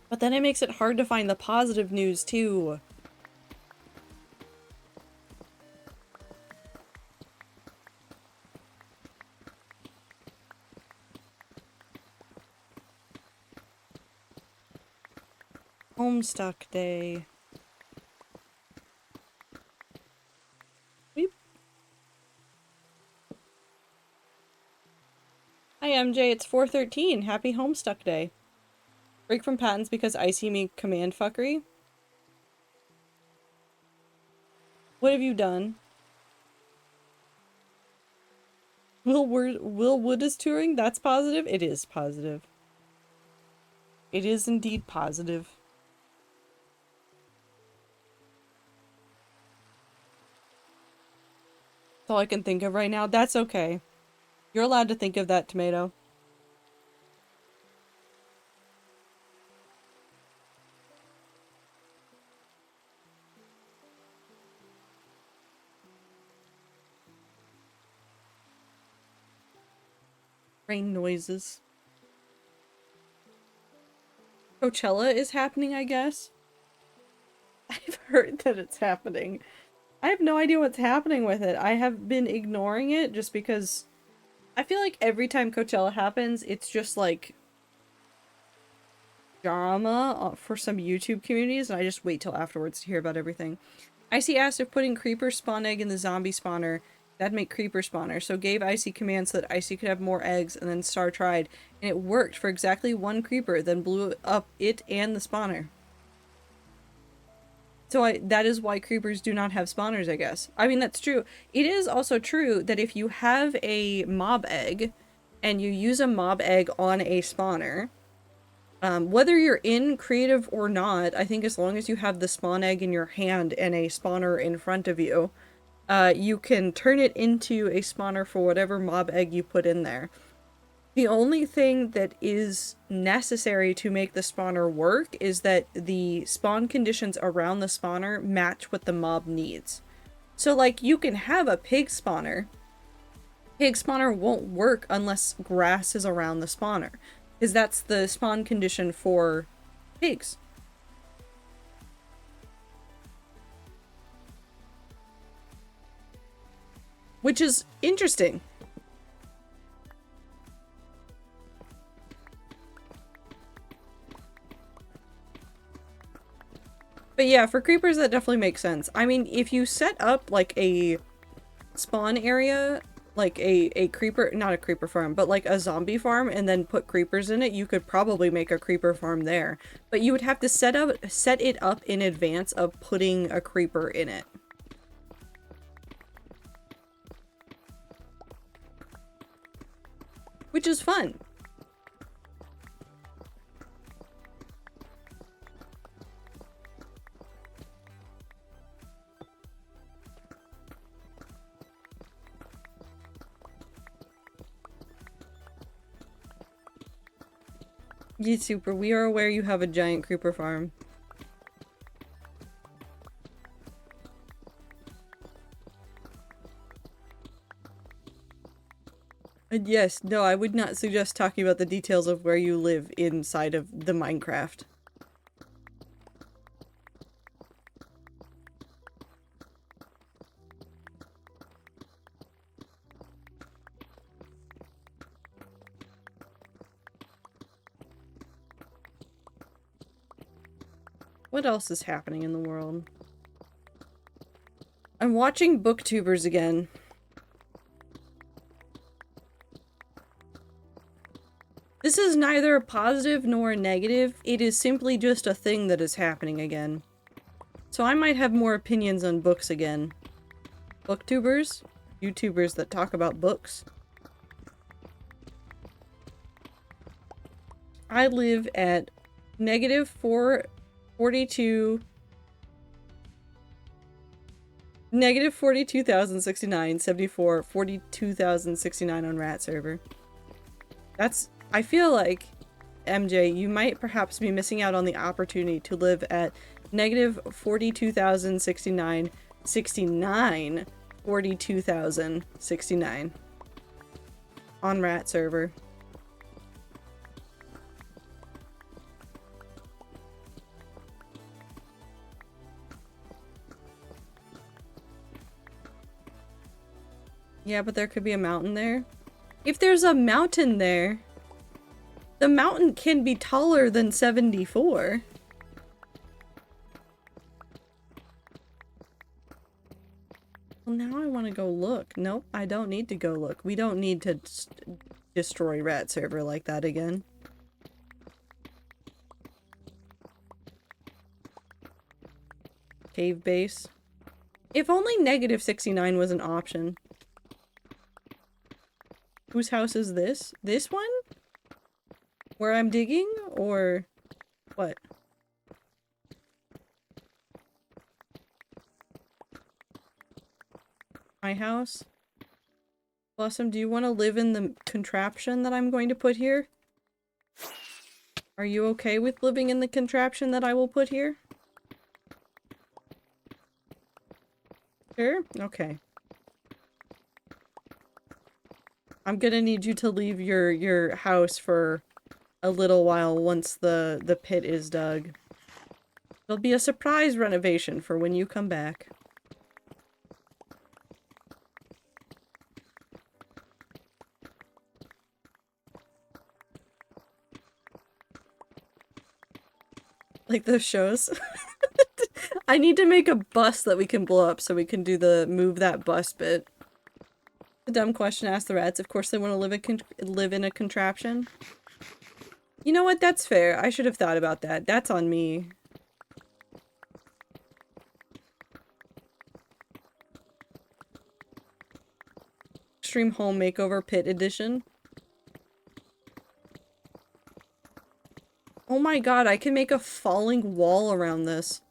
Speaker 2: But then it makes it hard to find the positive news, too. Homestuck Day. Weep. Hi MJ, it's 4:13. Happy Homestuck Day. Break from patents because Icy me command fuckery. What have you done? Will Wood is touring? That's positive? It is positive. It is indeed positive. That's all I can think of right now. That's okay. You're allowed to think of that, Tomato. Rain noises. Coachella is happening, I guess. I've heard that it's happening. I have no idea what's happening with it. I have been ignoring it just because I feel like every time Coachella happens, it's just like drama for some YouTube communities, and I just wait till afterwards to hear about everything. Icy asked if putting Creeper spawn egg in the zombie spawner, that'd make Creeper spawner, so gave Icy commands so that Icy could have more eggs, and then Star tried, and it worked for exactly one Creeper, then blew up it and the spawner. So that is why creepers do not have spawners, I guess. I mean, that's true. It is also true that if you have a mob egg and you use a mob egg on a spawner, whether you're in creative or not, I think as long as you have the spawn egg in your hand and a spawner in front of you, you can turn it into a spawner for whatever mob egg you put in there. The only thing that is necessary to make the spawner work is that the spawn conditions around the spawner match what the mob needs. So, like, you can have a pig spawner. Pig spawner won't work unless grass is around the spawner, because that's the spawn condition for pigs. Which is interesting. But yeah, for creepers that definitely makes sense. I mean, if you set up like a spawn area, like a creeper, not a creeper farm, but like a zombie farm, and then put creepers in it, you could probably make a creeper farm there. But you would have to set it up in advance of putting a creeper in it. Which is fun. Yeah, super. We are aware you have a giant creeper farm. And yes, no, I would not suggest talking about the details of where you live inside of the Minecraft. What else is happening in the world? I'm watching booktubers again. This is neither a positive nor a negative, it is simply just a thing that is happening again. So I might have more opinions on books again. Booktubers? YouTubers that talk about books. I live at -42,069, -42,069, 42,069 on Rat server. That's, I feel like, MJ, you might perhaps be missing out on the opportunity to live at -42,069, 69, 42,069 on Rat server. Yeah, but there could be a mountain there. If there's a mountain there, the mountain can be taller than 74. Well, now I want to go look. Nope, I don't need to go look. We don't need to destroy Rat server like that again. Cave base. If only negative 69 was an option. Whose house is this? This one? Where I'm digging? Or what? My house? Blossom, do you want to live in the contraption that I'm going to put here? Are you okay with living in the contraption that I will put here? Sure? Okay. I'm gonna need you to leave your house for a little while once the pit is dug. There'll be a surprise renovation for when you come back. Like those shows. I need to make a bus that we can blow up so we can do the move that bus bit. The dumb question asked the rats. Of course they want to live in a contraption. You know what? That's fair. I should have thought about that. That's on me. Extreme Home Makeover Pit Edition. Oh my god, I can make a falling wall around this.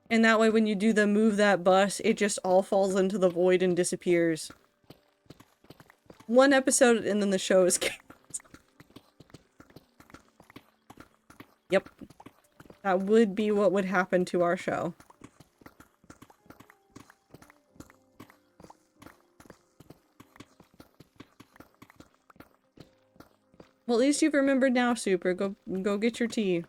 Speaker 2: And that way when you do the move that bus, it just all falls into the void and disappears. One episode and then the show is canceled. Yep. That would be what would happen to our show. Well, at least you've remembered now, Super. Go get your tea.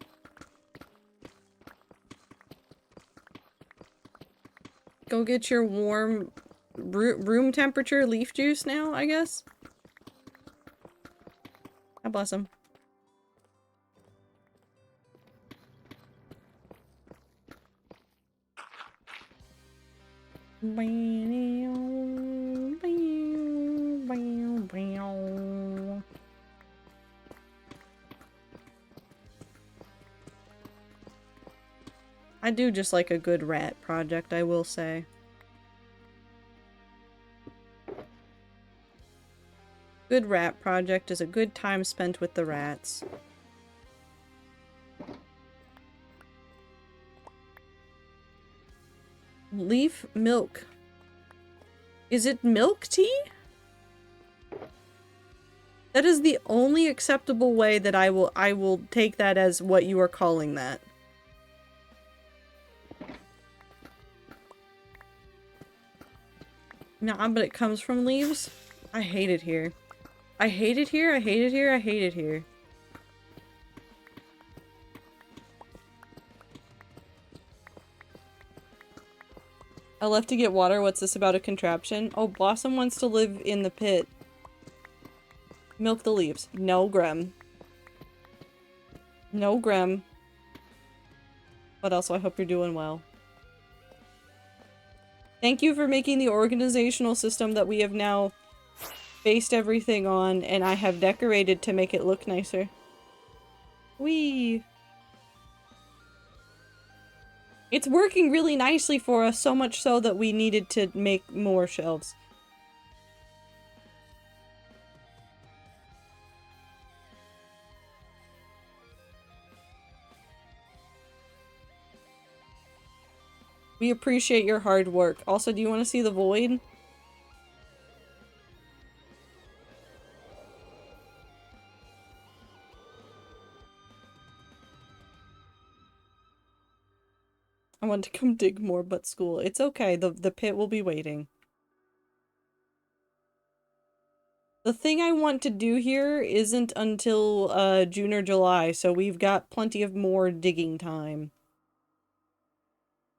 Speaker 2: Go get your warm room temperature leaf juice now, I guess. God bless him. I do just like a good rat project, I will say. Good rat project is a good time spent with the rats. Leaf milk. Is it milk tea? That is the only acceptable way that I will take that as what you are calling that. Nah, but it comes from leaves? I hate it here. I hate it here, I hate it here, I hate it here. I left to get water. What's this about a contraption? Oh, Blossom wants to live in the pit. Milk the leaves. No, Grem. No, Grem. But also, I hope you're doing well. Thank you for making the organizational system that we have now based everything on, and I have decorated to make it look nicer. Whee! It's working really nicely for us, so much so that we needed to make more shelves. We appreciate your hard work. Also, do you want to see the void? I want to come dig more, but school. It's okay. The pit will be waiting. The thing I want to do here isn't until June or July, so we've got plenty of more digging time.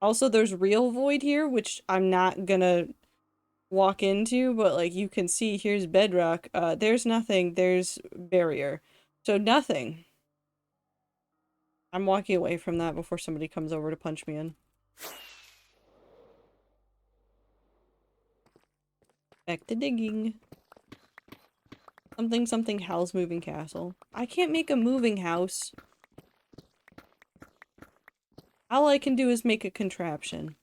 Speaker 2: Also, there's real void here, which I'm not gonna walk into, but like you can see, here's bedrock. There's nothing. There's barrier. So nothing. I'm walking away from that before somebody comes over to punch me in. Back to digging. Something something Hal's moving castle. I can't make a moving house. All I can do is make a contraption.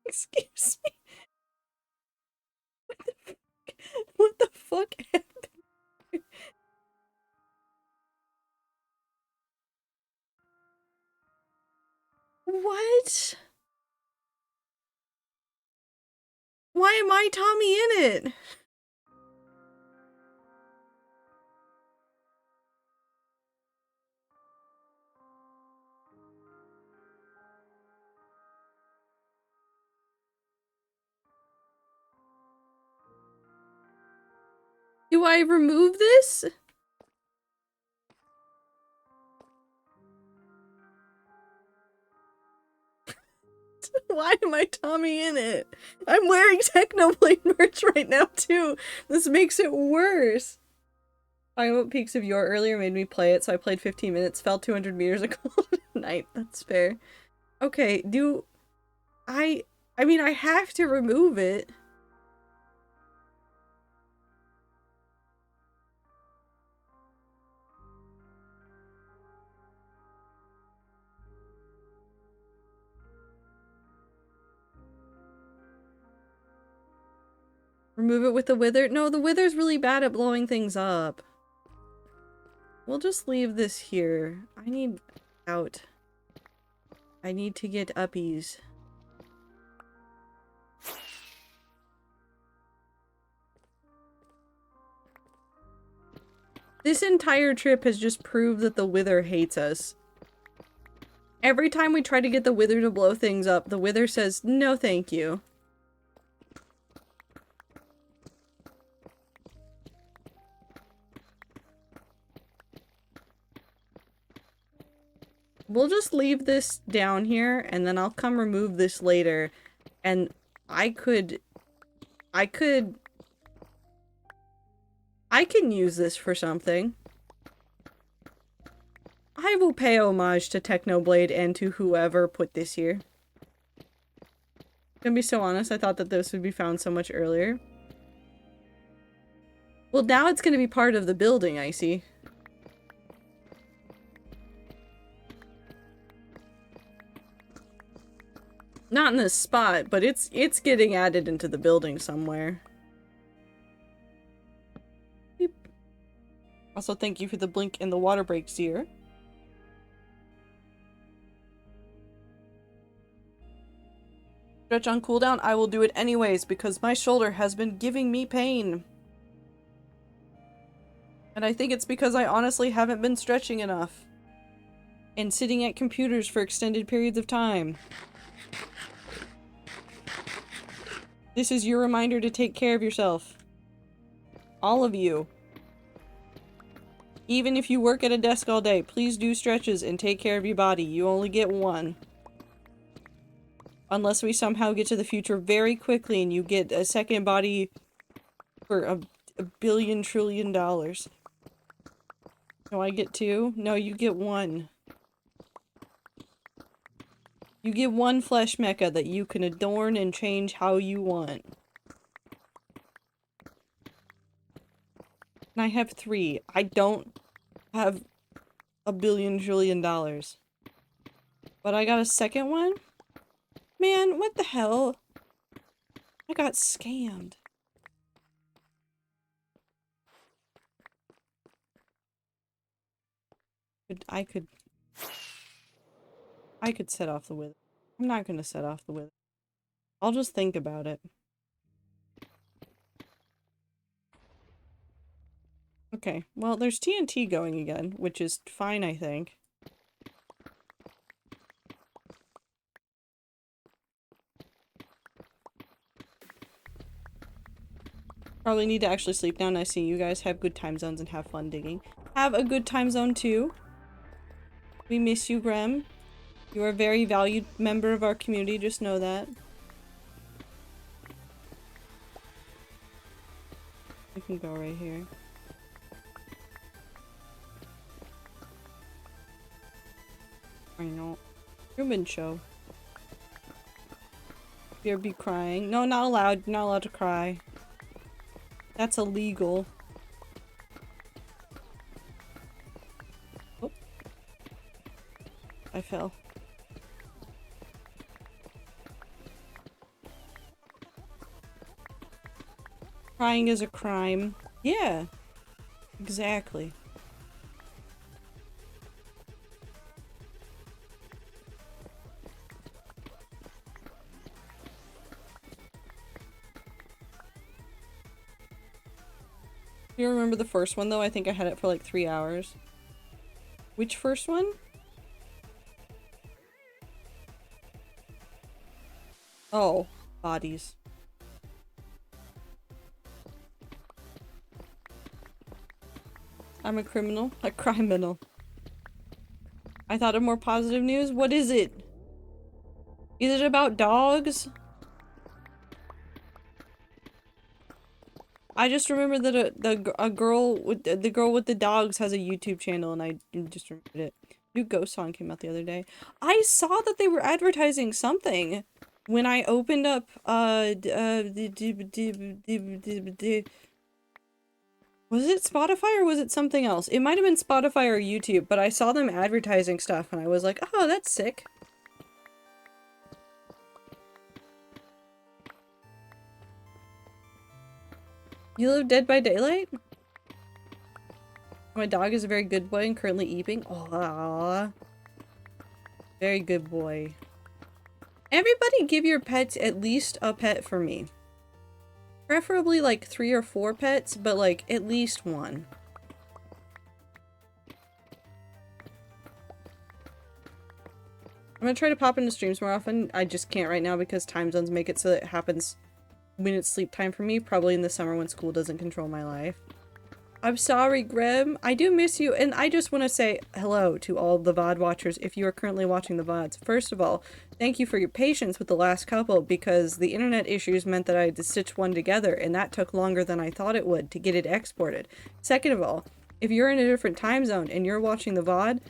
Speaker 2: Excuse me. What the fuck happened? What? Why am I Tommy in it? Do I remove this? Why am I Tommy in it? I'm wearing Technoblade merch right now too. This makes it worse. Talking about Peaks of Yore earlier made me play it, so I played 15 minutes, fell 200 meters and called it a night. That's fair. Okay, do I mean, I have to remove it. Remove it with the wither? No, the wither's really bad at blowing things up. We'll just leave this here. I need out. I need to get uppies. This entire trip has just proved that the wither hates us. Every time we try to get the wither to blow things up, the wither says, no thank you. We'll just leave this down here, and then I'll come remove this later. And I can use this for something. I will pay homage to Technoblade and to whoever put this here. Gonna be so honest, I thought that this would be found so much earlier. Well, now it's gonna be part of the building, I see. Not in this spot, but it's getting added into the building somewhere. Beep. Also, thank you for the blink and the water breaks here. Stretch on cooldown, I will do it anyways because my shoulder has been giving me pain. And I think it's because I honestly haven't been stretching enough. And sitting at computers for extended periods of time. This is your reminder to take care of yourself. All of you. Even if you work at a desk all day, please do stretches and take care of your body. You only get one. Unless we somehow get to the future very quickly and you get a second body for a billion trillion dollars. No, I get two? No, you get one. You get one flesh mecha that you can adorn and change how you want. And I have three. I don't have a billion trillion dollars. But I got a second one? Man, what the hell? I got scammed. I could set off the wither. I'm not gonna set off the wither. I'll just think about it. Okay, well, there's TNT going again, which is fine, I think. Probably need to actually sleep now, and I see you guys have good time zones and have fun digging. Have a good time zone, too. We miss you, Grem. You are a very valued member of our community, just know that. We can go right here. I know. Truman Show. BRB crying. No, not allowed. You're not allowed to cry. That's illegal. Oh. I fell. Crying is a crime. Yeah. Exactly. You remember the first one though? I think I had it for like 3 hours. Which first one? Oh, bodies. I'm a criminal. A criminal. I thought of more positive news. What is it? Is it about dogs? I just remember that a girl with the girl with the dogs has a YouTube channel, and I just remembered it. New Ghost song came out the other day. I saw that they were advertising something when I opened up was it Spotify or was it something else? It might have been Spotify or YouTube, but I saw them advertising stuff and I was like, oh, that's sick. You live Dead by Daylight? My dog is a very good boy and currently eating. Aww. Very good boy. Everybody give your pets at least a pet for me. Preferably like 3 or 4 pets, but like at least one. I'm gonna try to pop into streams more often. I just can't right now because time zones make it so that it happens when it's sleep time for me, probably in the summer when school doesn't control my life. I'm sorry, Grem. I do miss you, and I just want to say hello to all the VOD watchers if you are currently watching the VODs. First of all, thank you for your patience with the last couple, because the internet issues meant that I had to stitch one together, and that took longer than I thought it would to get it exported. Second of all, if you're in a different time zone and you're watching the VOD,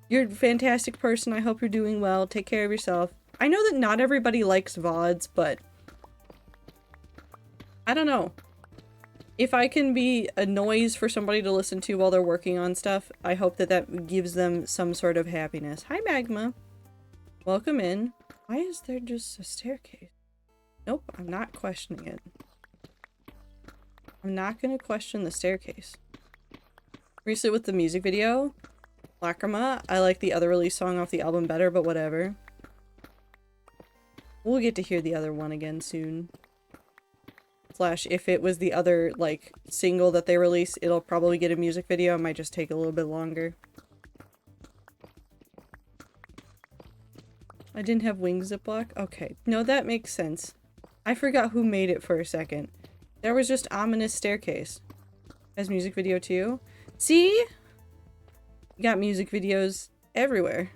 Speaker 2: you're a fantastic person. I hope you're doing well. Take care of yourself. I know that not everybody likes VODs, but I don't know. If I can be a noise for somebody to listen to while they're working on stuff, I hope that that gives them some sort of happiness. Hi, Magma. Welcome in. Why is there just a staircase? Nope, I'm not questioning it. I'm not gonna question the staircase. Recently with the music video, Lacrima, I like the other release song off the album better, but whatever. We'll get to hear the other one again soon. Slash, if it was the other, like, single that they release, it'll probably get a music video. It might just take a little bit longer. I didn't have wing ziplock? Okay. No, that makes sense. I forgot who made it for a second. There was just ominous staircase. As music video too. See? You got music videos everywhere.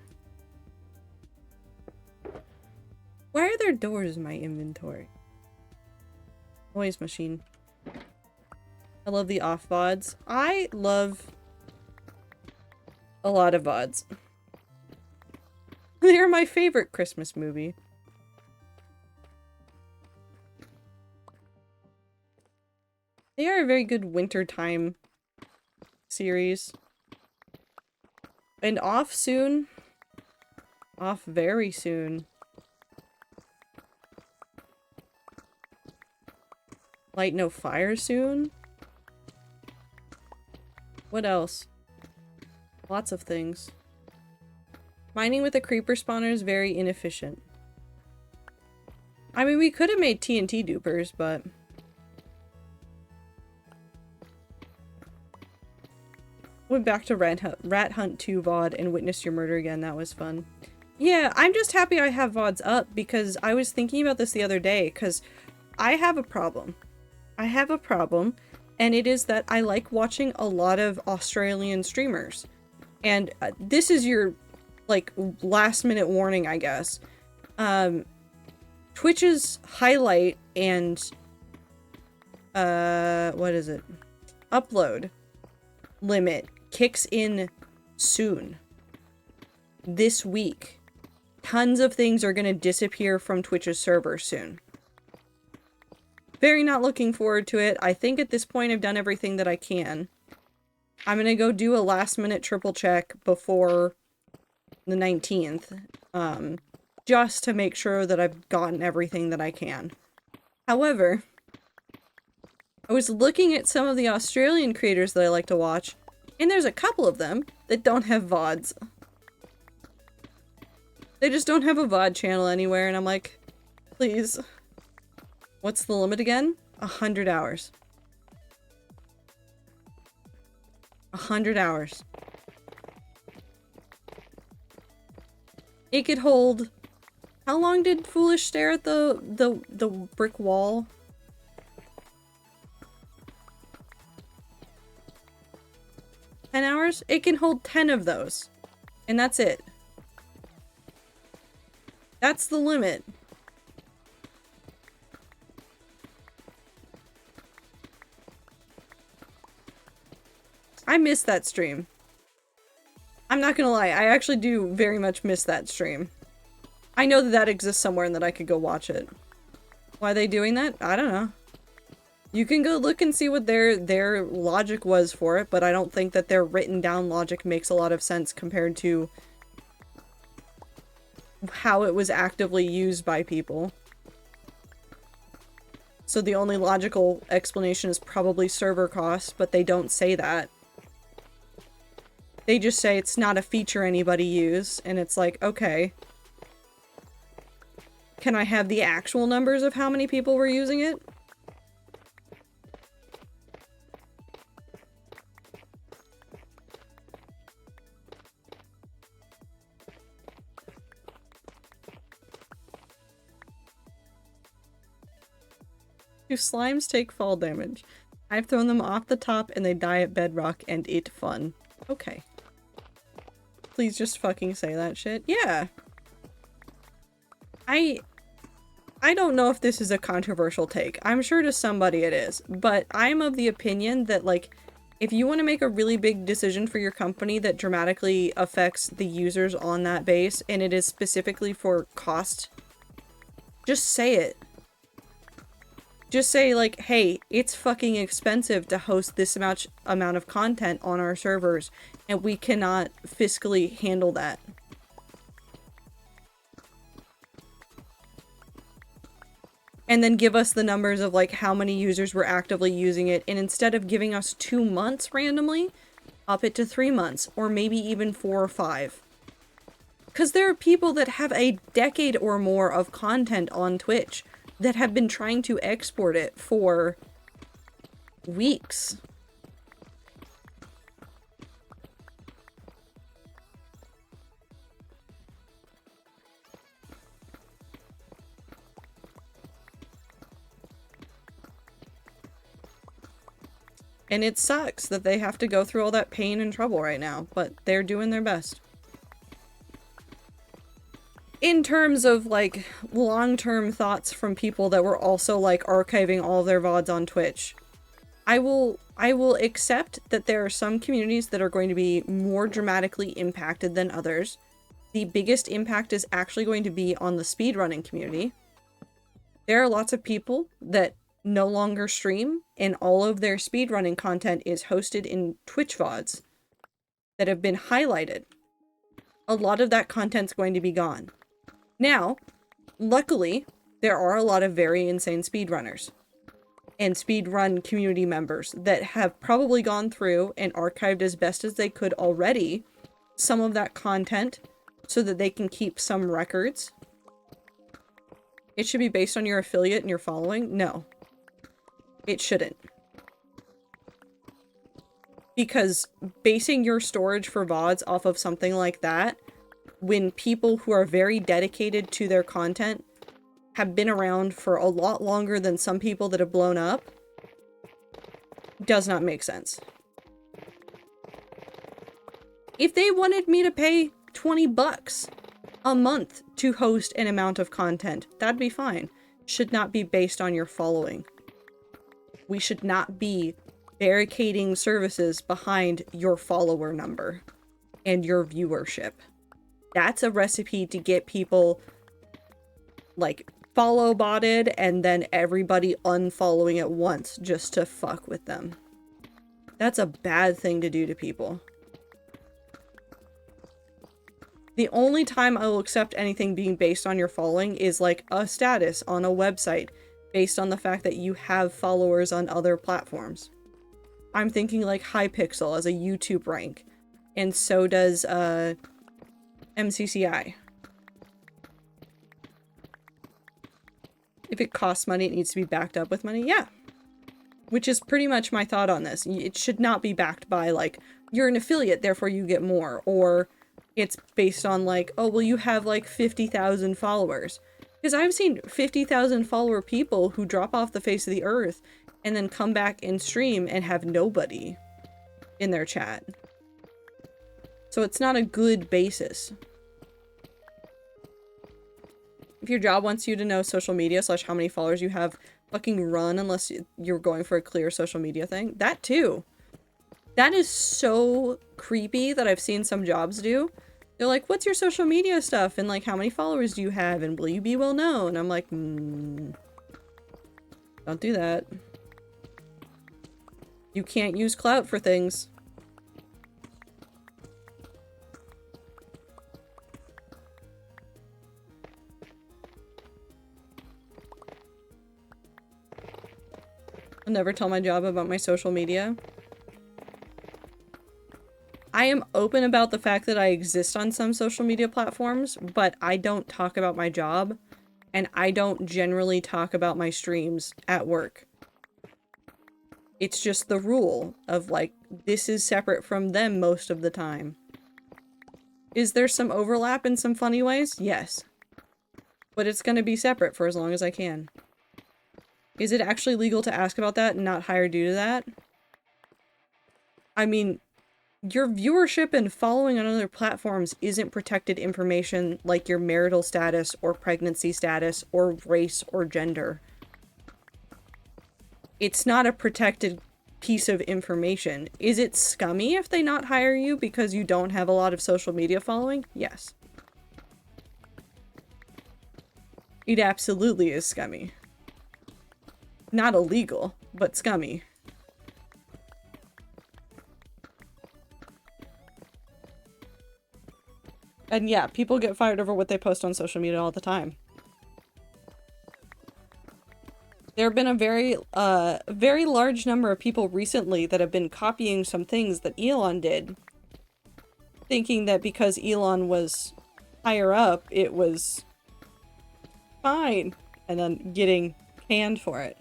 Speaker 2: Why are there doors in my inventory? Noise machine. I love the off VODs. I love a lot of VODs. They are my favorite Christmas movie. They are a very good wintertime series. And off soon. Off very soon. Light no fire soon? What else? Lots of things. Mining with a creeper spawner is very inefficient. I mean, we could have made TNT dupers, but... Went back to Rat Hunt 2 VOD and witnessed your murder again. That was fun. Yeah, I'm just happy I have VODs up because I was thinking about this the other day because I have a problem. I have a problem, and it is that I like watching a lot of Australian streamers. And this is your, like, last-minute warning, I guess. Twitch's highlight and, what is it? Upload limit kicks in soon. This week. tons of things are going to disappear from Twitch's server soon. Very not looking forward to it. I think at this point I've done everything that I can. I'm going to go do a last minute triple check before the 19th. Just to make sure that I've gotten everything that I can. However, I was looking at some of the Australian creators that I like to watch, and there's a couple of them that don't have VODs. They just don't have a VOD channel anywhere, and I'm like, please. What's the limit again? 100 hours. 100 hours. It could hold... How long did Foolish stare at the brick wall? $10? It can hold 10 of those. And that's it. That's the limit. I missed that stream. I'm not gonna lie, I actually do very much miss that stream. I know that that exists somewhere and that I could go watch it. Why are they doing that? I don't know. You can go look and see what their logic was for it, but I don't think that their written down logic makes a lot of sense compared to how it was actively used by people. So the only logical explanation is probably server costs, but they don't say that. They just say it's not a feature anybody use, and it's like, okay. Can I have the actual numbers of how many people were using it? Do slimes take fall damage? I've thrown them off the top and they die at bedrock and it's fun. Okay. Please just fucking say that shit. Yeah. I don't know if this is a controversial take. I'm sure to somebody it is, but I'm of the opinion that, like, if you want to make a really big decision for your company that dramatically affects the users on that base, and it is specifically for cost, just say it. Just say, like, hey, it's fucking expensive to host this amount of content on our servers, and we cannot fiscally handle that. And then give us the numbers of, like, how many users were actively using it, and instead of giving us 2 months randomly, up it to 3 months, or maybe even 4 or 5. Because there are people that have a decade or more of content on Twitch that have been trying to export it for weeks. And it sucks that they have to go through all that pain and trouble right now, but they're doing their best. In terms of, like, long-term thoughts from people that were also, like, archiving all of their VODs on Twitch, I will accept that there are some communities that are going to be more dramatically impacted than others. The biggest impact is actually going to be on the speedrunning community. There are lots of people that no longer stream, and all of their speedrunning content is hosted in Twitch VODs that have been highlighted. A lot of that content's going to be gone. Now, luckily, there are a lot of very insane speedrunners and speedrun community members that have probably gone through and archived as best as they could already some of that content so that they can keep some records. It should be based on your affiliate and your following? No. It shouldn't. Because basing your storage for VODs off of something like that, when people who are very dedicated to their content have been around for a lot longer than some people that have blown up, does not make sense. If they wanted me to pay $20 a month to host an amount of content, that'd be fine. Should not be based on your following. We should not be barricading services behind your follower number and your viewership. That's a recipe to get people, like, follow botted and then everybody unfollowing at once just to fuck with them. That's a bad thing to do to people. The only time I will accept anything being based on your following is like a status on a website based on the fact that you have followers on other platforms. I'm thinking like Hypixel as a YouTube rank, and so does MCCI. If it costs money, it needs to be backed up with money. Yeah. Which is pretty much my thought on this. It should not be backed by like, you're an affiliate, therefore you get more, or it's based on like, oh, well, you have like 50,000 followers. Because I've seen 50,000 follower people who drop off the face of the earth and then come back and stream and have nobody in their chat. So it's not a good basis. If your job wants you to know social media / how many followers you have, fucking run unless you're going for a clear social media thing. That too. That is so creepy that I've seen some jobs do. They're like, what's your social media stuff? And like, how many followers do you have? And will you be well known? I'm like, don't do that. You can't use clout for things. I'll never tell my job about my social media. I am open about the fact that I exist on some social media platforms, but I don't talk about my job, and I don't generally talk about my streams at work. It's just the rule of like, this is separate from them most of the time. Is there some overlap in some funny ways? Yes. But it's going to be separate for as long as I can. Is it actually legal to ask about that and not hire due to that? I mean, your viewership and following on other platforms isn't protected information like your marital status or pregnancy status or race or gender. It's not a protected piece of information. Is it scummy if they not hire you because you don't have a lot of social media following? Yes. It absolutely is scummy. Not illegal, but scummy. And yeah, people get fired over what they post on social media all the time. There have been a very large number of people recently that have been copying some things that Elon did, thinking that because Elon was higher up, it was fine, and then getting canned for it.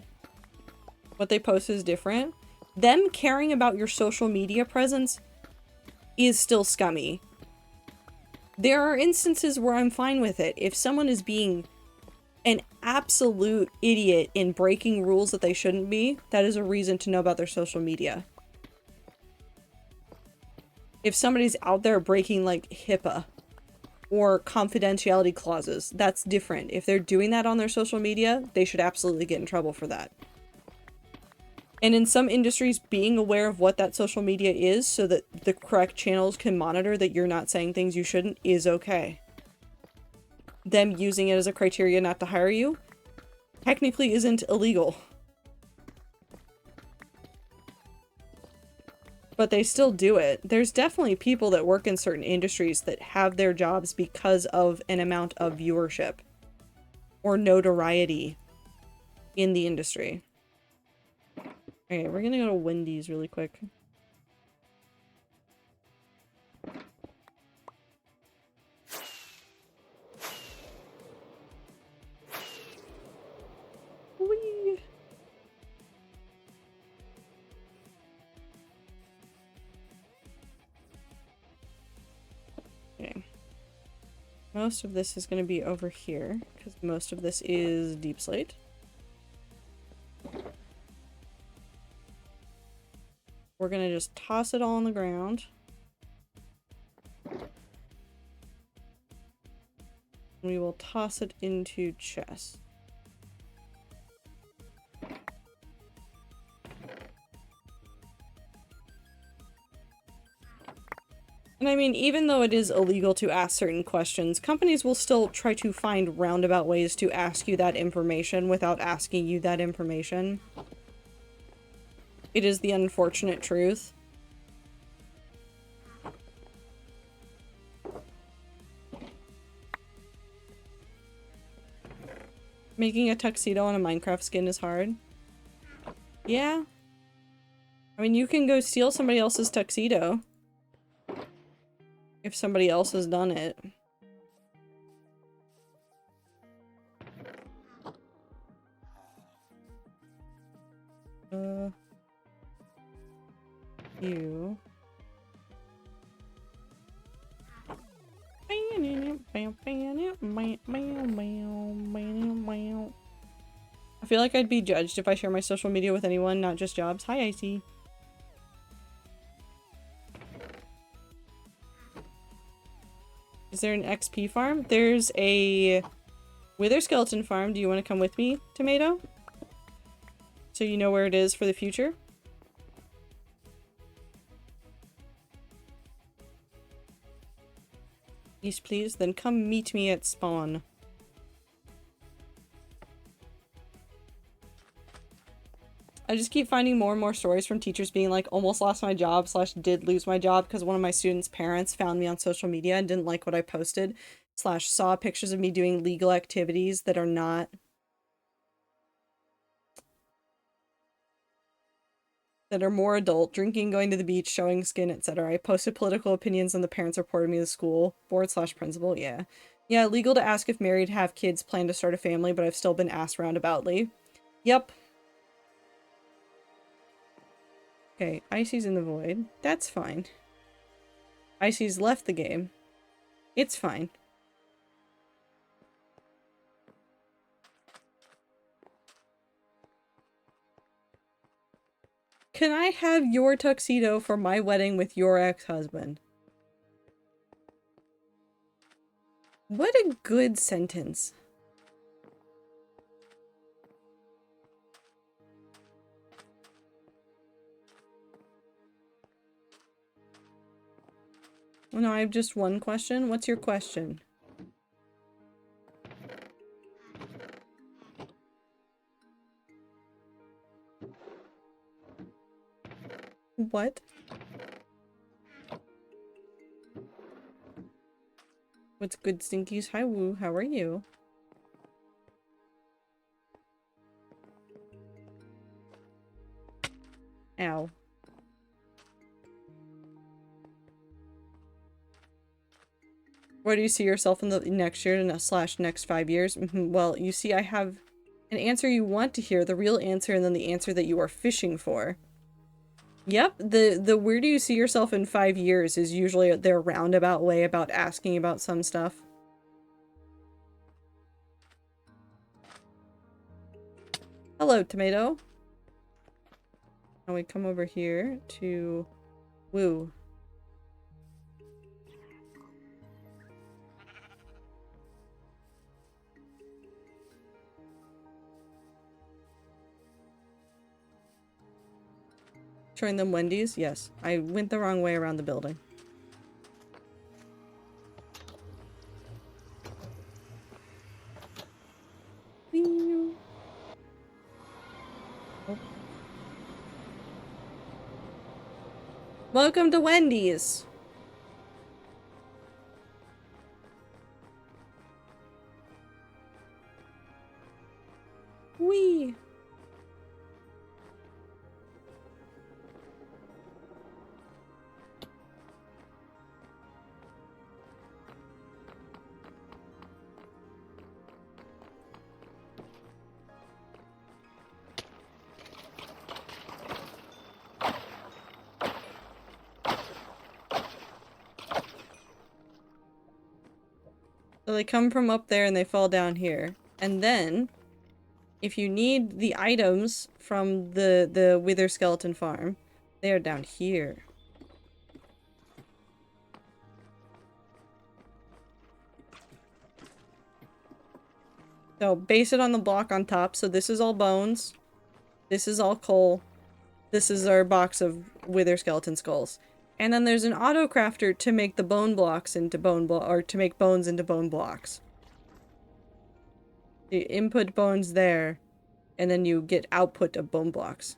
Speaker 2: What they post is different. Them caring about your social media presence is still scummy. There are instances where I'm fine with it. If someone is being an absolute idiot in breaking rules that they shouldn't be, that is a reason to know about their social media. If somebody's out there breaking like HIPAA or confidentiality clauses, that's different. If they're doing that on their social media, they should absolutely get in trouble for that. And in some industries, being aware of what that social media is so that the correct channels can monitor that you're not saying things you shouldn't is okay. Them using it as a criteria not to hire you technically isn't illegal. But they still do it. There's definitely people that work in certain industries that have their jobs because of an amount of viewership or notoriety in the industry. Okay, we're gonna go to Wendy's really quick. Whee! Okay. Most of this is gonna be over here, because most of this is deep slate. We're gonna just toss it all on the ground. We will toss it into chest. And I mean, even though it is illegal to ask certain questions, companies will still try to find roundabout ways to ask you that information without asking you that information. It is the unfortunate truth. Making a tuxedo on a Minecraft skin is hard. Yeah. I mean, you can go steal somebody else's tuxedo. If somebody else has done it. You. I feel like I'd be judged if I share my social media with anyone, not just jobs. Hi, Icy. Is there an XP farm? There's a wither skeleton farm. Do you want to come with me, Tomato? So you know where it is for the future? Yes, please. Then come meet me at spawn. I just keep finding more and more stories from teachers being like, almost lost my job / did lose my job because one of my students' parents found me on social media and didn't like what I posted / saw pictures of me doing legal activities that are not that are more adult, drinking, going to the beach, showing skin, etc. I posted political opinions and the parents reported me to the school board / principal. Yeah, legal to ask if married, have kids, plan to start a family, but I've still been asked roundaboutly. Yep. Okay, Icy's in the void. That's fine. Icy's left the game. It's fine. Can I have your tuxedo for my wedding with your ex-husband? What a good sentence. Oh, no, I have just one question. What's your question? What? What's good, Stinkies? Hi, Woo. How are you? Ow. Where do you see yourself in the next year / next 5 years? Well, you see, I have an answer you want to hear, the real answer, and then the answer that you are fishing for. Yep, the where do you see yourself in 5 years is usually their roundabout way about asking about some stuff. Hello, Tomato. Now we come over here to Woo. Showing them Wendy's? Yes. I went the wrong way around the building. Oh. Welcome to Wendy's! Whee! So they come from up there and they fall down here. And then, if you need the items from the Wither Skeleton Farm, they are down here. So base it on the block on top. So this is all bones. This is all coal. This is our box of Wither Skeleton skulls. And then there's an auto crafter to make the bone blocks into or to make bones into bone blocks. You input bones there, and then you get output of bone blocks.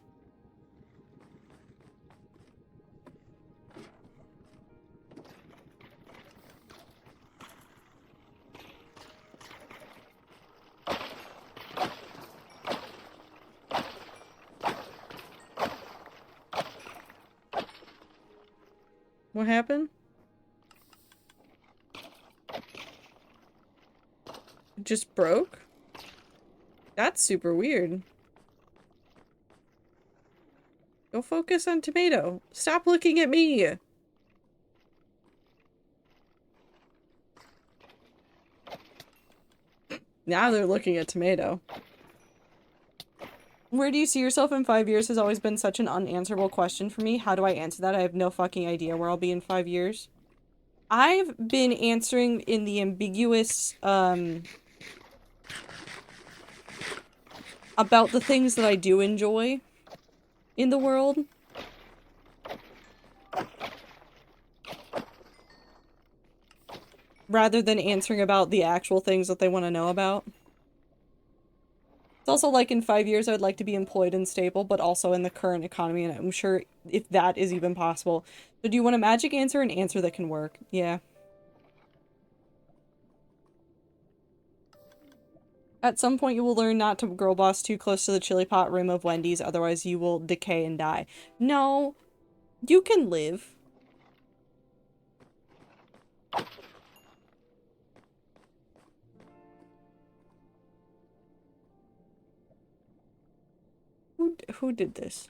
Speaker 2: What happened? It just broke? That's super weird. Go focus on tomato. Stop looking at me! Now they're looking at tomato. Where do you see yourself in 5 years has always been such an unanswerable question for me. How do I answer that? I have no fucking idea where I'll be in 5 years. I've been answering in the ambiguous, about the things that I do enjoy in the world. Rather than answering about the actual things that they want to know about. It's also like in 5 years I would like to be employed and stable, but also in the current economy, and I'm sure if that is even possible. So do you want a magic answer? An answer that can work? Yeah. At some point you will learn not to girl boss too close to the chili pot rim of Wendy's, otherwise you will decay and die. No. You can live. Who did this?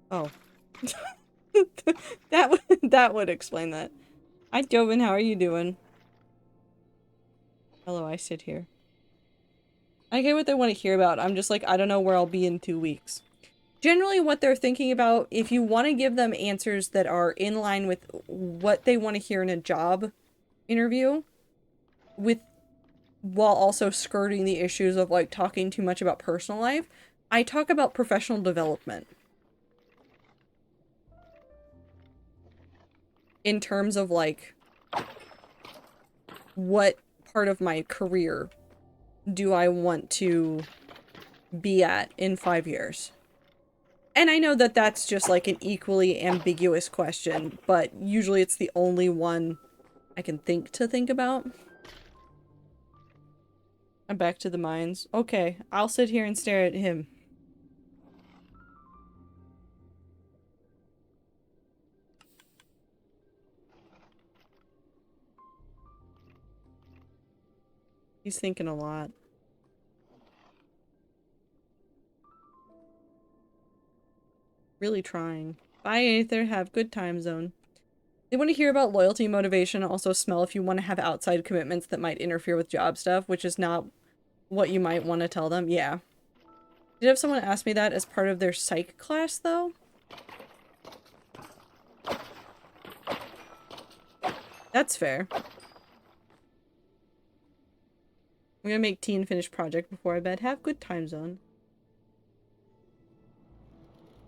Speaker 2: Oh. that would explain that. Hi, Joven, how are you doing? Hello, I sit here. I get what they want to hear about. I'm just like, I don't know where I'll be in 2 weeks. Generally, what they're thinking about, if you want to give them answers that are in line with what they want to hear in a job interview, while also skirting the issues of, like, talking too much about personal life, I talk about professional development. In terms of, like, what part of my career do I want to be at in 5 years? And I know that that's just, like, an equally ambiguous question, but usually it's the only one I can think about. I'm back to the mines. Okay, I'll sit here and stare at him. He's thinking a lot. Really trying. Bye, Aether. Have good time zone. They want to hear about loyalty, motivation, also smell if you want to have outside commitments that might interfere with job stuff, which is not what you might want to tell them. Yeah. Did have someone ask me that as part of their psych class, though? That's fair. I'm gonna make tea and finish project before I bed. Have good time zone.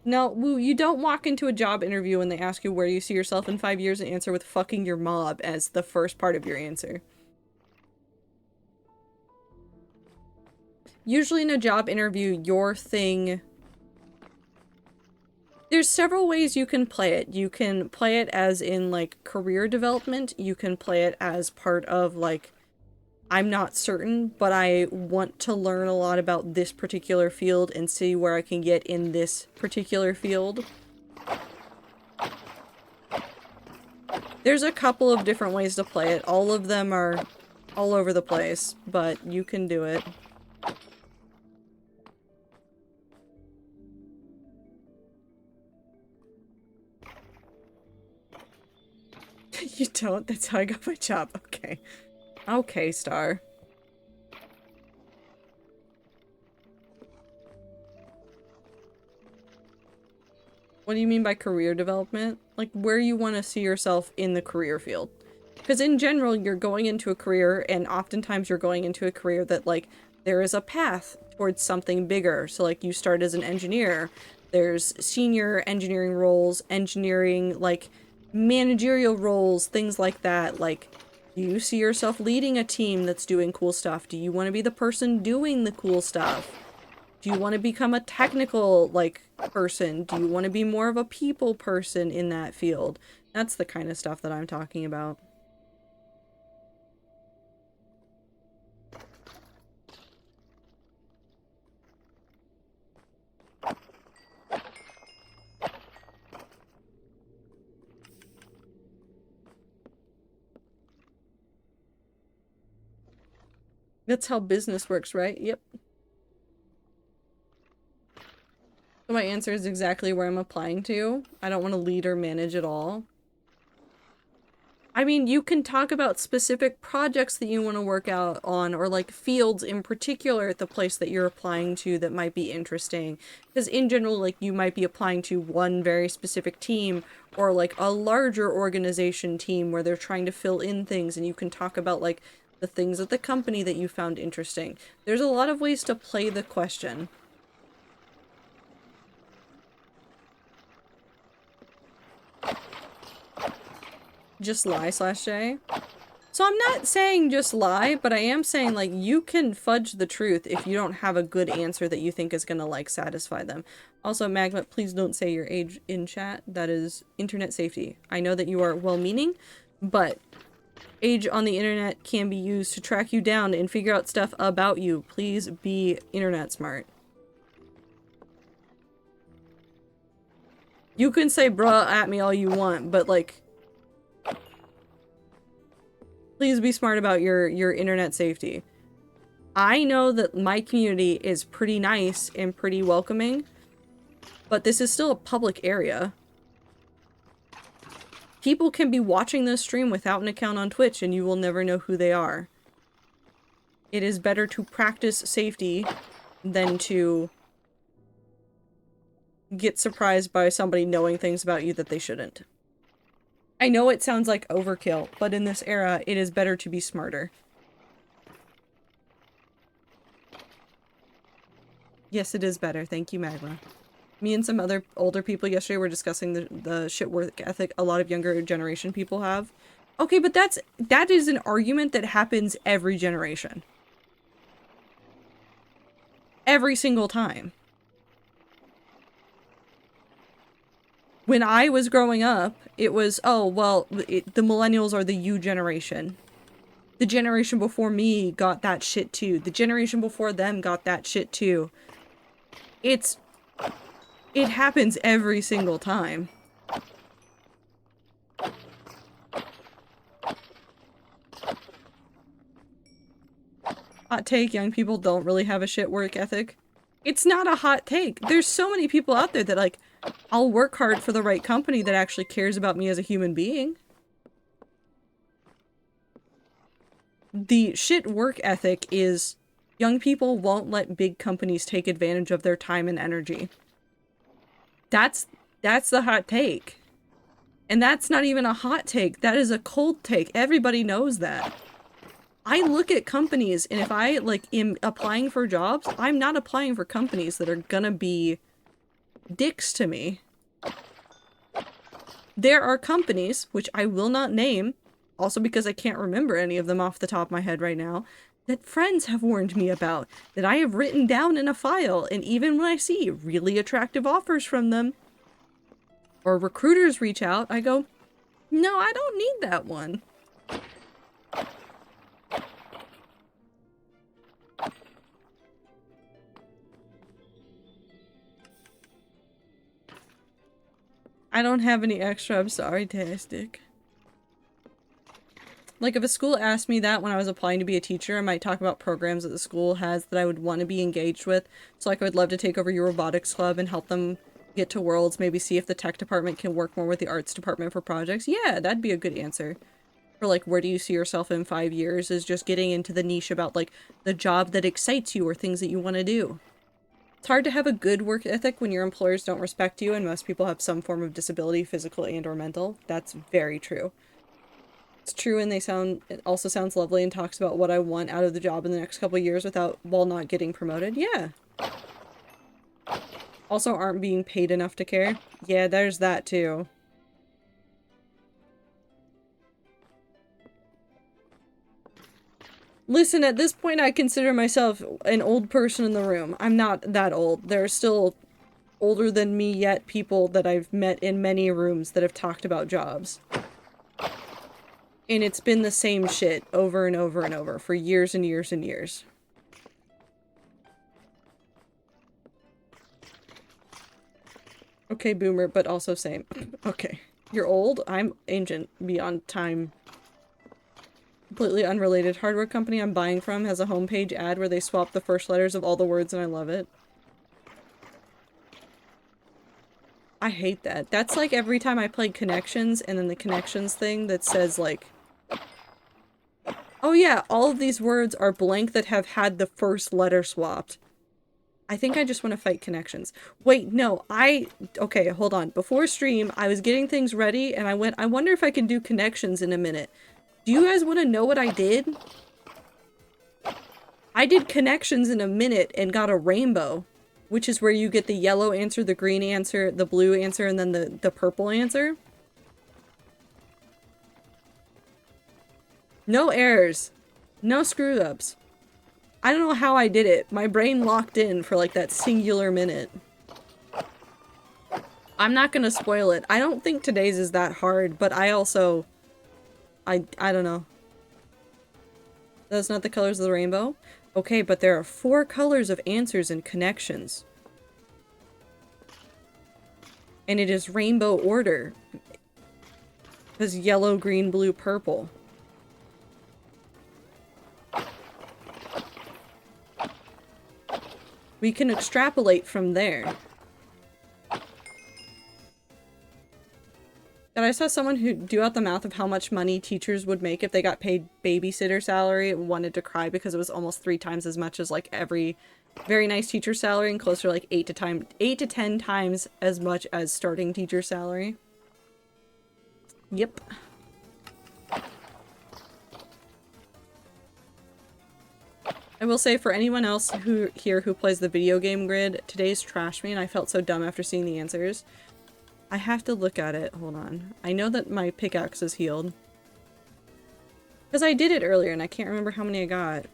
Speaker 2: No, Woo, you don't walk into a job interview and they ask you where you see yourself in 5 years and answer with fucking your mob as the first part of your answer. Usually in a job interview, your thing... There's several ways you can play it. You can play it as in, like, career development. You can play it as part of, like, I'm not certain, but I want to learn a lot about this particular field and see where I can get in this particular field. There's a couple of different ways to play it. All of them are all over the place, but you can do it. You don't? That's how I got my job. Okay. Okay, Star. What do you mean by career development? Like, where you want to see yourself in the career field. Because in general, you're going into a career, and oftentimes you're going into a career that, like, there is a path towards something bigger. So, like, you start as an engineer, There's senior engineering roles, engineering, like, managerial roles, things like that. Like, do you see yourself leading a team that's doing cool stuff? Do you want to be the person doing the cool stuff? Do you want to become a technical, like, person? Do you want to be more of a people person in that field? That's the kind of stuff that I'm talking about. That's how business works, right? Yep. So my answer is exactly where I'm applying to. I don't want to lead or manage at all. I mean, you can talk about specific projects that you want to work out on, or like fields in particular at the place that you're applying to that might be interesting. Because in general, like, you might be applying to one very specific team, or like a larger organization team where they're trying to fill in things, and you can talk about like the things at the company that you found interesting. There's a lot of ways to play the question. Just lie /J. So I'm not saying just lie, but I am saying, like, you can fudge the truth if you don't have a good answer that you think is gonna, like, satisfy them. Also, Magma, please don't say your age in chat. That is internet safety. I know that you are well-meaning, but age on the internet can be used to track you down and figure out stuff about you. Please be internet smart. You can say bruh at me all you want, but, like, please be smart about your internet safety. I know that my community is pretty nice and pretty welcoming, but this is still a public area. People can be watching this stream without an account on Twitch and you will never know who they are. It is better to practice safety than to get surprised by somebody knowing things about you that they shouldn't. I know it sounds like overkill, but in this era, it is better to be smarter. Yes, it is better. Thank you, Magma. Me and some other older people yesterday were discussing the shit work ethic a lot of younger generation people have. Okay, but that is an argument that happens every generation. Every single time. When I was growing up, it was, oh, well, the millennials are the you generation. The generation before me got that shit too. The generation before them got that shit too. It happens every single time. Hot take, young people don't really have a shit work ethic. It's not a hot take. There's so many people out there that, like, I'll work hard for the right company that actually cares about me as a human being. The shit work ethic is young people won't let big companies take advantage of their time and energy. That's the hot take. And that's not even a hot take. That is a cold take. Everybody knows that. I look at companies, and if I, like, am applying for jobs, I'm not applying for companies that are gonna be dicks to me. There are companies, which I will not name, also because I can't remember any of them off the top of my head right now, that friends have warned me about, that I have written down in a file, and even when I see really attractive offers from them, or recruiters reach out, I go, no, I don't need that one. I don't have any extra, I'm sorry, Tastic. Like, if a school asked me that when I was applying to be a teacher, I might talk about programs that the school has that I would want to be engaged with. So, like, I would love to take over your robotics club and help them get to Worlds, maybe see if the tech department can work more with the arts department for projects. Yeah, that'd be a good answer. Or, like, where do you see yourself in 5 years is just getting into the niche about, like, the job that excites you or things that you want to do. It's hard to have a good work ethic when your employers don't respect you and most people have some form of disability, physical and or mental. That's very true. It's true, and it also sounds lovely and talks about what I want out of the job in the next couple of years while not getting promoted. Yeah. Also aren't being paid enough to care. Yeah, there's that too. Listen, at this point I consider myself an old person in the room. I'm not that old. There are still older than me yet people that I've met in many rooms that have talked about jobs. And it's been the same shit over and over and over for years and years and years. Okay, boomer, but also same. Okay. You're old? I'm ancient, beyond time. Completely unrelated. Hardware company I'm buying from has a homepage ad where they swap the first letters of all the words and I love it. I hate that. That's like every time I play Connections and then the Connections thing that says like, oh yeah, all of these words are blank that have had the first letter swapped. I think I just want to fight Connections. Wait, no, okay, hold on. Before stream, I was getting things ready and I wonder if I can do Connections in a minute. Do you guys want to know what I did? I did Connections in a minute and got a rainbow, which is where you get the yellow answer, the green answer, the blue answer, and then the purple answer. No errors. No screw-ups. I don't know how I did it. My brain locked in for like that singular minute. I'm not gonna spoil it. I don't think today's is that hard, but I also... I don't know. That's not the colors of the rainbow? Okay, but there are 4 colors of answers and Connections. And it is rainbow order. Because yellow, green, blue, purple. We can extrapolate from there. And I saw someone who do out the math of how much money teachers would make if they got paid babysitter salary and wanted to cry because it was almost 3 times as much as like every very nice teacher salary and closer to like 8 to 10 times as much as starting teacher salary. Yep. I will say for anyone else who plays the video game grid, today's trashed me and I felt so dumb after seeing the answers. I have to look at it. Hold on. I know that my pickaxe is healed. Because I did it earlier and I can't remember how many I got.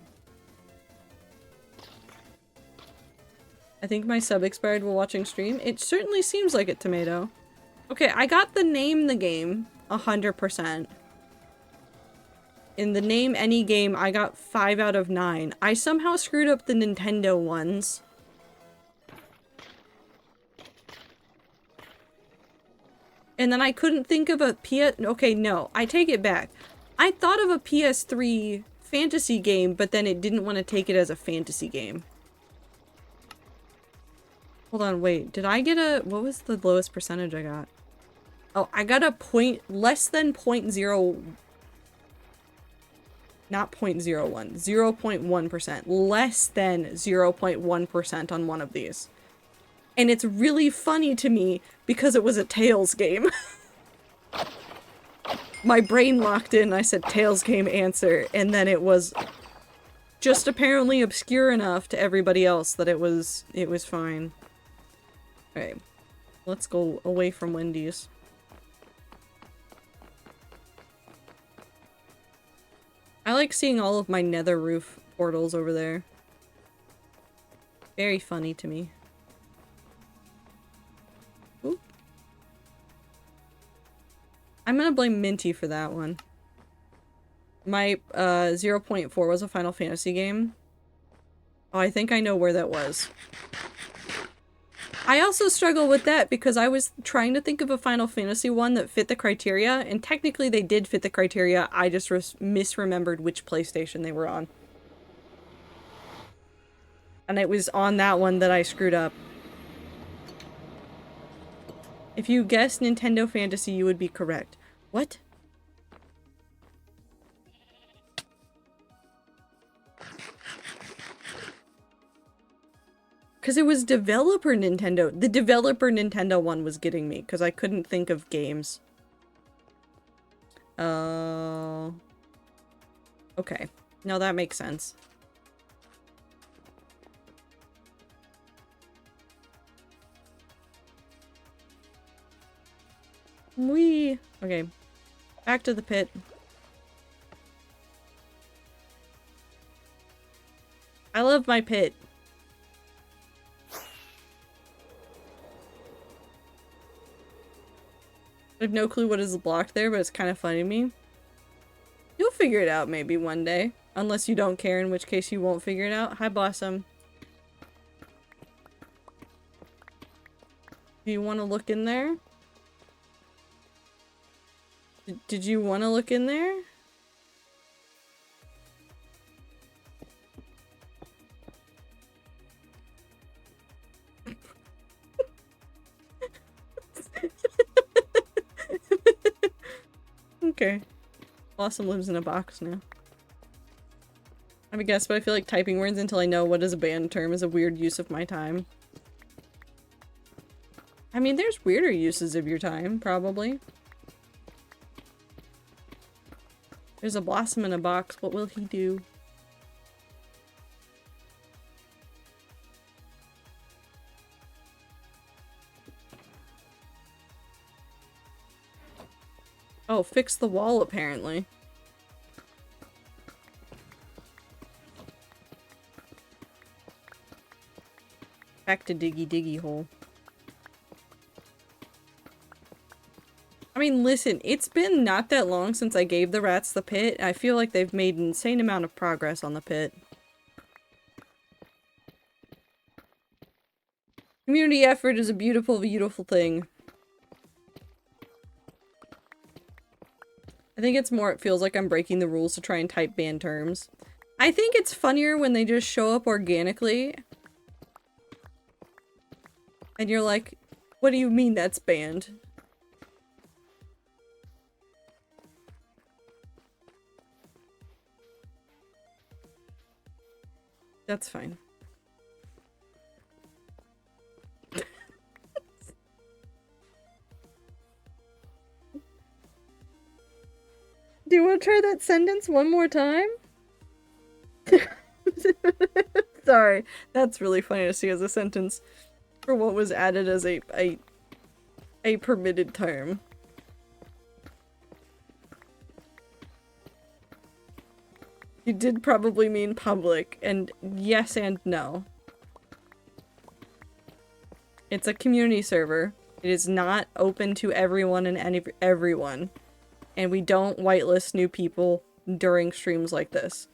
Speaker 2: I think my sub expired while watching stream. It certainly seems like it, Tomato. Okay, I got the name the game 100%. In the name any game, I got 5 out of 9. I somehow screwed up the Nintendo ones. And then I couldn't think of a okay, no, I take it back. I thought of a PS3 fantasy game, but then it didn't want to take it as a fantasy game. Hold on, wait, did I get a, what was the lowest percentage I got? Oh, I got a less than 0.0, not 0.01, 0.1%, less than 0.1% on one of these. And it's really funny to me because it was a Tails game. My brain locked in, I said Tails game answer, and then it was just apparently obscure enough to everybody else that it was fine. Okay, let's go away from Wendy's. I like seeing all of my nether roof portals over there. Very funny to me. Ooh. I'm gonna blame Minty for that one. My 0.4 was a Final Fantasy game. Oh, I think I know where that was. I also struggle with that because I was trying to think of a Final Fantasy one that fit the criteria, and technically they did fit the criteria, I just misremembered which PlayStation they were on. And it was on that one that I screwed up. If you guessed Nintendo Fantasy, you would be correct. What? Because it was developer Nintendo. The developer Nintendo one was getting me, because I couldn't think of games. Okay. No, that makes sense. Whee! Okay. Back to the pit. I love my pit. I have no clue what is blocked there, but it's kind of funny to me. You'll figure it out maybe one day. Unless you don't care, in which case you won't figure it out. Hi, Blossom. Do you want to look in there? Did you want to look in there? Okay. Blossom lives in a box now. I guess, but I feel like typing words until I know what is a banned term is a weird use of my time. I mean, there's weirder uses of your time, probably. There's a Blossom in a box. What will he do? Oh, fix the wall, apparently. Back to Diggy Diggy Hole. I mean, listen, it's been not that long since I gave the rats the pit. I feel like they've made an insane amount of progress on the pit. Community effort is a beautiful, beautiful thing. I think it's more, it feels like I'm breaking the rules to try and type banned terms. I think it's funnier when they just show up organically. And you're like, what do you mean that's banned? That's fine. Do you want to try that sentence one more time? Sorry, that's really funny to see as a sentence for what was added as a permitted term. You did probably mean public, and yes and no. It's a community server. It is not open to everyone and everyone. And we don't whitelist new people during streams like this.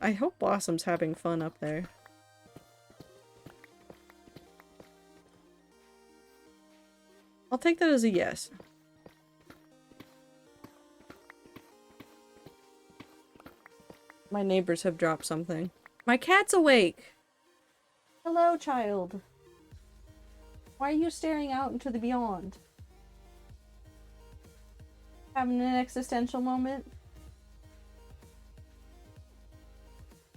Speaker 2: I hope Blossom's having fun up there. I'll take that as a yes. My neighbors have dropped something. My cat's awake! Hello, child. Why are you staring out into the beyond? Having an existential moment?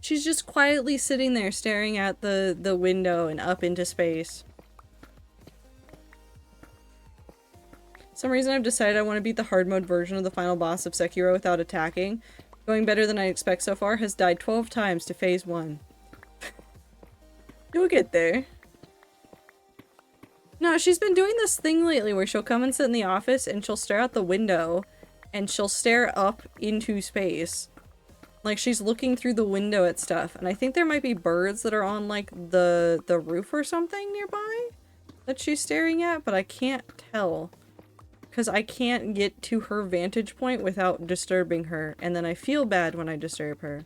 Speaker 2: She's just quietly sitting there staring at the window and up into space. For some reason I've decided I want to beat the hard mode version of the final boss of Sekiro without attacking. Going better than I expect so far, has died 12 times to phase 1. You'll get there. No, she's been doing this thing lately where she'll come and sit in the office and she'll stare out the window and she'll stare up into space. Like she's looking through the window at stuff, and I think there might be birds that are on like the roof or something nearby that she's staring at, but I can't tell because I can't get to her vantage point without disturbing her, and then I feel bad when I disturb her.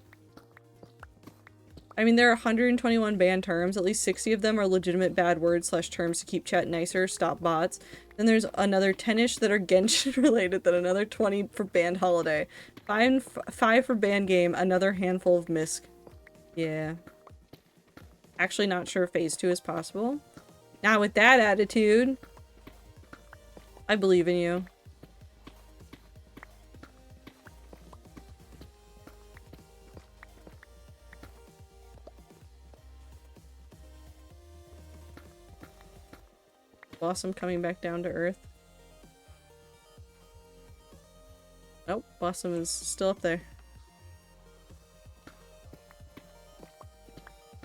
Speaker 2: I mean, there are 121 banned terms. At least 60 of them are legitimate bad words / terms to keep chat nicer, stop bots. Then there's another 10-ish that are Genshin related, then another 20 for banned holiday. 5 for banned game, another handful of misc. Yeah. Actually not sure phase 2 is possible. Not with that attitude. I believe in you. Blossom coming back down to earth. Nope, Blossom is still up there.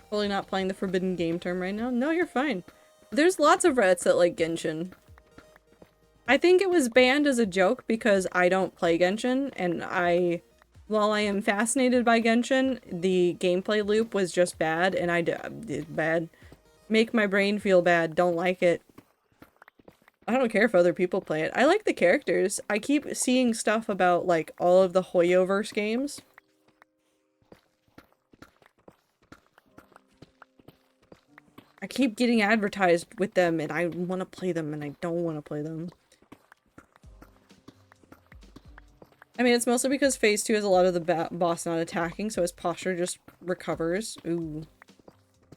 Speaker 2: Totally not playing the forbidden game term right now. No, you're fine. There's lots of Reddits that like Genshin. I think it was banned as a joke because I don't play Genshin, and while I am fascinated by Genshin, the gameplay loop was just bad, and I did bad. Make my brain feel bad. Don't like it. I don't care if other people play it. I like the characters. I keep seeing stuff about, like, all of the Hoyoverse games. I keep getting advertised with them, and I want to play them, and I don't want to play them. I mean, it's mostly because Phase 2 has a lot of the boss not attacking, so his posture just recovers. Ooh.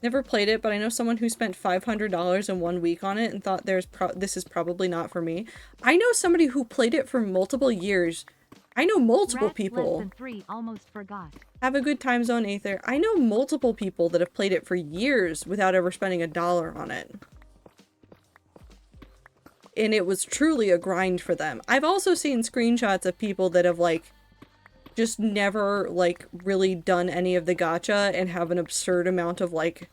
Speaker 2: Never played it, but I know someone who spent $500 in 1 week on it and thought this is probably not for me. I know somebody who played it for multiple years. I know multiple people.
Speaker 1: Less than 3 almost forgot.
Speaker 2: Have a good time zone, Aether. I know multiple people that have played it for years without ever spending $1 on it. And it was truly a grind for them. I've also seen screenshots of people that have, like, just never, like, really done any of the gacha and have an absurd amount of, like,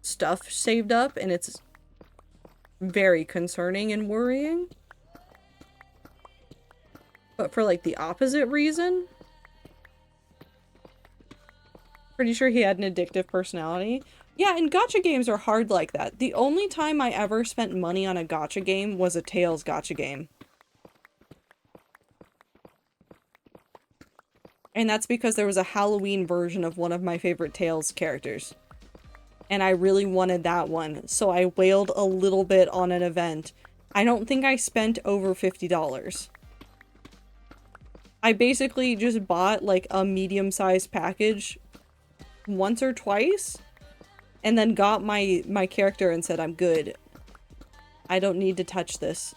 Speaker 2: stuff saved up, and it's very concerning and worrying. But for, like, the opposite reason. Pretty sure he had an addictive personality. Yeah, and gacha games are hard like that. The only time I ever spent money on a gacha game was a Tales gacha game. And that's because there was a Halloween version of one of my favorite Tales characters. And I really wanted that one, so I wailed a little bit on an event. I don't think I spent over $50. I basically just bought, like, a medium-sized package once or twice, and then got my character and said, I'm good. I don't need to touch this.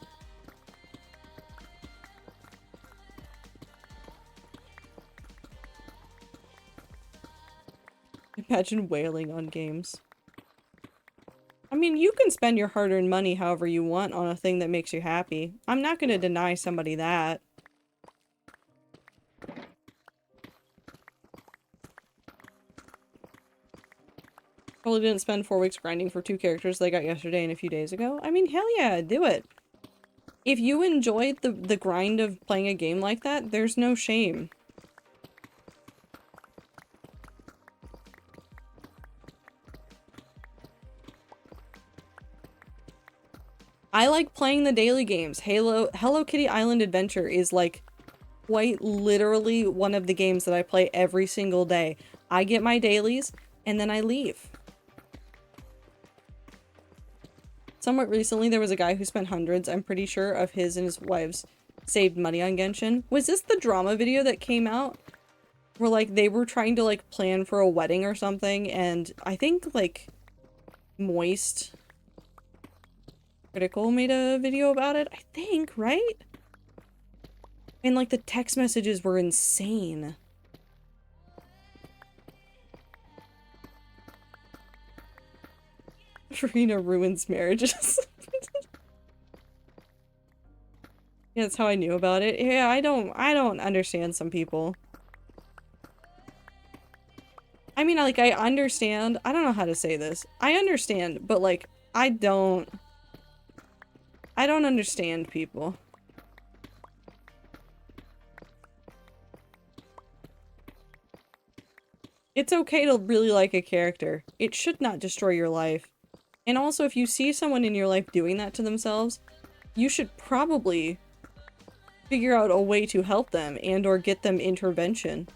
Speaker 2: Imagine wailing on games. I mean, you can spend your hard-earned money however you want on a thing that makes you happy. I'm not gonna deny somebody that. Probably didn't spend 4 weeks grinding for 2 characters they got yesterday and a few days ago. I mean, hell yeah, do it. If you enjoyed the grind of playing a game like that, there's no shame. I like playing the daily games. Hello Kitty Island Adventure is, like, quite literally one of the games that I play every single day. I get my dailies, and then I leave. Somewhat recently, there was a guy who spent hundreds, I'm pretty sure, of his and his wife's saved money on Genshin. Was this the drama video that came out? Where, like, they were trying to, like, plan for a wedding or something, and I think, like, Moist Critical made a video about it, I think, right? And, like, the text messages were insane. Rena ruins marriages. Yeah, that's how I knew about it. Yeah, I don't understand some people. I mean, like, I understand. I don't know how to say this. I understand, but, like, I don't understand people. It's okay to really like a character. It should not destroy your life. And also, if you see someone in your life doing that to themselves, you should probably figure out a way to help them and or get them intervention.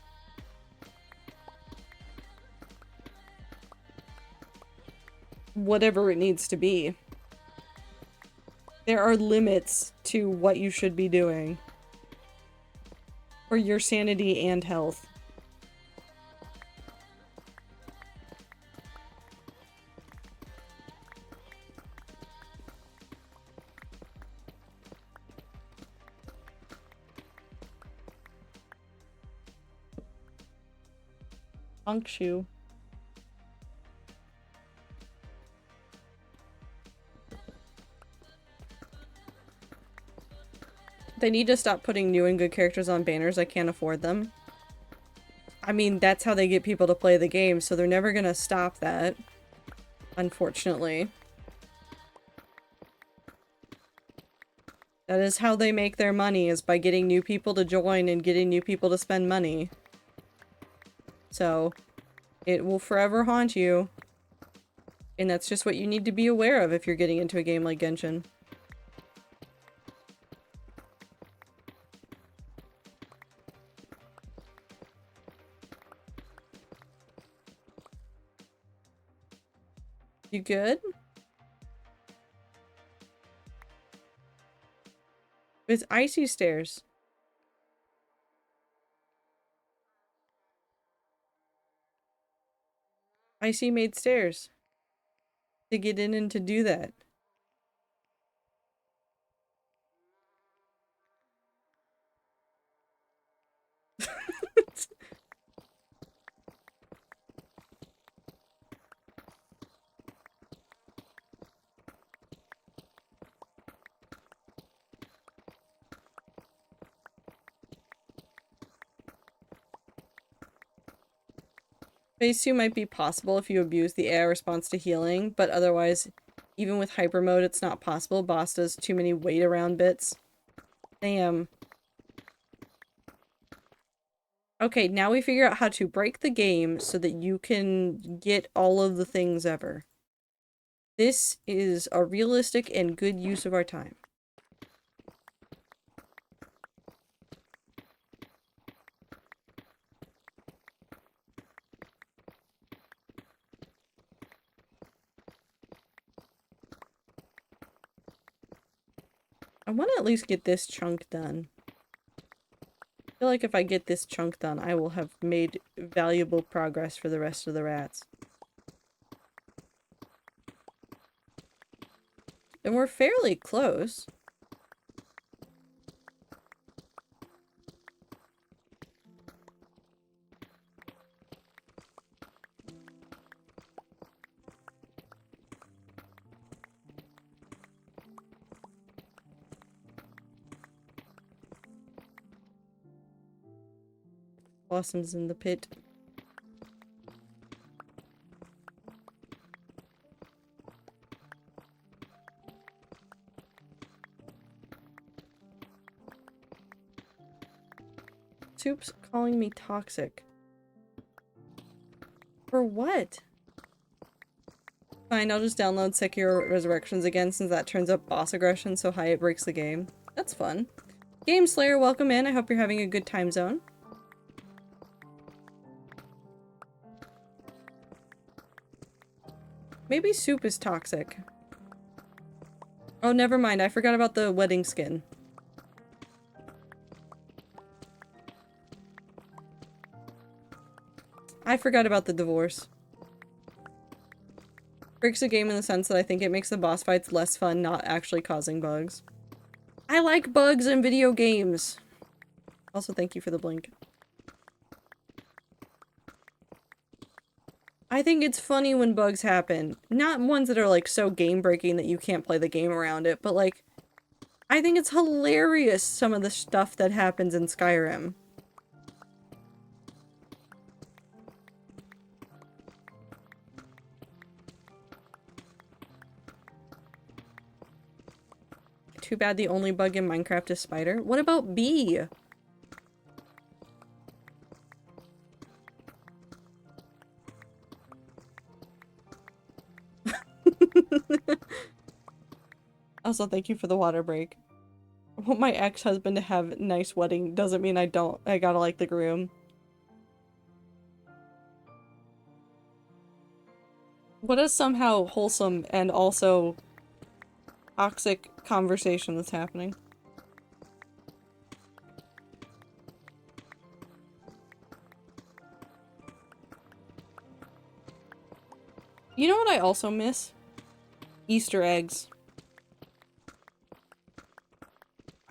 Speaker 2: Whatever it needs to be. There are limits to what you should be doing for your sanity and health. Punk shoe. They need to stop putting new and good characters on banners. I can't afford them. I mean, that's how they get people to play the game, so they're never gonna stop that. Unfortunately. That is how they make their money, is by getting new people to join and getting new people to spend money. So, it will forever haunt you. And that's just what you need to be aware of if you're getting into a game like Genshin. You good? It's icy stairs. Icy made stairs. To get in and to do that. Phase 2 might be possible if you abuse the AI response to healing, but otherwise, even with hyper mode, it's not possible. Boss does too many wait around bits. Damn. Okay, now we figure out how to break the game so that you can get all of the things ever. This is a realistic and good use of our time. I want to at least get this chunk done. I feel like if I get this chunk done, I will have made valuable progress for the rest of the rats. And we're fairly close. Blossoms in the pit. Soup's calling me toxic. For what? Fine, I'll just download Sekiro Resurrections again since that turns up boss aggression so high it breaks the game. That's fun. Game Slayer, welcome in. I hope you're having a good time zone. Maybe Soup is toxic. Oh, never mind. I forgot about the wedding skin. I forgot about the divorce. Breaks the game in the sense that I think it makes the boss fights less fun, not actually causing bugs. I like bugs in video games! Also, thank you for the blink. I think it's funny when bugs happen. Not ones that are like so game-breaking that you can't play the game around it, but like, I think it's hilarious some of the stuff that happens in Skyrim. Too bad the only bug in Minecraft is spider. What about bee? Also, thank you for the water break. I want my ex-husband to have a nice wedding doesn't mean I don't. I gotta like the groom. What is somehow wholesome and also toxic conversation that's happening? You know what I also miss? Easter eggs.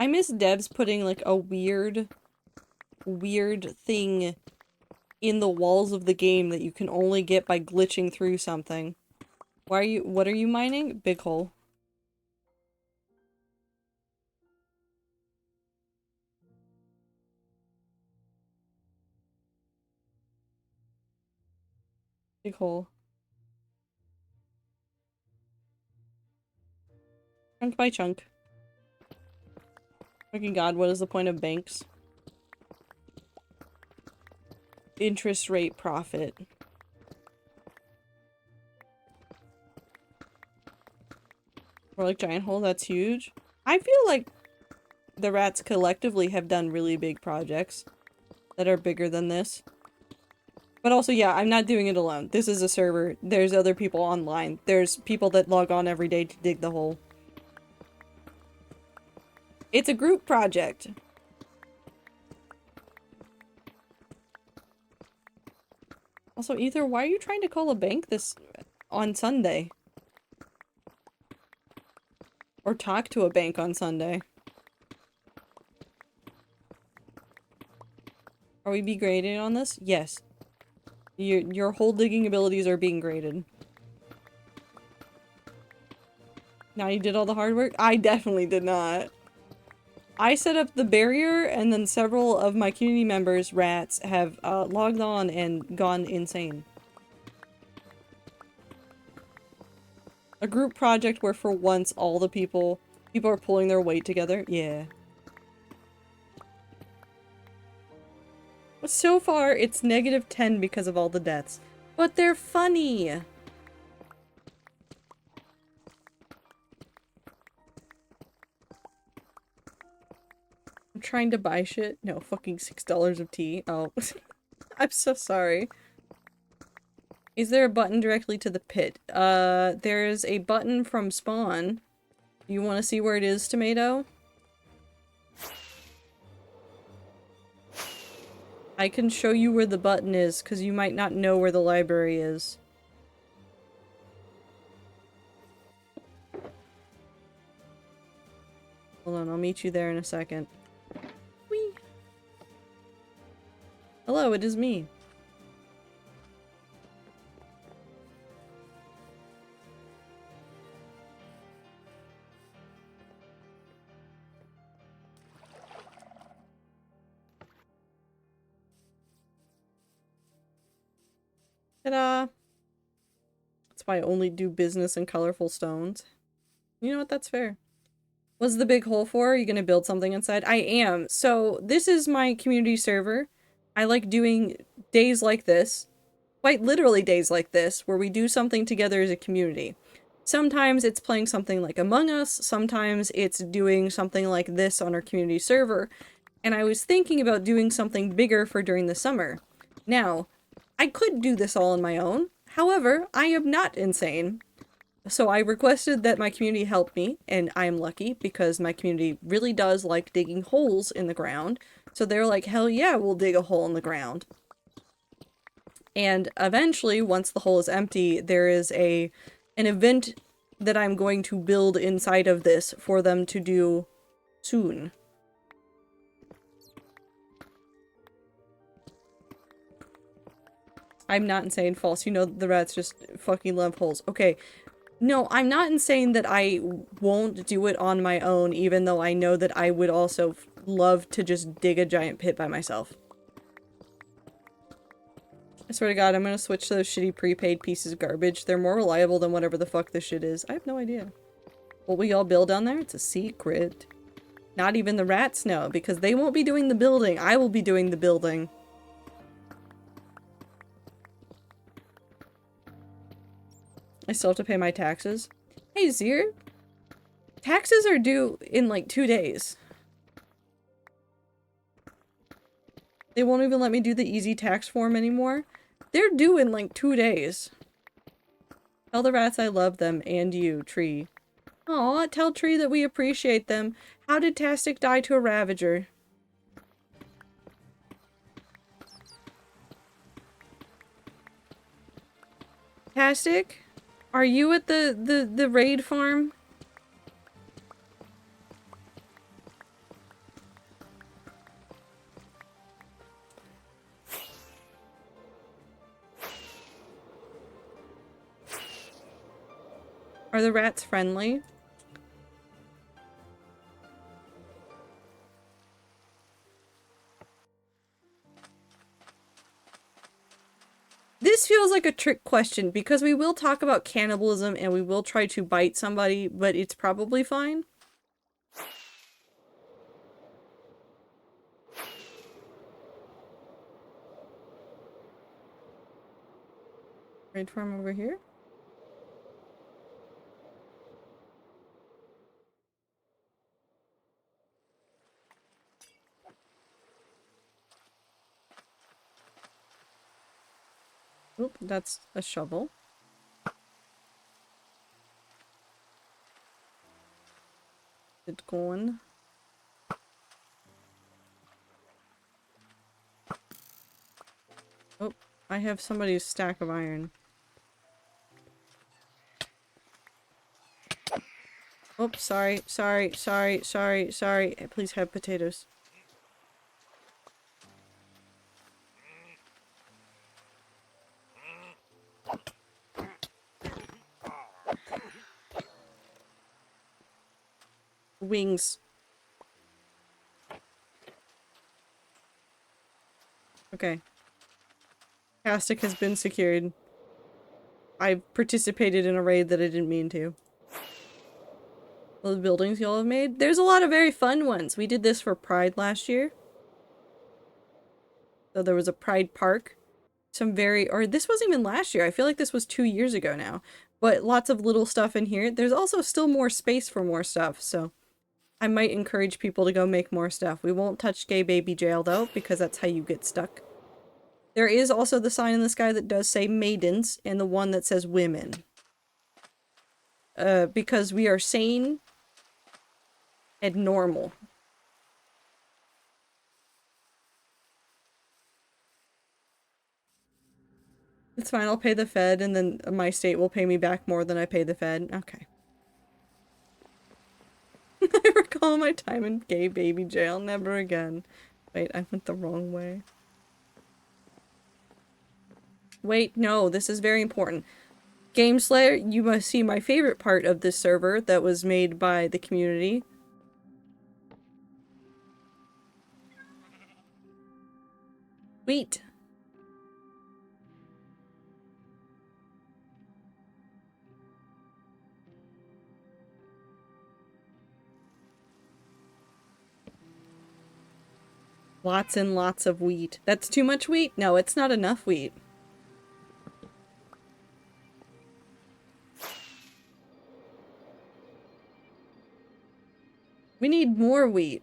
Speaker 2: I miss devs putting like a weird thing in the walls of the game that you can only get by glitching through something. What are you mining? Big hole. Big hole. Chunk by chunk. Fucking god, what is the point of banks? Interest rate profit. Or like giant hole, that's huge. I feel like the rats collectively have done really big projects that are bigger than this. But also, yeah, I'm not doing it alone. This is a server. There's other people online. There's people that log on every day to dig the hole. It's a group project. Also, Ether, why are you trying to call a bank this on Sunday? Or talk to a bank on Sunday? Are we being graded on this? Yes. Your hole digging abilities are being graded. Now you did all the hard work? I definitely did not. I set up the barrier, and then several of my community members, rats, have logged on and gone insane. A group project where for once all the people are pulling their weight together. Yeah. But so far, it's -10 because of all the deaths. But they're funny! I'm trying to buy shit. No, fucking $6 of tea. Oh. I'm so sorry. Is there a button directly to the pit? There's a button from spawn. You want to see where it is, Tomato? I can show you where the button is, because you might not know where the library is. Hold on, I'll meet you there in a second. Whee! Hello, it is me. Ta-da! That's why I only do business in colorful stones. You know what? That's fair. What's the big hole for? Are you gonna build something inside? I am. So, this is my community server. I like doing days like this. Quite literally days like this, where we do something together as a community. Sometimes it's playing something like Among Us, sometimes it's doing something like this on our community server, and I was thinking about doing something bigger for during the summer. Now, I could do this all on my own, however, I am not insane. So I requested that my community help me, and I am lucky because my community really does like digging holes in the ground, so they're like, hell yeah, we'll dig a hole in the ground. And eventually, once the hole is empty, there is an event that I'm going to build inside of this for them to do soon. I'm not insane. False. You know the rats just fucking love holes. Okay. No, I'm not insane that I won't do it on my own, even though I know that I would also love to just dig a giant pit by myself. I swear to God, I'm gonna switch to those shitty prepaid pieces of garbage. They're more reliable than whatever the fuck this shit is. I have no idea. What we all build down there? It's a secret. Not even the rats know, because they won't be doing the building. I will be doing the building. I still have to pay my taxes. Hey, Zir. Taxes are due in like 2 days. They won't even let me do the easy tax form anymore. They're due in like 2 days. Tell the rats I love them, and you, Tree. Aw, tell Tree that we appreciate them. How did Tastic die to a Ravager? Tastic? Are you at the raid farm? Are the rats friendly? This feels like a trick question because we will talk about cannibalism and we will try to bite somebody, but it's probably fine. Right for him over here. Oop, that's a shovel. It's gone. Oh, I have somebody's stack of iron. Oops, sorry. Please have potatoes. Wings. Okay. Castic has been secured. I participated in a raid that I didn't mean to. Those buildings y'all have made? There's a lot of very fun ones. We did this for Pride last year. So there was a Pride Park. Or this wasn't even last year. I feel like this was 2 years ago now. But lots of little stuff in here. There's also still more space for more stuff, so I might encourage people to go make more stuff. We won't touch gay baby jail though, because that's how you get stuck. There is also the sign in the sky that does say maidens, and the one that says women. Because we are sane and normal. It's fine, I'll pay the Fed, and then my state will pay me back more than I pay the Fed. Okay. I recall my time in gay baby jail. Never again. Wait, I went the wrong way. Wait, no, this is very important. Game Slayer, you must see my favorite part of this server that was made by the community. Wheat. Lots and lots of wheat. That's too much wheat? No, it's not enough wheat. We need more wheat.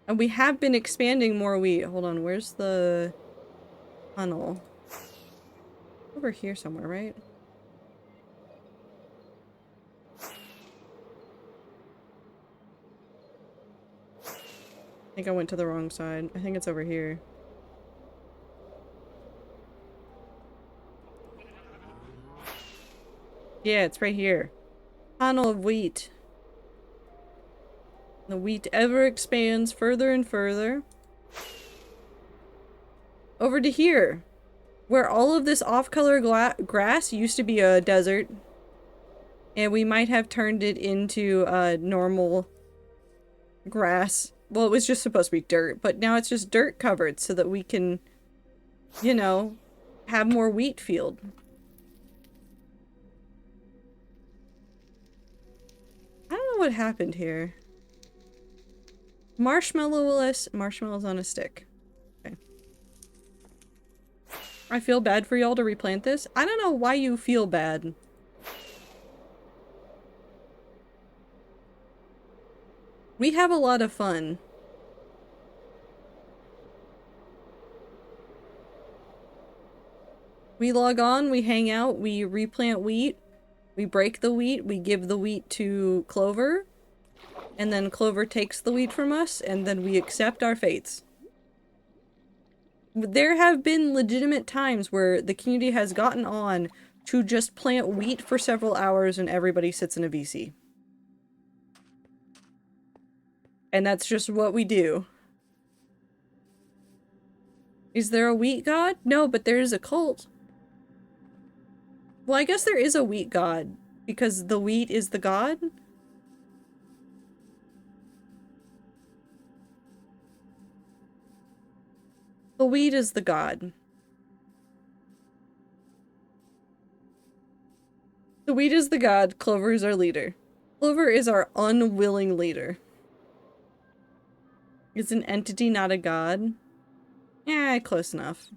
Speaker 2: And we have been expanding more wheat. Hold on, where's the tunnel? Over here somewhere, right? I think I went to the wrong side. I think it's over here. Yeah, it's right here. Tunnel of wheat. The wheat ever expands further and further. Over to here. Where all of this off-color grass used to be a desert. And we might have turned it into normal grass. Well, it was just supposed to be dirt, but now it's just dirt covered so that we can, you know, have more wheat field. I don't know what happened here. Marshmallows on a stick. Okay. I feel bad for y'all to replant this. I don't know why you feel bad. We have a lot of fun. We log on, we hang out, we replant wheat, we break the wheat, we give the wheat to Clover, and then Clover takes the wheat from us, and then we accept our fates. There have been legitimate times where the community has gotten on to just plant wheat for several hours and everybody sits in a VC. And that's just what we do. Is there a wheat god? No, but there is a cult. Well, I guess there is a wheat god, because the wheat is the god? The wheat is the god. weed is the god, Clover is our leader. Clover is our unwilling leader. Is an entity not a god? Yeah, close enough.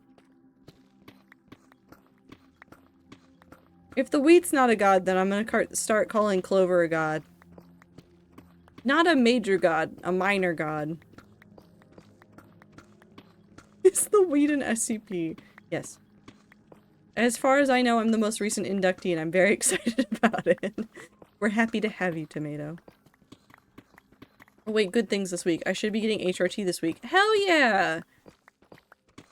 Speaker 2: If the wheat's not a god, then I'm gonna start calling Clover a god. Not a major god, a minor god. Is the wheat an SCP? Yes. As far as I know, I'm the most recent inductee and I'm very excited about it. We're happy to have you, Tomato. Oh wait, good things this week. I should be getting HRT this week. Hell yeah!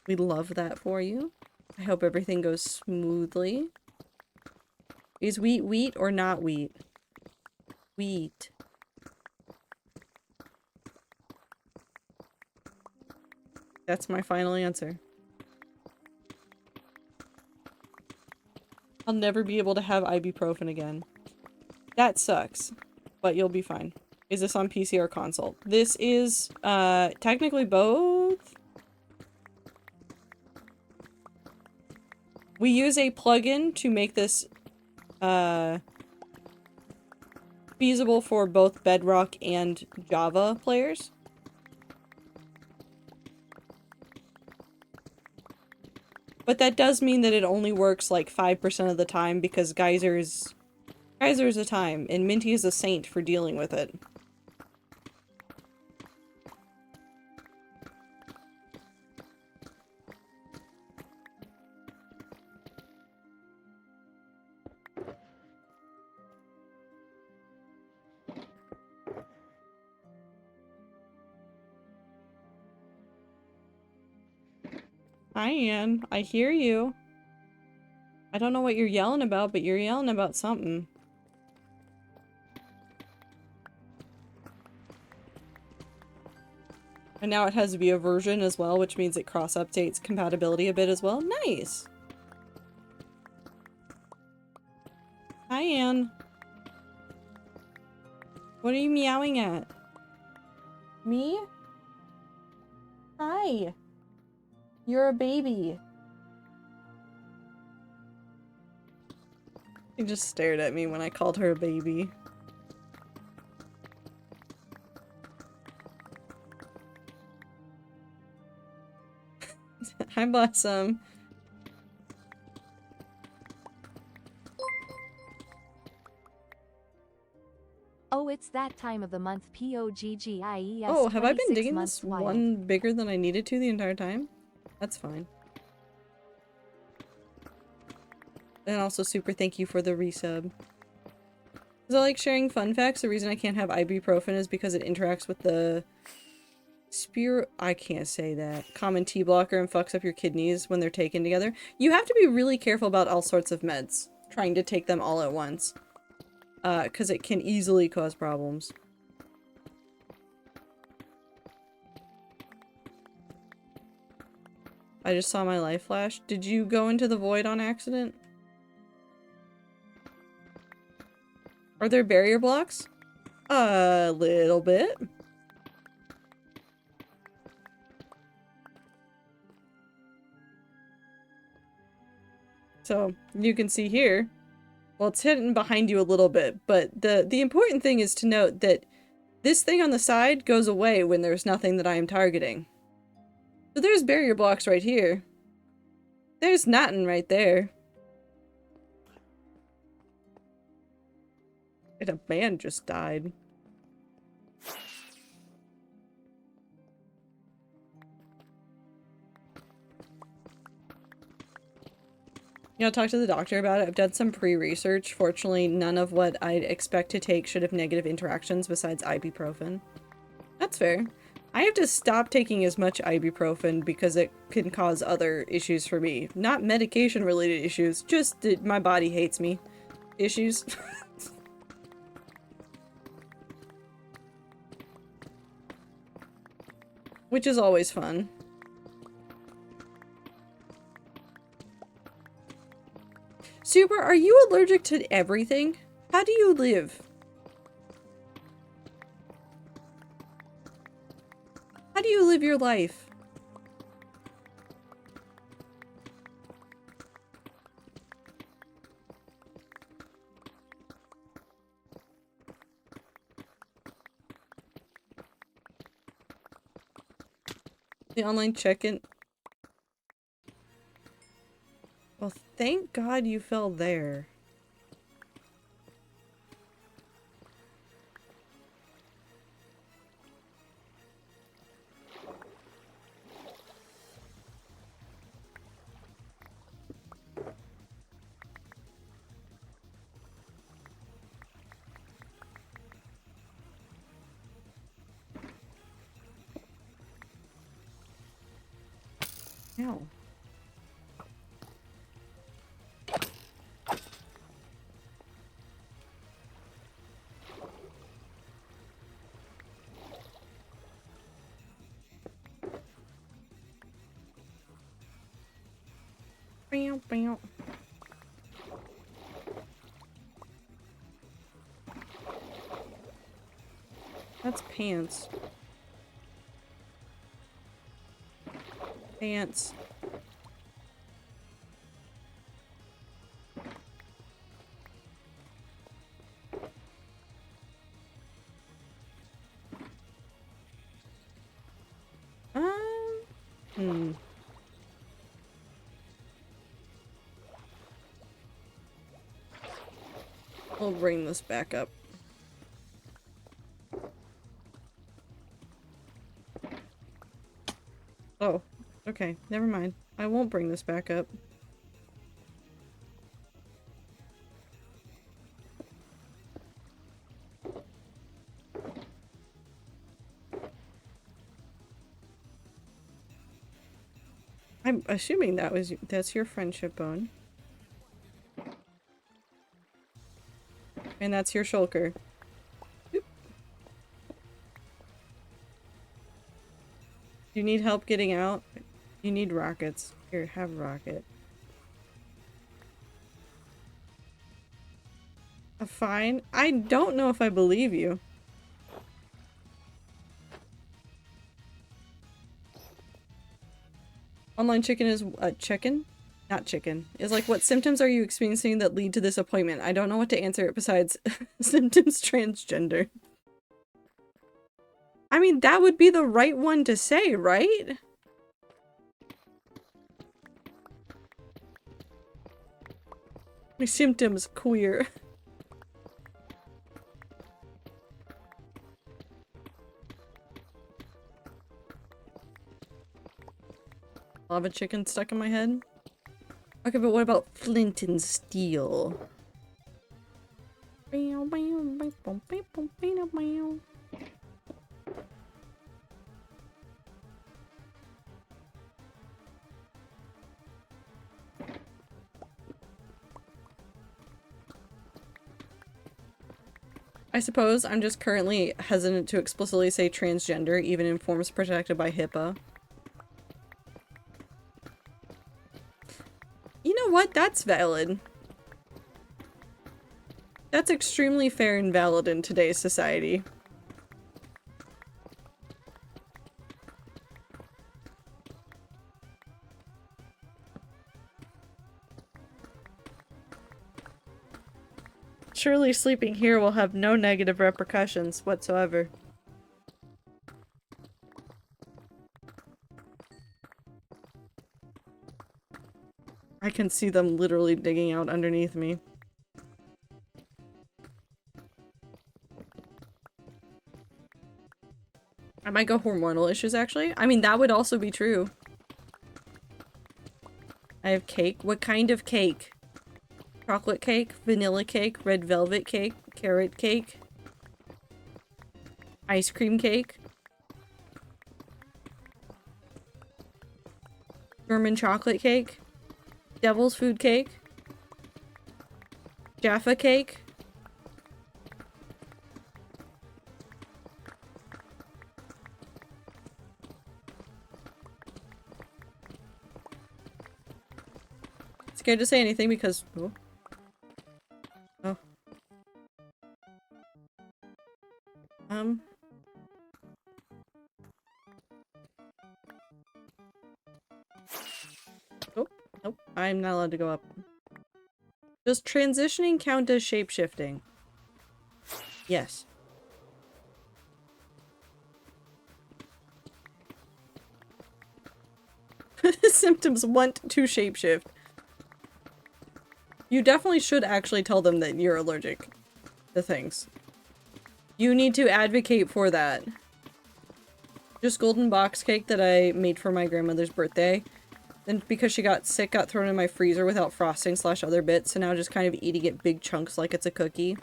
Speaker 2: We love that for you. I hope everything goes smoothly. Is wheat wheat or not wheat? Wheat. That's my final answer. I'll never be able to have ibuprofen again. That sucks, but you'll be fine. Is this on PC or console? This is, technically both. We use a plugin to make this, feasible for both Bedrock and Java players. But that does mean that it only works like 5% of the time because Geyser's a time, and Minty is a saint for dealing with it. Hi, Ann. I hear you. I don't know what you're yelling about, but you're yelling about something. And now it has to be a version as well, which means it cross-updates compatibility a bit as well. Nice! Hi, Ann. What are you meowing at? Me? Hi. You're a baby. She just stared at me when I called her a baby. Hi, Blossom.
Speaker 1: Oh, it's that time of the month. POGGIES.
Speaker 2: Oh, have I been digging this
Speaker 1: wild.
Speaker 2: one bigger than I needed to the entire time? That's fine. And also super thank you for the resub. Because I like sharing fun facts. The reason I can't have ibuprofen is because it interacts with the I can't say that. Common T blocker and fucks up your kidneys when they're taken together. You have to be really careful about all sorts of meds. Trying to take them all at once. Because it can easily cause problems. I just saw my life flash. Did you go into the void on accident? Are there barrier blocks? A little bit. So, you can see here, well, it's hidden behind you a little bit, but the important thing is to note that this thing on the side goes away when there's nothing that I am targeting. So there's barrier blocks right here. There's nothing right there. And a man just died. You know, talk to the doctor about it. I've done some pre-research. Fortunately, none of what I'd expect to take should have negative interactions besides ibuprofen. That's fair. I have to stop taking as much ibuprofen because it can cause other issues for me. Not medication-related issues, just that my body hates me issues. Which is always fun. Super, are you allergic to everything? How do you live? How do you live your life? The online check-in. Well, thank God you fell there. Ow. Bow, bow. That's pants. Pants. Hmm. We'll bring this back up. Oh, okay. Never mind. I won't bring this back up. I'm assuming that's your friendship bone. And that's your shulker. Oop. You need help getting out? You need rockets. Here, have a rocket. Fine. I don't know if I believe you. Online chicken is chicken? Not chicken. Is like, what symptoms are you experiencing that lead to this appointment? I don't know what to answer it besides symptoms transgender. I mean, that would be the right one to say, right? My symptoms queer. Lava chicken stuck in my head? Okay, but what about flint and steel? I suppose I'm just currently hesitant to explicitly say transgender, even in forms protected by HIPAA. You know what? That's valid. That's extremely fair and valid in today's society. Surely sleeping here will have no negative repercussions whatsoever. I can see them literally digging out underneath me. I might go hormonal issues, actually. I mean, that would also be true. I have cake. What kind of cake? Chocolate cake, vanilla cake, red velvet cake, carrot cake, ice cream cake, German chocolate cake, devil's food cake, Jaffa cake. Scared to say anything because... Oh. Oh. Oh, nope. I'm not allowed to go up. Does transitioning count as shapeshifting? Yes. Symptoms want to shapeshift. You definitely should actually tell them that you're allergic to things. You need to advocate for that. Just golden box cake that I made for my grandmother's birthday. Then because she got sick, got thrown in my freezer without frosting / other bits, so now just kind of eating it big chunks like it's a cookie.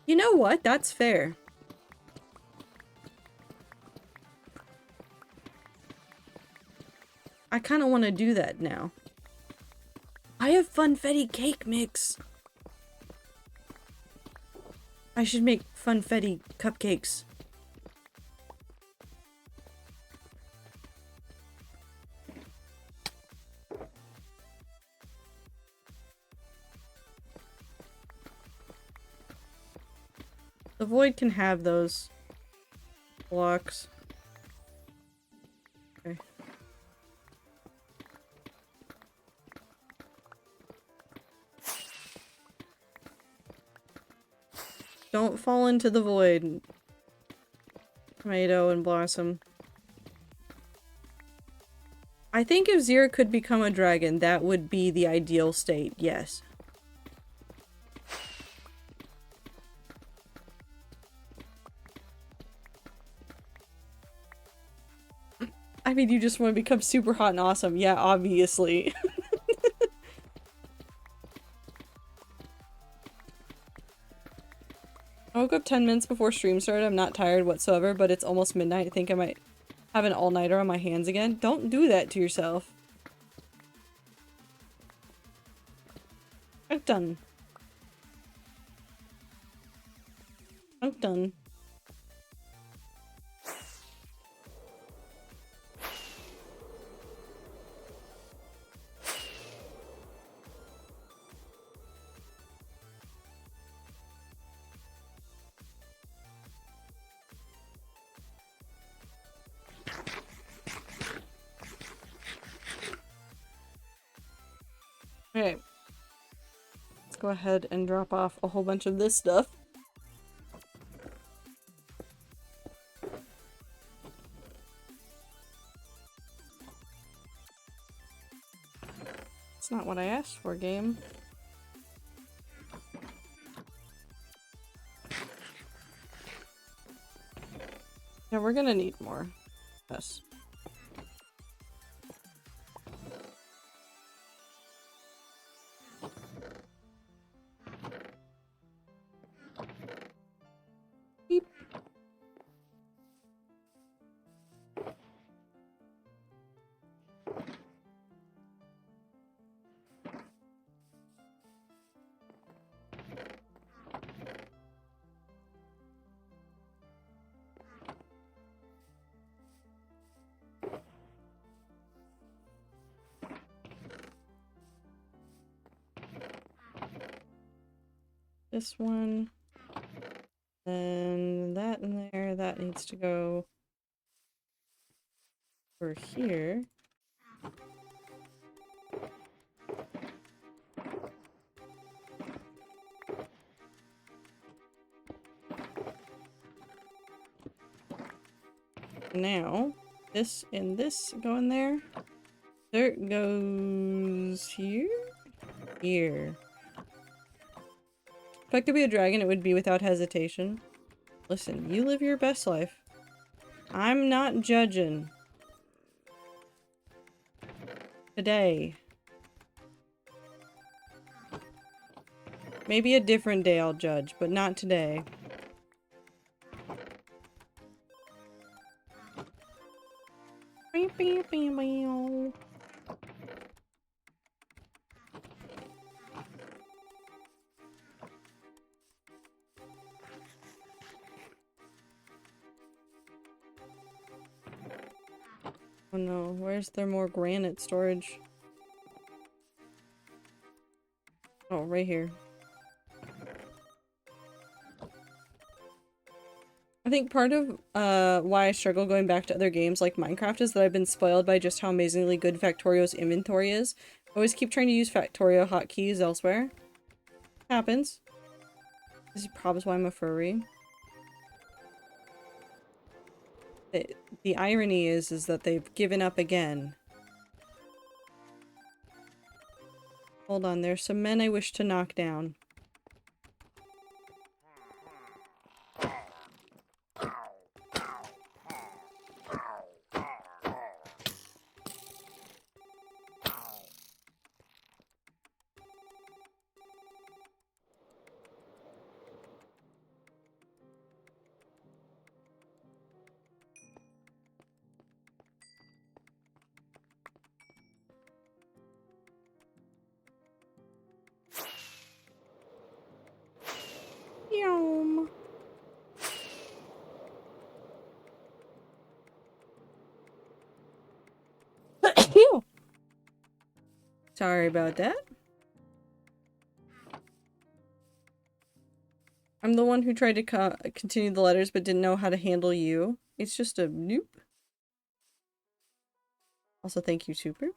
Speaker 2: You know what? That's fair. I kind of want to do that now. I have funfetti cake mix. I should make funfetti cupcakes. The void can have those blocks. Okay. Don't fall into the void, Tomato and Blossom. I think if Zira could become a dragon, that would be the ideal state, yes. I mean, you just want to become super hot and awesome. Yeah, obviously. I woke up 10 minutes before stream started. I'm not tired whatsoever, but it's almost midnight. I think I might have an all-nighter on my hands again. Don't do that to yourself. I'm done. I'm done. Okay. Let's go ahead and drop off a whole bunch of this stuff. It's not what I asked for, game. Yeah, we're gonna need more. Yes. Beep. This one. Then that in there, that needs to go over here. Now, this and this go in there. Dirt goes here. Here. If I could be a dragon, it would be without hesitation. Listen, you live your best life. I'm not judging. Today. Maybe a different day I'll judge, but not today. Oh no, where's there more granite storage? Oh, right here. I think part of why I struggle going back to other games like Minecraft is that I've been spoiled by just how amazingly good Factorio's inventory is. I always keep trying to use Factorio hotkeys elsewhere. Happens. This is probably why I'm a furry. The irony is that they've given up again. Hold on, there's some men I wish to knock down. Yum. Sorry about that. I'm the one who tried to continue the letters but didn't know how to handle you. It's just a nope. Also, thank you, Super.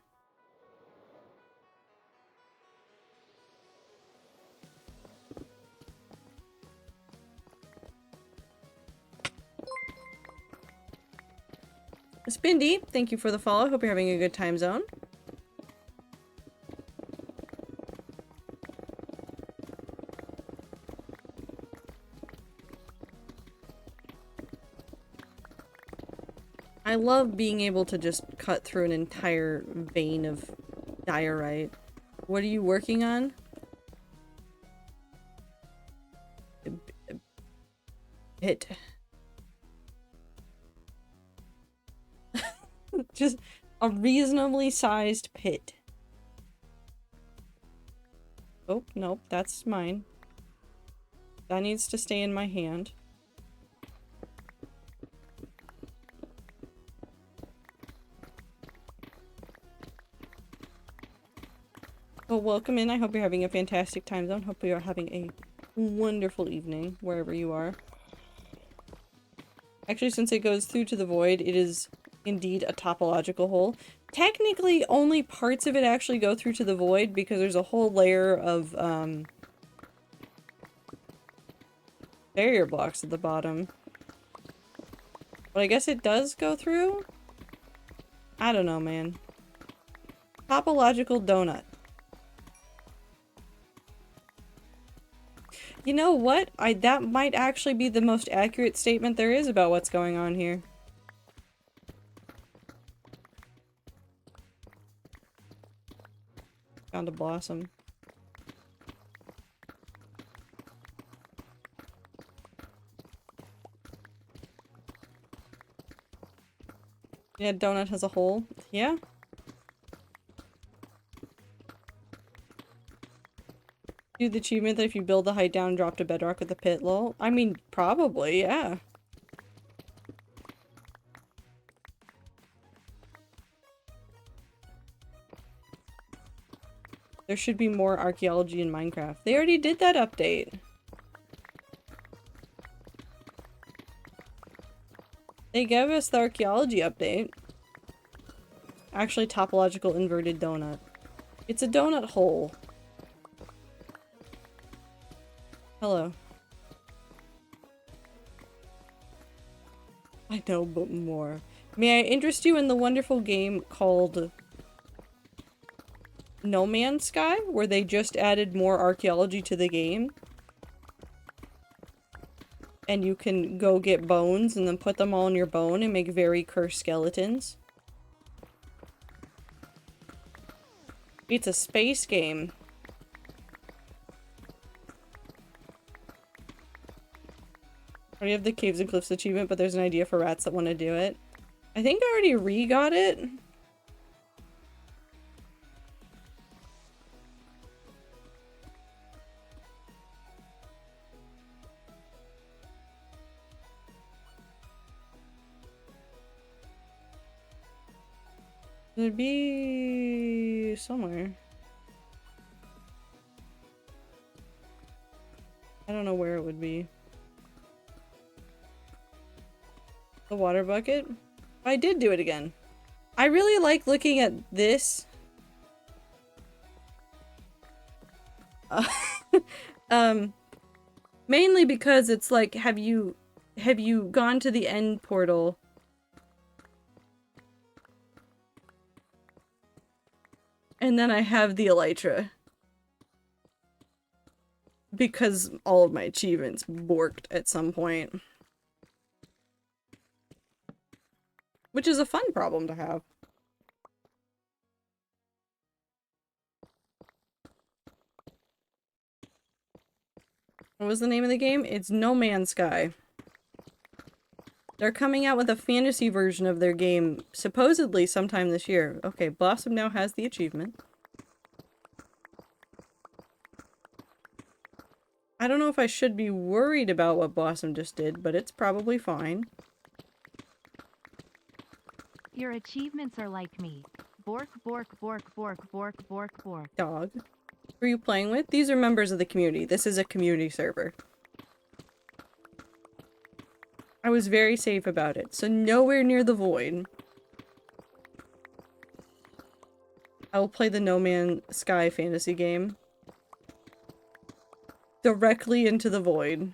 Speaker 2: Spindy, thank you for the follow. Hope you're having a good time zone. I love being able to just cut through an entire vein of diorite. What are you working on? Pit. Just a reasonably sized pit. Oh, nope, that's mine. That needs to stay in my hand. Well, welcome in. I hope you're having a fantastic time zone. Hope you're having a wonderful evening, wherever you are. Actually, since it goes through to the void, it is indeed a topological hole. Technically, only parts of it actually go through to the void, because there's a whole layer of, barrier blocks at the bottom. But I guess it does go through? I don't know, man. Topological donut. You know what? That might actually be the most accurate statement there is about what's going on here. Found a blossom. Yeah, donut has a hole. Yeah. Do the achievement that if you build the height down and drop to bedrock with the pit, lol. I mean, probably, yeah. There should be more archaeology in Minecraft. They already did that update. They gave us the archaeology update. Actually, topological inverted donut. It's a donut hole. Hello. I know, but more. May I interest you in the wonderful game called No Man's Sky, where they just added more archaeology to the game? And you can go get bones and then put them all in your bone and make very cursed skeletons. It's a space game. I already have the Caves and Cliffs achievement, but there's an idea for rats that want to do it. I think I already re-got it. It'd be somewhere. I don't know where it would be. The water bucket? I did do it again. I really like looking at this. Mainly because it's like, have you gone to the end portal And then I have the elytra. Because all of my achievements borked at some point. Which is a fun problem to have. What was the name of the game? It's No Man's Sky. They're coming out with a fantasy version of their game, supposedly sometime this year. Okay, Blossom now has the achievement. I don't know if I should be worried about what Blossom just did, but it's probably fine.
Speaker 1: Your achievements are like me. Bork, bork, bork, bork, bork, bork, bork.
Speaker 2: Dog. Who are you playing with? These are members of the community. This is a community server. I was very safe about it, so nowhere near the void. I will play the No Man's Sky fantasy game. Directly into the void.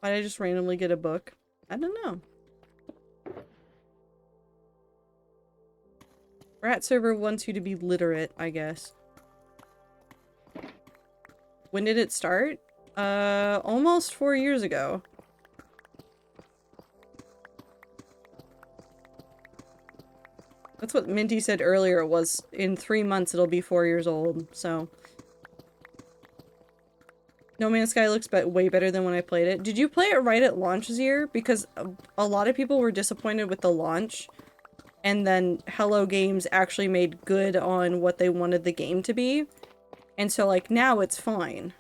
Speaker 2: Why did I just randomly get a book? I don't know. Rat server wants you to be literate, I guess. When did it start? Almost 4 years ago. That's what Minty said earlier, was in 3 months it'll be 4 years old, so. No Man's Sky looks way better than when I played it. Did you play it right at launch this year? Because a lot of people were disappointed with the launch. And then Hello Games actually made good on what they wanted the game to be. And so, like, now it's fine.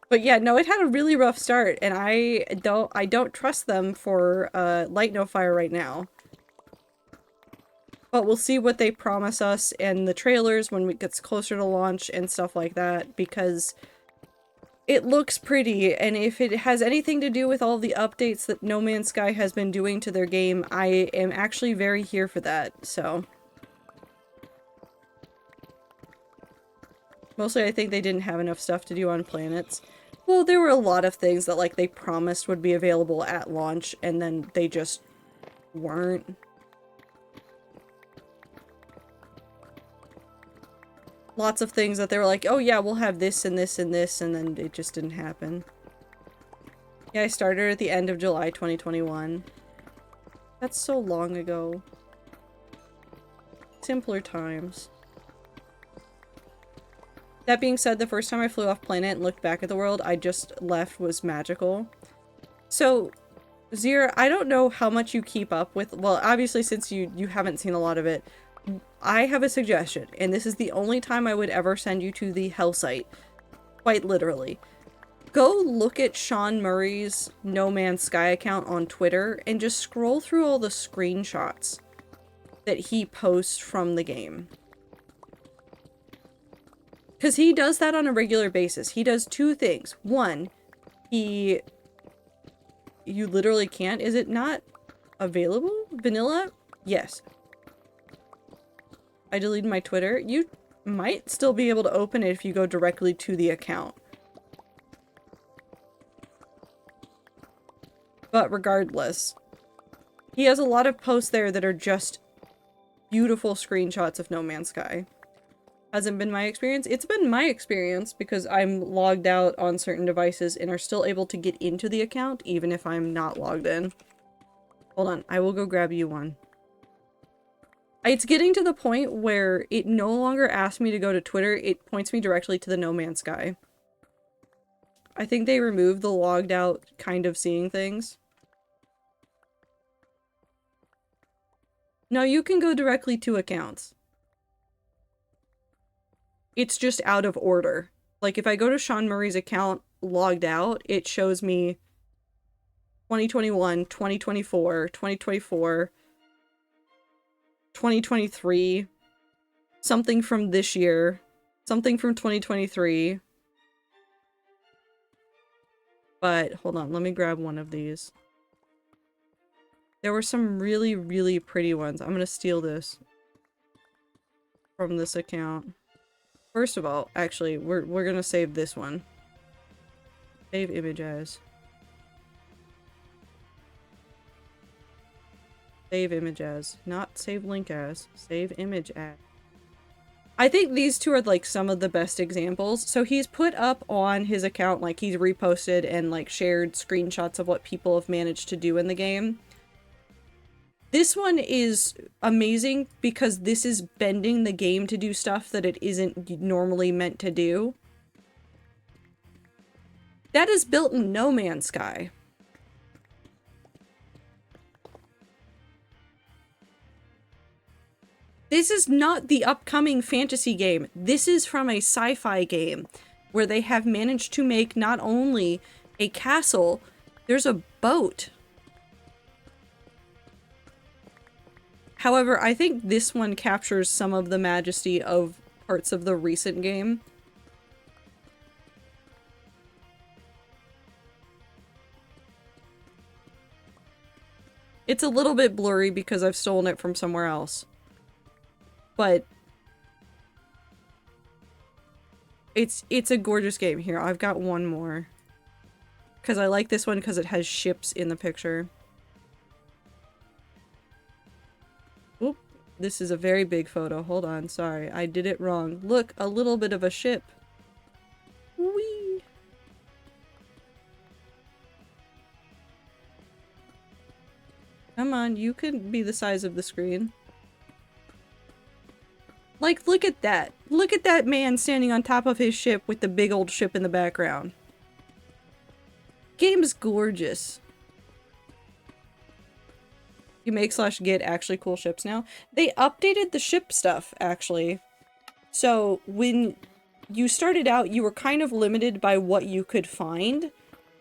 Speaker 2: But yeah, no, it had a really rough start, and I don't trust them for Light No Fire right now. But we'll see what they promise us in the trailers when it gets closer to launch and stuff like that, because it looks pretty, and if it has anything to do with all the updates that No Man's Sky has been doing to their game, I am actually very here for that, so. Mostly I think they didn't have enough stuff to do on planets. Well, there were a lot of things that, like, they promised would be available at launch, and then they just weren't. Lots of things that they were like, oh yeah, we'll have this and this and this, and then it just didn't happen. Yeah, I started at the end of July 2021. That's so long ago. Simpler times. That being said, the first time I flew off planet and looked back at the world I just left was magical. So, Zira, I don't know how much you keep up with, well, obviously since you haven't seen a lot of it, I have a suggestion, and this is the only time I would ever send you to the hell site. Quite literally. Go look at Sean Murray's No Man's Sky account on Twitter and just scroll through all the screenshots that he posts from the game. Because he does that on a regular basis. He does two things. One, you literally can't. Is it not available? Vanilla? Yes. I deleted my Twitter. You might still be able to open it if you go directly to the account. But regardless, he has a lot of posts there that are just beautiful screenshots of No Man's Sky. Hasn't been my experience. It's been my experience because I'm logged out on certain devices and are still able to get into the account even if I'm not logged in. Hold on, I will go grab you one. It's getting to the point where it no longer asks me to go to Twitter, it points me directly to the No Man's Sky. I think they removed the logged out kind of seeing things. No, you can go directly to accounts. It's just out of order. Like, if I go to Sean Murray's account logged out, it shows me 2021, 2024, 2024, 2023, something from this year, something from 2023. But, hold on, let me grab one of these. There were some really, really pretty ones. I'm gonna steal this. from this account. First of all, actually, we're gonna save this one. Save image as. Save image as. Not save link as. Save image as. I think these two are like some of the best examples. So he's put up on his account, like he's reposted and like shared screenshots of what people have managed to do in the game. This one is amazing because this is bending the game to do stuff that it isn't normally meant to do. That is built in No Man's Sky. This is not the upcoming fantasy game. This is from a sci-fi game where they have managed to make not only a castle, there's a boat. However, I think this one captures some of the majesty of parts of the recent game. It's a little bit blurry because I've stolen it from somewhere else. But it's a gorgeous game. Here, I've got one more. Because I like this one because it has ships in the picture. Oop, this is a very big photo. Hold on, sorry. I did it wrong. Look, a little bit of a ship. Whee! Come on, you can be the size of the screen. Like, look at that. Look at that man standing on top of his ship with the big old ship in the background. Game's gorgeous. You make / get actually cool ships now. They updated the ship stuff, actually. So, when you started out, you were kind of limited by what you could find.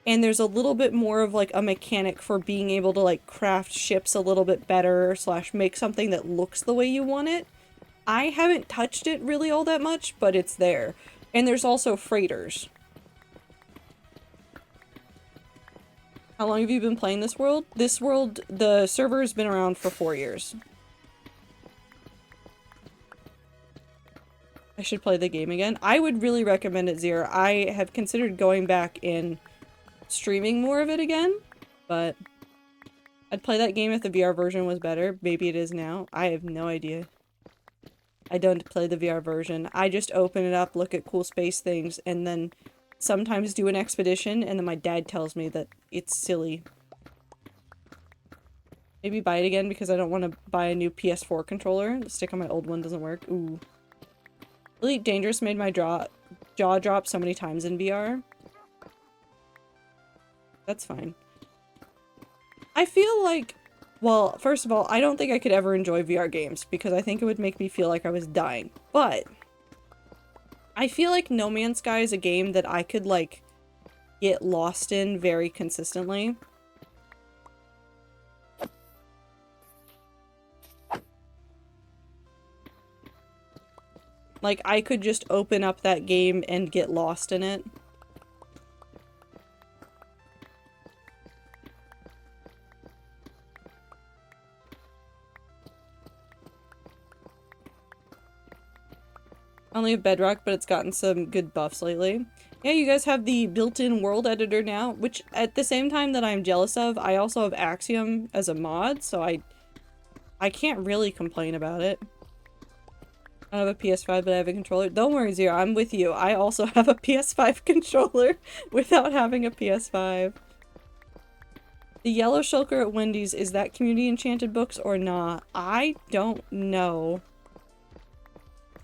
Speaker 2: And there's a little bit more of, like, a mechanic for being able to, like, craft ships a little bit better / make something that looks the way you want it. I haven't touched it really all that much, but it's there. And there's also freighters. How long have you been playing this world? This world, the server's been around for 4 years. I should play the game again. I would really recommend it, Zero. I have considered going back and streaming more of it again, but I'd play that game if the VR version was better. Maybe it is now. I have no idea. I don't play the VR version. I just open it up, look at cool space things, and then sometimes do an expedition, and then my dad tells me that it's silly. Maybe buy it again because I don't want to buy a new PS4 controller. The stick on my old one doesn't work. Ooh. Elite Dangerous made my jaw drop so many times in VR. That's fine. I feel like, well, first of all, I don't think I could ever enjoy VR games because I think it would make me feel like I was dying. But I feel like No Man's Sky is a game that I could, like, get lost in very consistently. Like, I could just open up that game and get lost in it. Only have Bedrock, but it's gotten some good buffs lately. Yeah, you guys have the built-in world editor now, which at the same time that I'm jealous of, I also have Axiom as a mod, so I can't really complain about it. I don't have a PS5, but I have a controller. Don't worry, Zero, I'm with you. I also have a PS5 controller without having a PS5. The Yellow Shulker at Wendy's, is that Community Enchanted books or not? I don't know.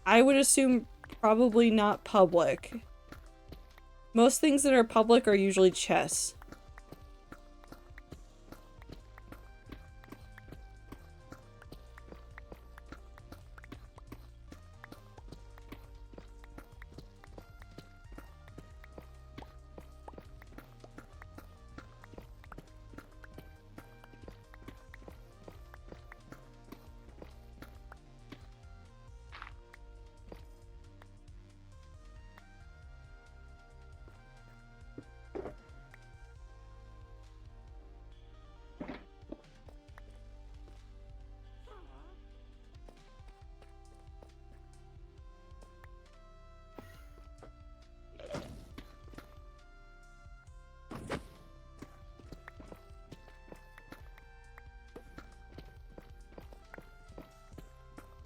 Speaker 2: I would assume probably not public. Most things that are public are usually chess.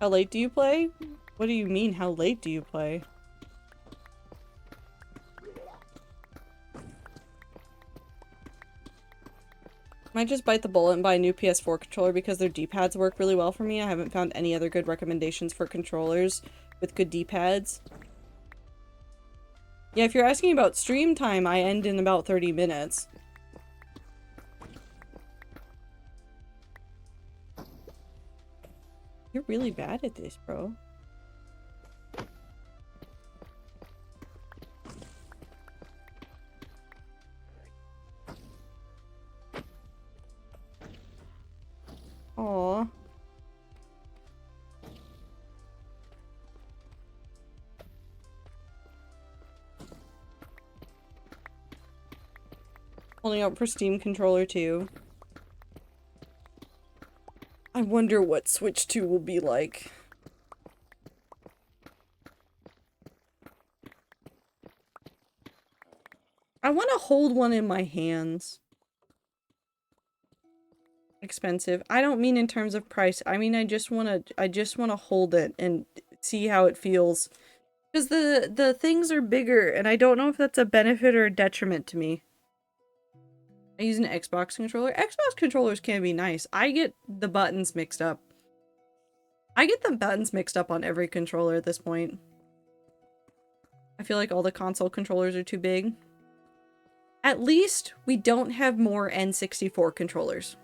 Speaker 2: How late do you play? What do you mean, how late do you play? Might just bite the bullet and buy a new PS4 controller because their D-pads work really well for me. I haven't found any other good recommendations for controllers with good D-pads. Yeah, if you're asking about stream time, I end in about 30 minutes. You're really bad at this, bro. Aww. Holding out for Steam controller too. I wonder what Switch 2 will be like. I want to hold one in my hands. Expensive. I don't mean in terms of price. I mean I just want to hold it and see how it feels. Because the things are bigger and I don't know if that's a benefit or a detriment to me. I use an Xbox controller. Xbox controllers can be nice. I get the buttons mixed up. I get the buttons mixed up on every controller at this point. I feel like all the console controllers are too big. At least we don't have more N64 controllers.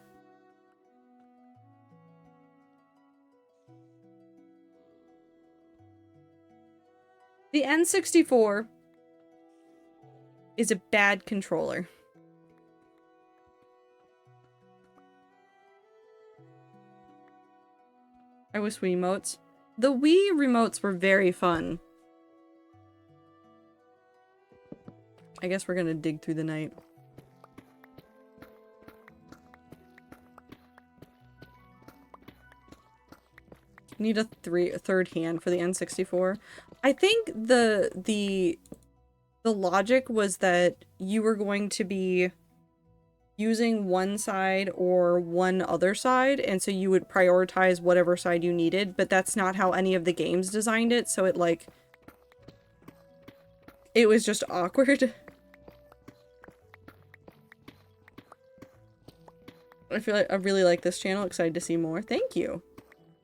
Speaker 2: The N64 is a bad controller. I wish Wii remotes. The Wii remotes were very fun. I guess we're gonna dig through the night. Need a third hand for the N64. I think the logic was that you were going to be using one side or one other side, and so you would prioritize whatever side you needed, but that's not how any of the games designed it, so it was just awkward. I feel like I really like this channel, excited to see more. Thank you.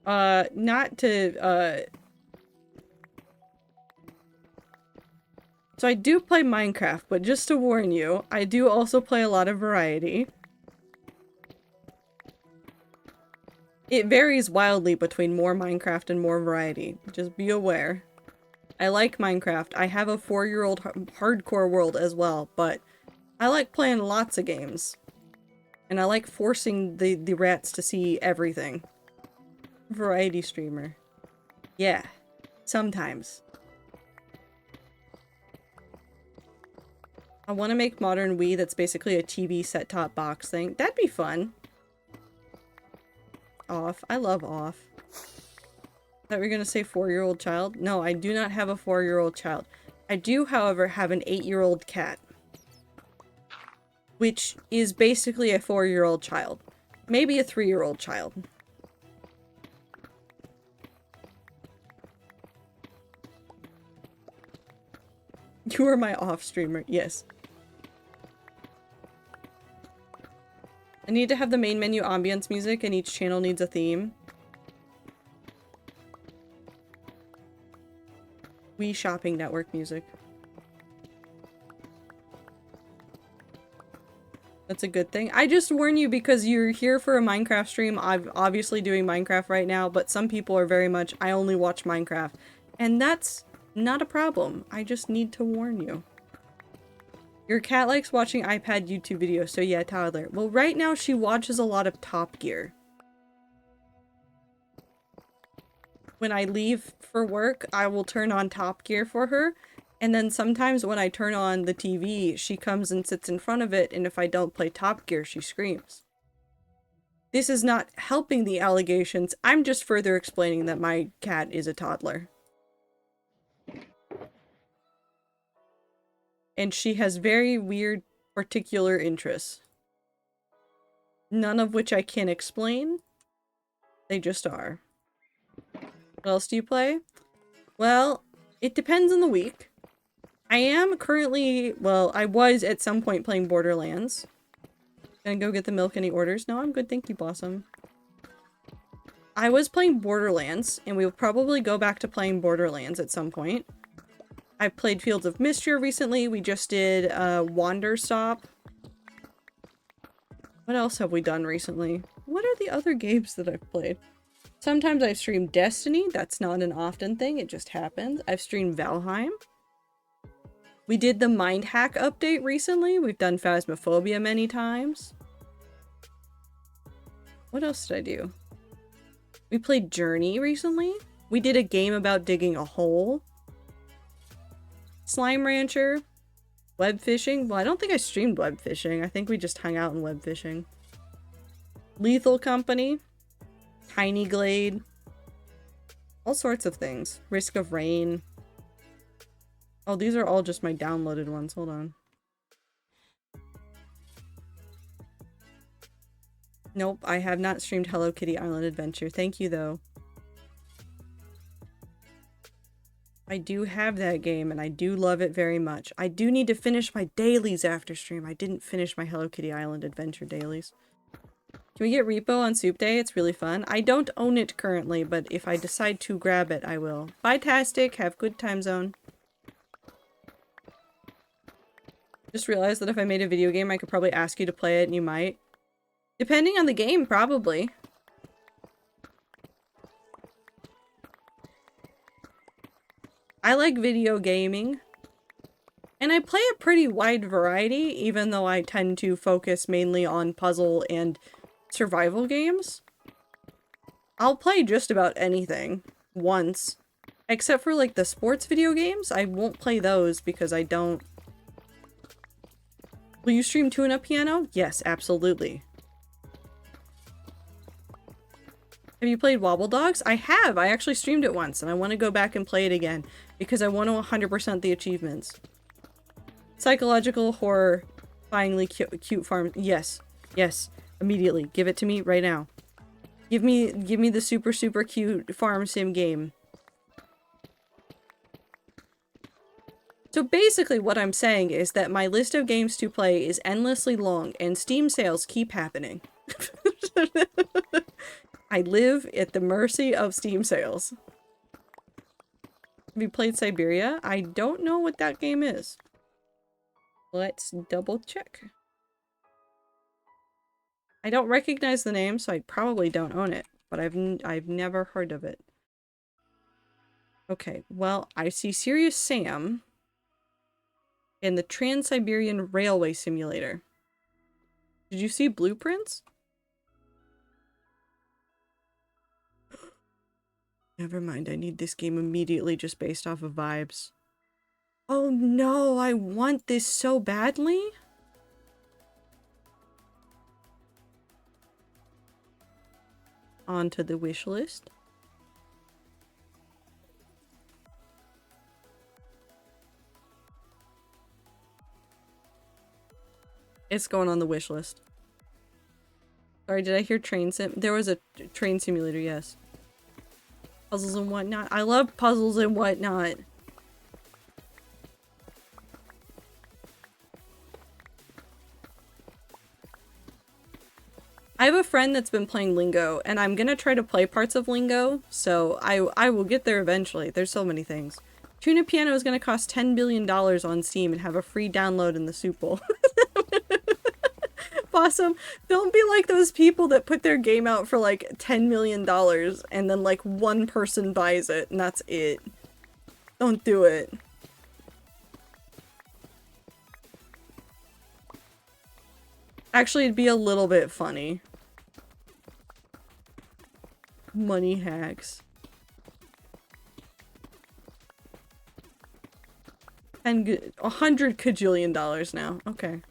Speaker 2: Not to, So I do play Minecraft, but just to warn you, I do also play a lot of variety. It varies wildly between more Minecraft and more variety. Just be aware. I like Minecraft. I have a 4-year-old hardcore world as well, but I like playing lots of games. And I like forcing the rats to see everything. Variety streamer. Yeah. Sometimes. I want to make modern Wii that's basically a TV set-top box thing. That'd be fun. Off. I love Off. Thought we were gonna say 4-year-old child? No, I do not have a 4-year-old child. I do, however, have an 8-year-old cat. Which is basically a 4-year-old child. Maybe a 3-year-old child. You are my off streamer, yes. I need to have the main menu ambience music and each channel needs a theme. Wii Shopping Network music. That's a good thing. I just warn you because you're here for a Minecraft stream. I'm obviously doing Minecraft right now, but some people are very much, I only watch Minecraft. And that's not a problem. I just need to warn you. Your cat likes watching iPad YouTube videos, so yeah, toddler. Well, right now she watches a lot of Top Gear. When I leave for work, I will turn on Top Gear for her, and then sometimes when I turn on the TV, she comes and sits in front of it, and if I don't play Top Gear, she screams. This is not helping the allegations, I'm just further explaining that my cat is a toddler. And she has very weird, particular interests. None of which I can explain. They just are. What else do you play? Well, it depends on the week. I am currently, well, I was at some point playing Borderlands. Gonna go get the milk. Any orders? No, I'm good, thank you, Blossom. I was playing Borderlands, and we will probably go back to playing Borderlands at some point. I played Fields of Mystria recently. We just did Wander Stop. What else have we done recently? What are the other games that I've played? Sometimes I've streamed Destiny. That's not an often thing. It just happens. I've streamed Valheim. We did the Mind Hack update recently. We've done Phasmophobia many times. What else did I do? We played Journey recently. We did a game about digging a hole. Slime Rancher. Web fishing. Well, I don't think I streamed web fishing. I think we just hung out in web fishing. Lethal Company. Tiny Glade. All sorts of things. Risk of Rain. Oh, these are all just my downloaded ones. Hold on. Nope, I have not streamed Hello Kitty Island Adventure. Thank you, though. I do have that game, and I do love it very much. I do need to finish my dailies after stream. I didn't finish my Hello Kitty Island Adventure dailies. Can we get Repo on Soup Day? It's really fun. I don't own it currently, but if I decide to grab it, I will. Bye, Tastic. Have good time zone. Just realized that if I made a video game, I could probably ask you to play it, and you might. Depending on the game, probably. I like video gaming. And I play a pretty wide variety, even though I tend to focus mainly on puzzle and survival games. I'll play just about anything once. Except for like the sports video games, I won't play those because I don't... Will you stream Tune-Up Piano? Yes, absolutely. Have you played Wobble Dogs? I have! I actually streamed it once, and I want to go back and play it again, because I want to 100% the achievements. Psychological horror, finally cute farm. Yes. Yes. Immediately. Give it to me right now. Give me the super cute farm sim game. So basically what I'm saying is that my list of games to play is endlessly long, and Steam sales keep happening. I live at the mercy of Steam sales. Have you played Siberia? I don't know what that game is. Let's double check. I don't recognize the name, so I probably don't own it, but I've never heard of it. Okay, well, I see Serious Sam and the Trans-Siberian Railway Simulator. Did you see Blueprints? Never mind, I need this game immediately just based off of vibes. Oh no, I want this so badly. Onto the wish list. It's going on the wish list. Sorry, did I hear train sim? There was a train simulator, yes. Puzzles and whatnot. I love puzzles and whatnot. I have a friend that's been playing Lingo, and I'm gonna try to play parts of Lingo, so I will get there eventually. There's so many things. Tuna Piano is gonna cost $10 billion on Steam and have a free download in the soup bowl. Awesome. Don't be like those people that put their game out for like $10 million and then like one person buys it and that's it. Don't do it. Actually, it'd be a little bit funny. Money hacks. And $100 kajillion now. Okay.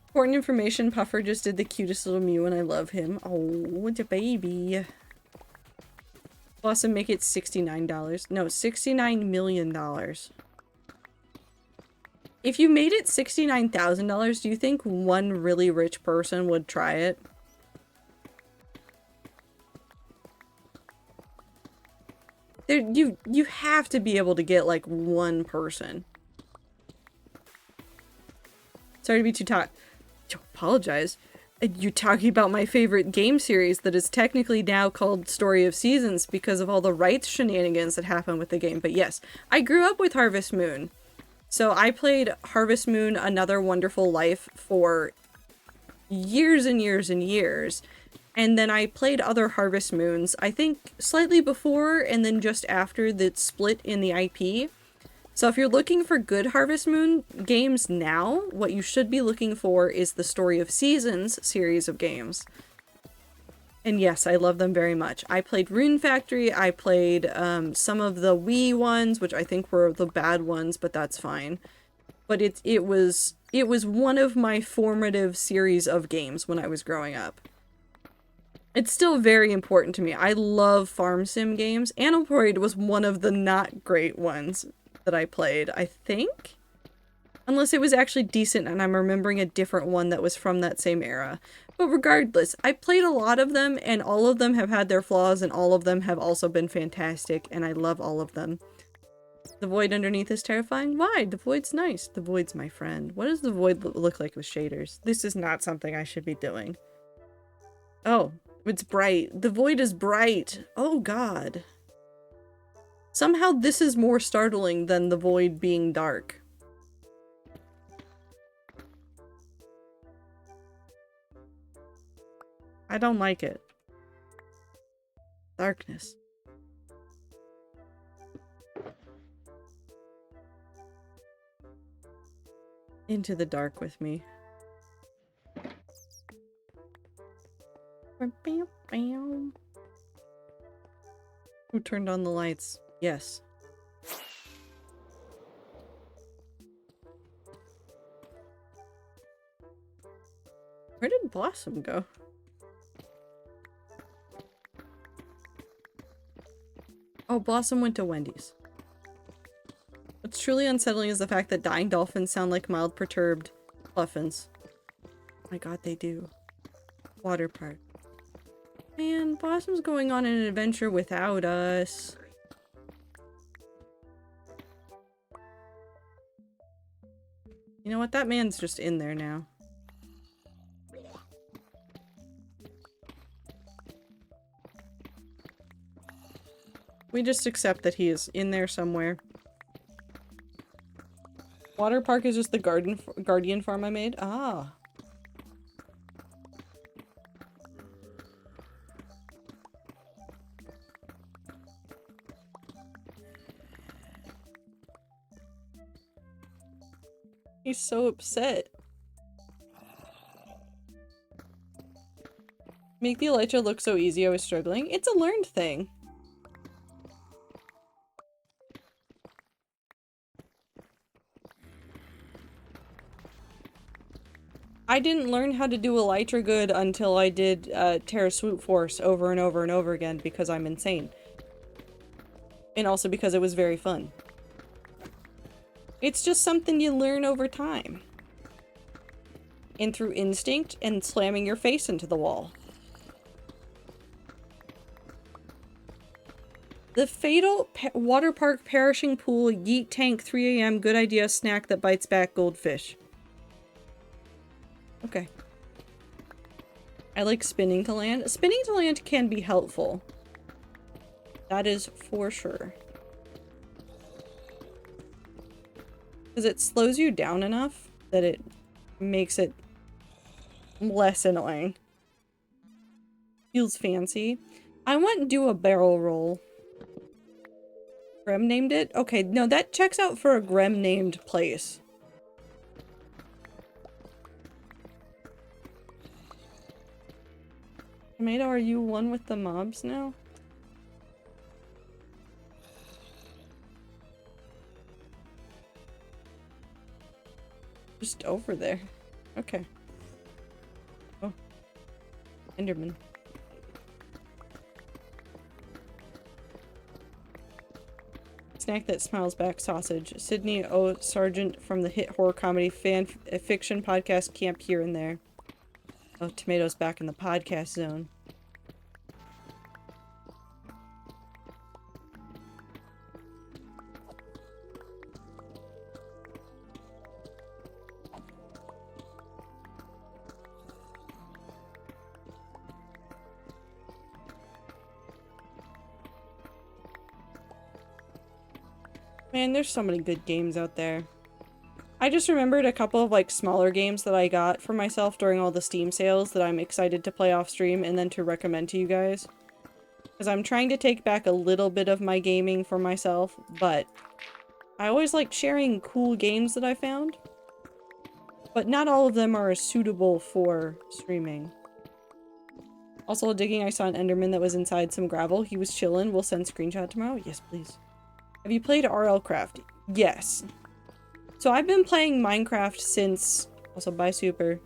Speaker 2: Important information, Puffer just did the cutest little mew and I love him. Oh, the baby. Blossom, make it $69. No, $69 million. If you made it $69,000, do you think one really rich person would try it? You have to be able to get like one person. Sorry to be to apologize. You're talking about my favorite game series that is technically now called Story of Seasons because of all the rights shenanigans that happen with the game. But yes, I grew up with Harvest Moon. So I played Harvest Moon Another Wonderful Life for years and years and years. And then I played other Harvest Moons, I think slightly before and then just after the split in the IP. So if you're looking for good Harvest Moon games now, what you should be looking for is the Story of Seasons series of games. And yes, I love them very much. I played Rune Factory, I played some of the Wii ones, which I think were the bad ones, but that's fine. But it was one of my formative series of games when I was growing up. It's still very important to me. I love farm sim games. Animal was one of the not great ones that I played, I think. Unless it was actually decent and I'm remembering a different one that was from that same era. But regardless, I played a lot of them and all of them have had their flaws and all of them have also been fantastic and I love all of them. The void underneath is terrifying? Why? The void's nice. The void's my friend. What does the void look like with shaders? This is not something I should be doing. Oh. It's bright. The void is bright. Oh god. Somehow this is more startling than the void being dark. I don't like it. Darkness. Into the dark with me. Who turned on the lights? Yes. Where did Blossom go? Oh, Blossom went to Wendy's. What's truly unsettling is the fact that dying dolphins sound like mild perturbed puffins. Oh my god, they do. Water park. Man, Blossom's going on an adventure without us. You know what? That man's just in there now. We just accept that he is in there somewhere. Water park is just the guardian farm I made? Ah. He's so upset. Make the elytra look so easy, I was struggling. It's a learned thing. I didn't learn how to do elytra good until I did Terra Swoop Force over and over and over again because I'm insane. And also because it was very fun. It's just something you learn over time. And through instinct and slamming your face into the wall. The fatal water park perishing pool yeet tank 3 AM good idea snack that bites back goldfish. Okay. I like spinning to land. Spinning to land can be helpful. That is for sure. Because it slows you down enough that it makes it less annoying. Feels fancy. I want to do a barrel roll. Grem named it? Okay, no, that checks out for a Grem named place. Tomato, are you one with the mobs now? Just over there. Okay. Oh. Enderman. Snack that smiles back sausage. Sydney O. Sargent from the hit horror comedy fan fiction podcast Camp Here and There. Oh, Tomato's back in the podcast zone. Man, there's so many good games out there. I just remembered a couple of like smaller games that I got for myself during all the Steam sales that I'm excited to play off stream and then to recommend to you guys. Because I'm trying to take back a little bit of my gaming for myself, but I always like sharing cool games that I found. But not all of them are suitable for streaming. Also, digging, I saw an Enderman that was inside some gravel. He was chilling. We'll send screenshot tomorrow. Yes, please. Have you played RL Craft? Yes. So I've been playing Minecraft since... Also, bye, Super.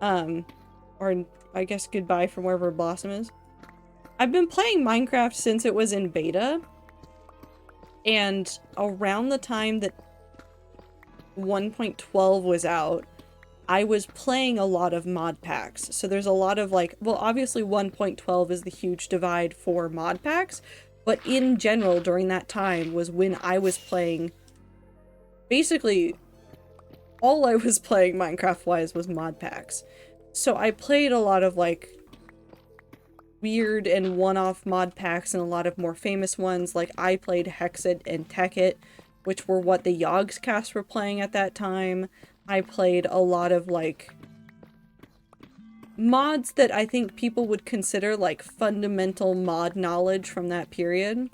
Speaker 2: Or I guess goodbye from wherever Blossom is. I've been playing Minecraft since it was in beta. And around the time that 1.12 was out, I was playing a lot of mod packs. So there's a lot of like, well, obviously 1.12 is the huge divide for mod packs, but in general during that time was when I was playing, basically all I was playing Minecraft wise was mod packs. So I played a lot of like weird and one-off mod packs and a lot of more famous ones. Like I played Hexit and Techit, which were what the Yogscast were playing at that time. I played a lot of like mods that I think people would consider like fundamental mod knowledge from that period.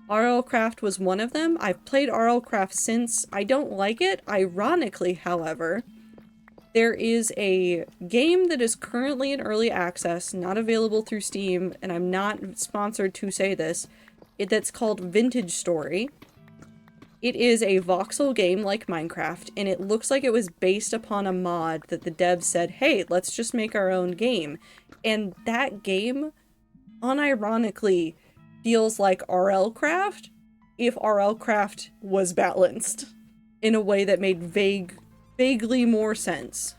Speaker 2: RL Craft was one of them. I've played RL Craft since. I don't like it. Ironically, however, there is a game that is currently in early access, not available through Steam, and I'm not sponsored to say this, that's called Vintage Story. It is a voxel game like Minecraft, and it looks like it was based upon a mod that the devs said, hey, let's just make our own game. And that game, unironically, feels like RL Craft if RL Craft was balanced in a way that made vaguely more sense.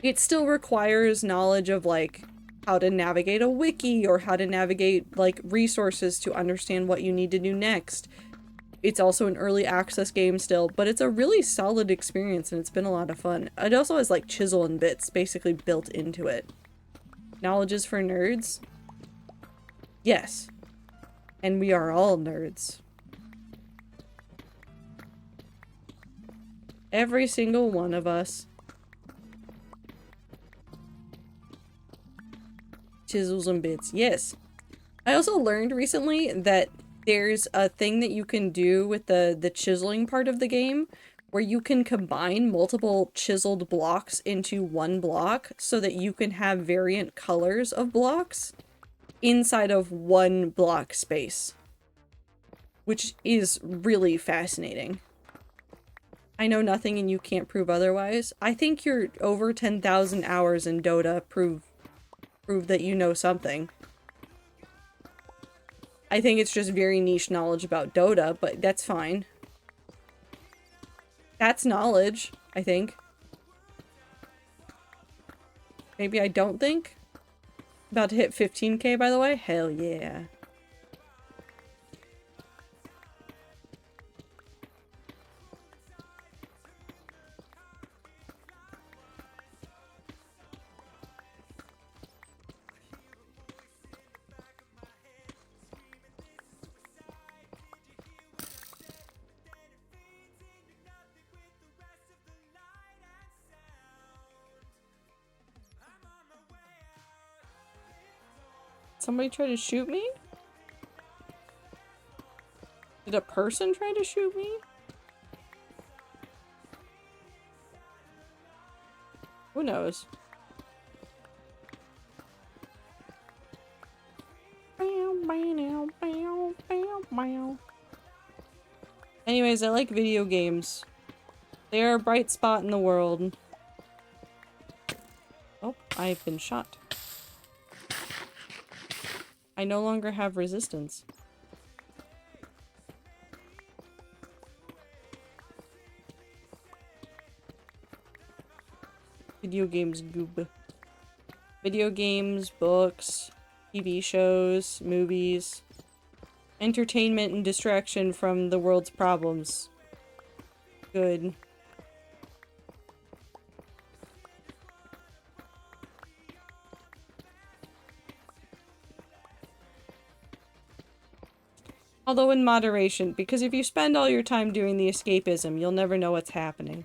Speaker 2: It still requires knowledge of, like, how to navigate a wiki or how to navigate, like, resources to understand what you need to do next. It's also an early access game still, but it's a really solid experience and it's been a lot of fun. It also has, like, chisel and bits basically built into it. Knowledge is for nerds? Yes. And we are all nerds. Every single one of us. Chisels and bits. Yes. I also learned recently that there's a thing that you can do with the chiseling part of the game where you can combine multiple chiseled blocks into one block so that you can have variant colors of blocks inside of one block space, which is really fascinating. I know nothing and you can't prove otherwise. I think your over 10,000 hours in Dota prove that you know something. I think it's just very niche knowledge about Dota, but that's fine. That's knowledge, I think. Maybe I don't think. About to hit 15k, by the way. Hell yeah. Somebody try to shoot me? Did a person try to shoot me? Who knows? Anyways, I like video games. They are a bright spot in the world. Oh, I've been shot. I no longer have resistance. Video games goob. Video games, books, TV shows, movies. Entertainment and distraction from the world's problems. Good. Although in moderation, because if you spend all your time doing the escapism, you'll never know what's happening.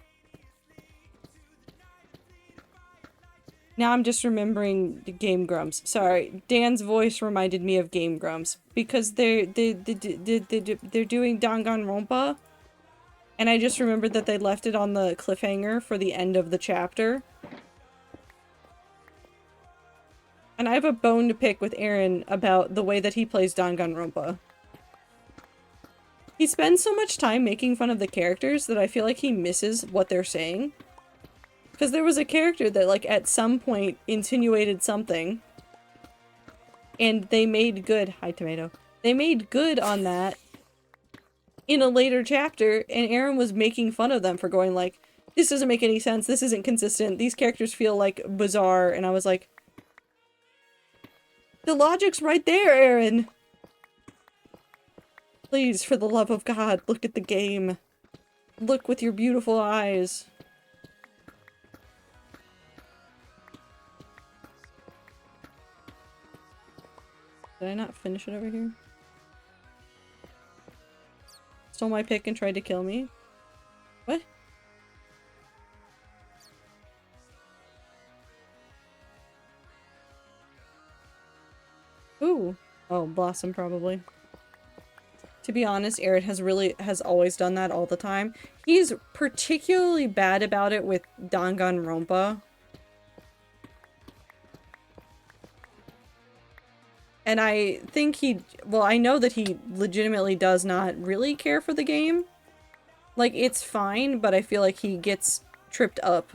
Speaker 2: Now I'm just remembering the Game Grumps. Sorry, Dan's voice reminded me of Game Grumps. Because they're doing Danganronpa. And I just remembered that they left it on the cliffhanger for the end of the chapter. And I have a bone to pick with Aaron about the way that he plays Danganronpa. He spends so much time making fun of the characters that I feel like he misses what they're saying. Because there was a character that, like, at some point insinuated something. And they made good- hi, tomato. They made good on that in a later chapter, and Aaron was making fun of them for going like, this doesn't make any sense, this isn't consistent, these characters feel, like, bizarre, and I was like, the logic's right there, Aaron! Please, for the love of God, look at the game. Look with your beautiful eyes. Did I not finish it over here? Stole my pick and tried to kill me? What? Ooh. Oh, Blossom probably. To be honest, Aaron has always done that all the time. He's particularly bad about it with Danganronpa. And I think well, I know that he legitimately does not really care for the game. Like, it's fine, but I feel like he gets tripped up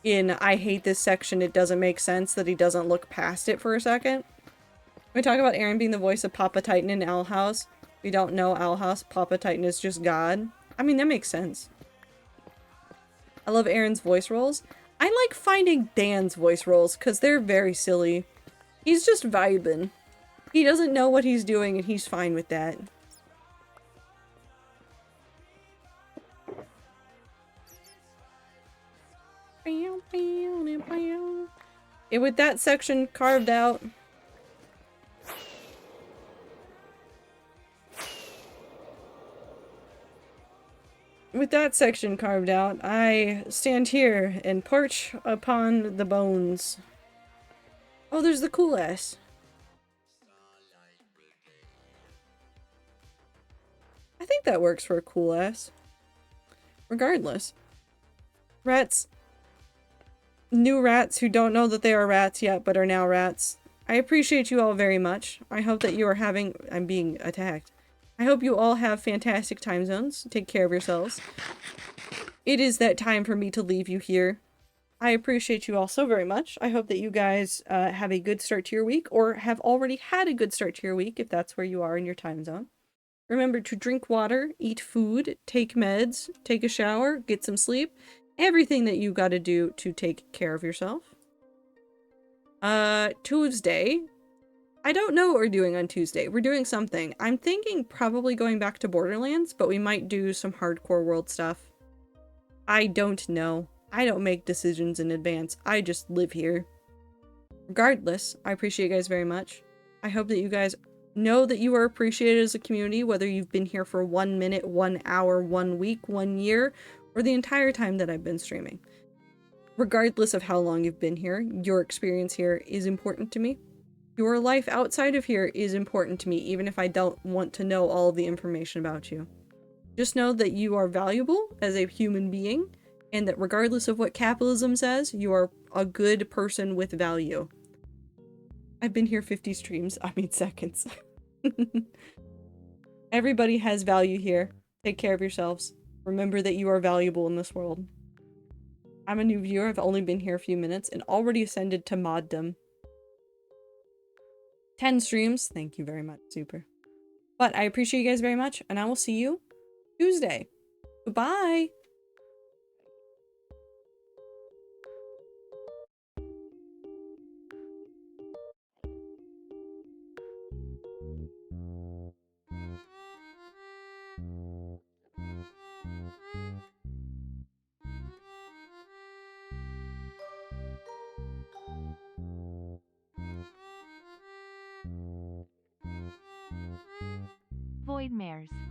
Speaker 2: in, I hate this section, it doesn't make sense, that he doesn't look past it for a second. We talk about Aaron being the voice of Papa Titan in Owl House. We don't know Owl House. Papa Titan is just God. I mean, that makes sense. I love Aaron's voice roles. I like finding Dan's voice roles because they're very silly. He's just vibing. He doesn't know what he's doing and he's fine with that. And with that section carved out, I stand here and perch upon the bones. Oh, there's the cool ass. I think that works for a cool ass. Regardless. Rats. New rats who don't know that they are rats yet, but are now rats. I appreciate you all very much. I hope that you are having- I'm being attacked. I hope you all have fantastic time zones. Take care of yourselves. It is that time for me to leave you here. I appreciate you all so very much. I hope that you guys have a good start to your week, or have already had a good start to your week, if that's where you are in your time zone. Remember to drink water, eat food, take meds, take a shower, get some sleep. Everything that you gotta do to take care of yourself. Tuesday. I don't know what we're doing on Tuesday. We're doing something. I'm thinking probably going back to Borderlands, but we might do some hardcore world stuff. I don't know. I don't make decisions in advance. I just live here. Regardless, I appreciate you guys very much. I hope that you guys know that you are appreciated as a community, whether you've been here for 1 minute, 1 hour, 1 week, 1 year, or the entire time that I've been streaming. Regardless of how long you've been here, your experience here is important to me. Your life outside of here is important to me, even if I don't want to know all of the information about you. Just know that you are valuable as a human being, and that regardless of what capitalism says, you are a good person with value. I've been here 50 streams, seconds. Everybody has value here. Take care of yourselves. Remember that you are valuable in this world. I'm a new viewer, I've only been here a few minutes, and already ascended to moddom. 10 streams, thank you very much, super. But I appreciate you guys very much, and I will see you Tuesday. Goodbye!
Speaker 1: void mares.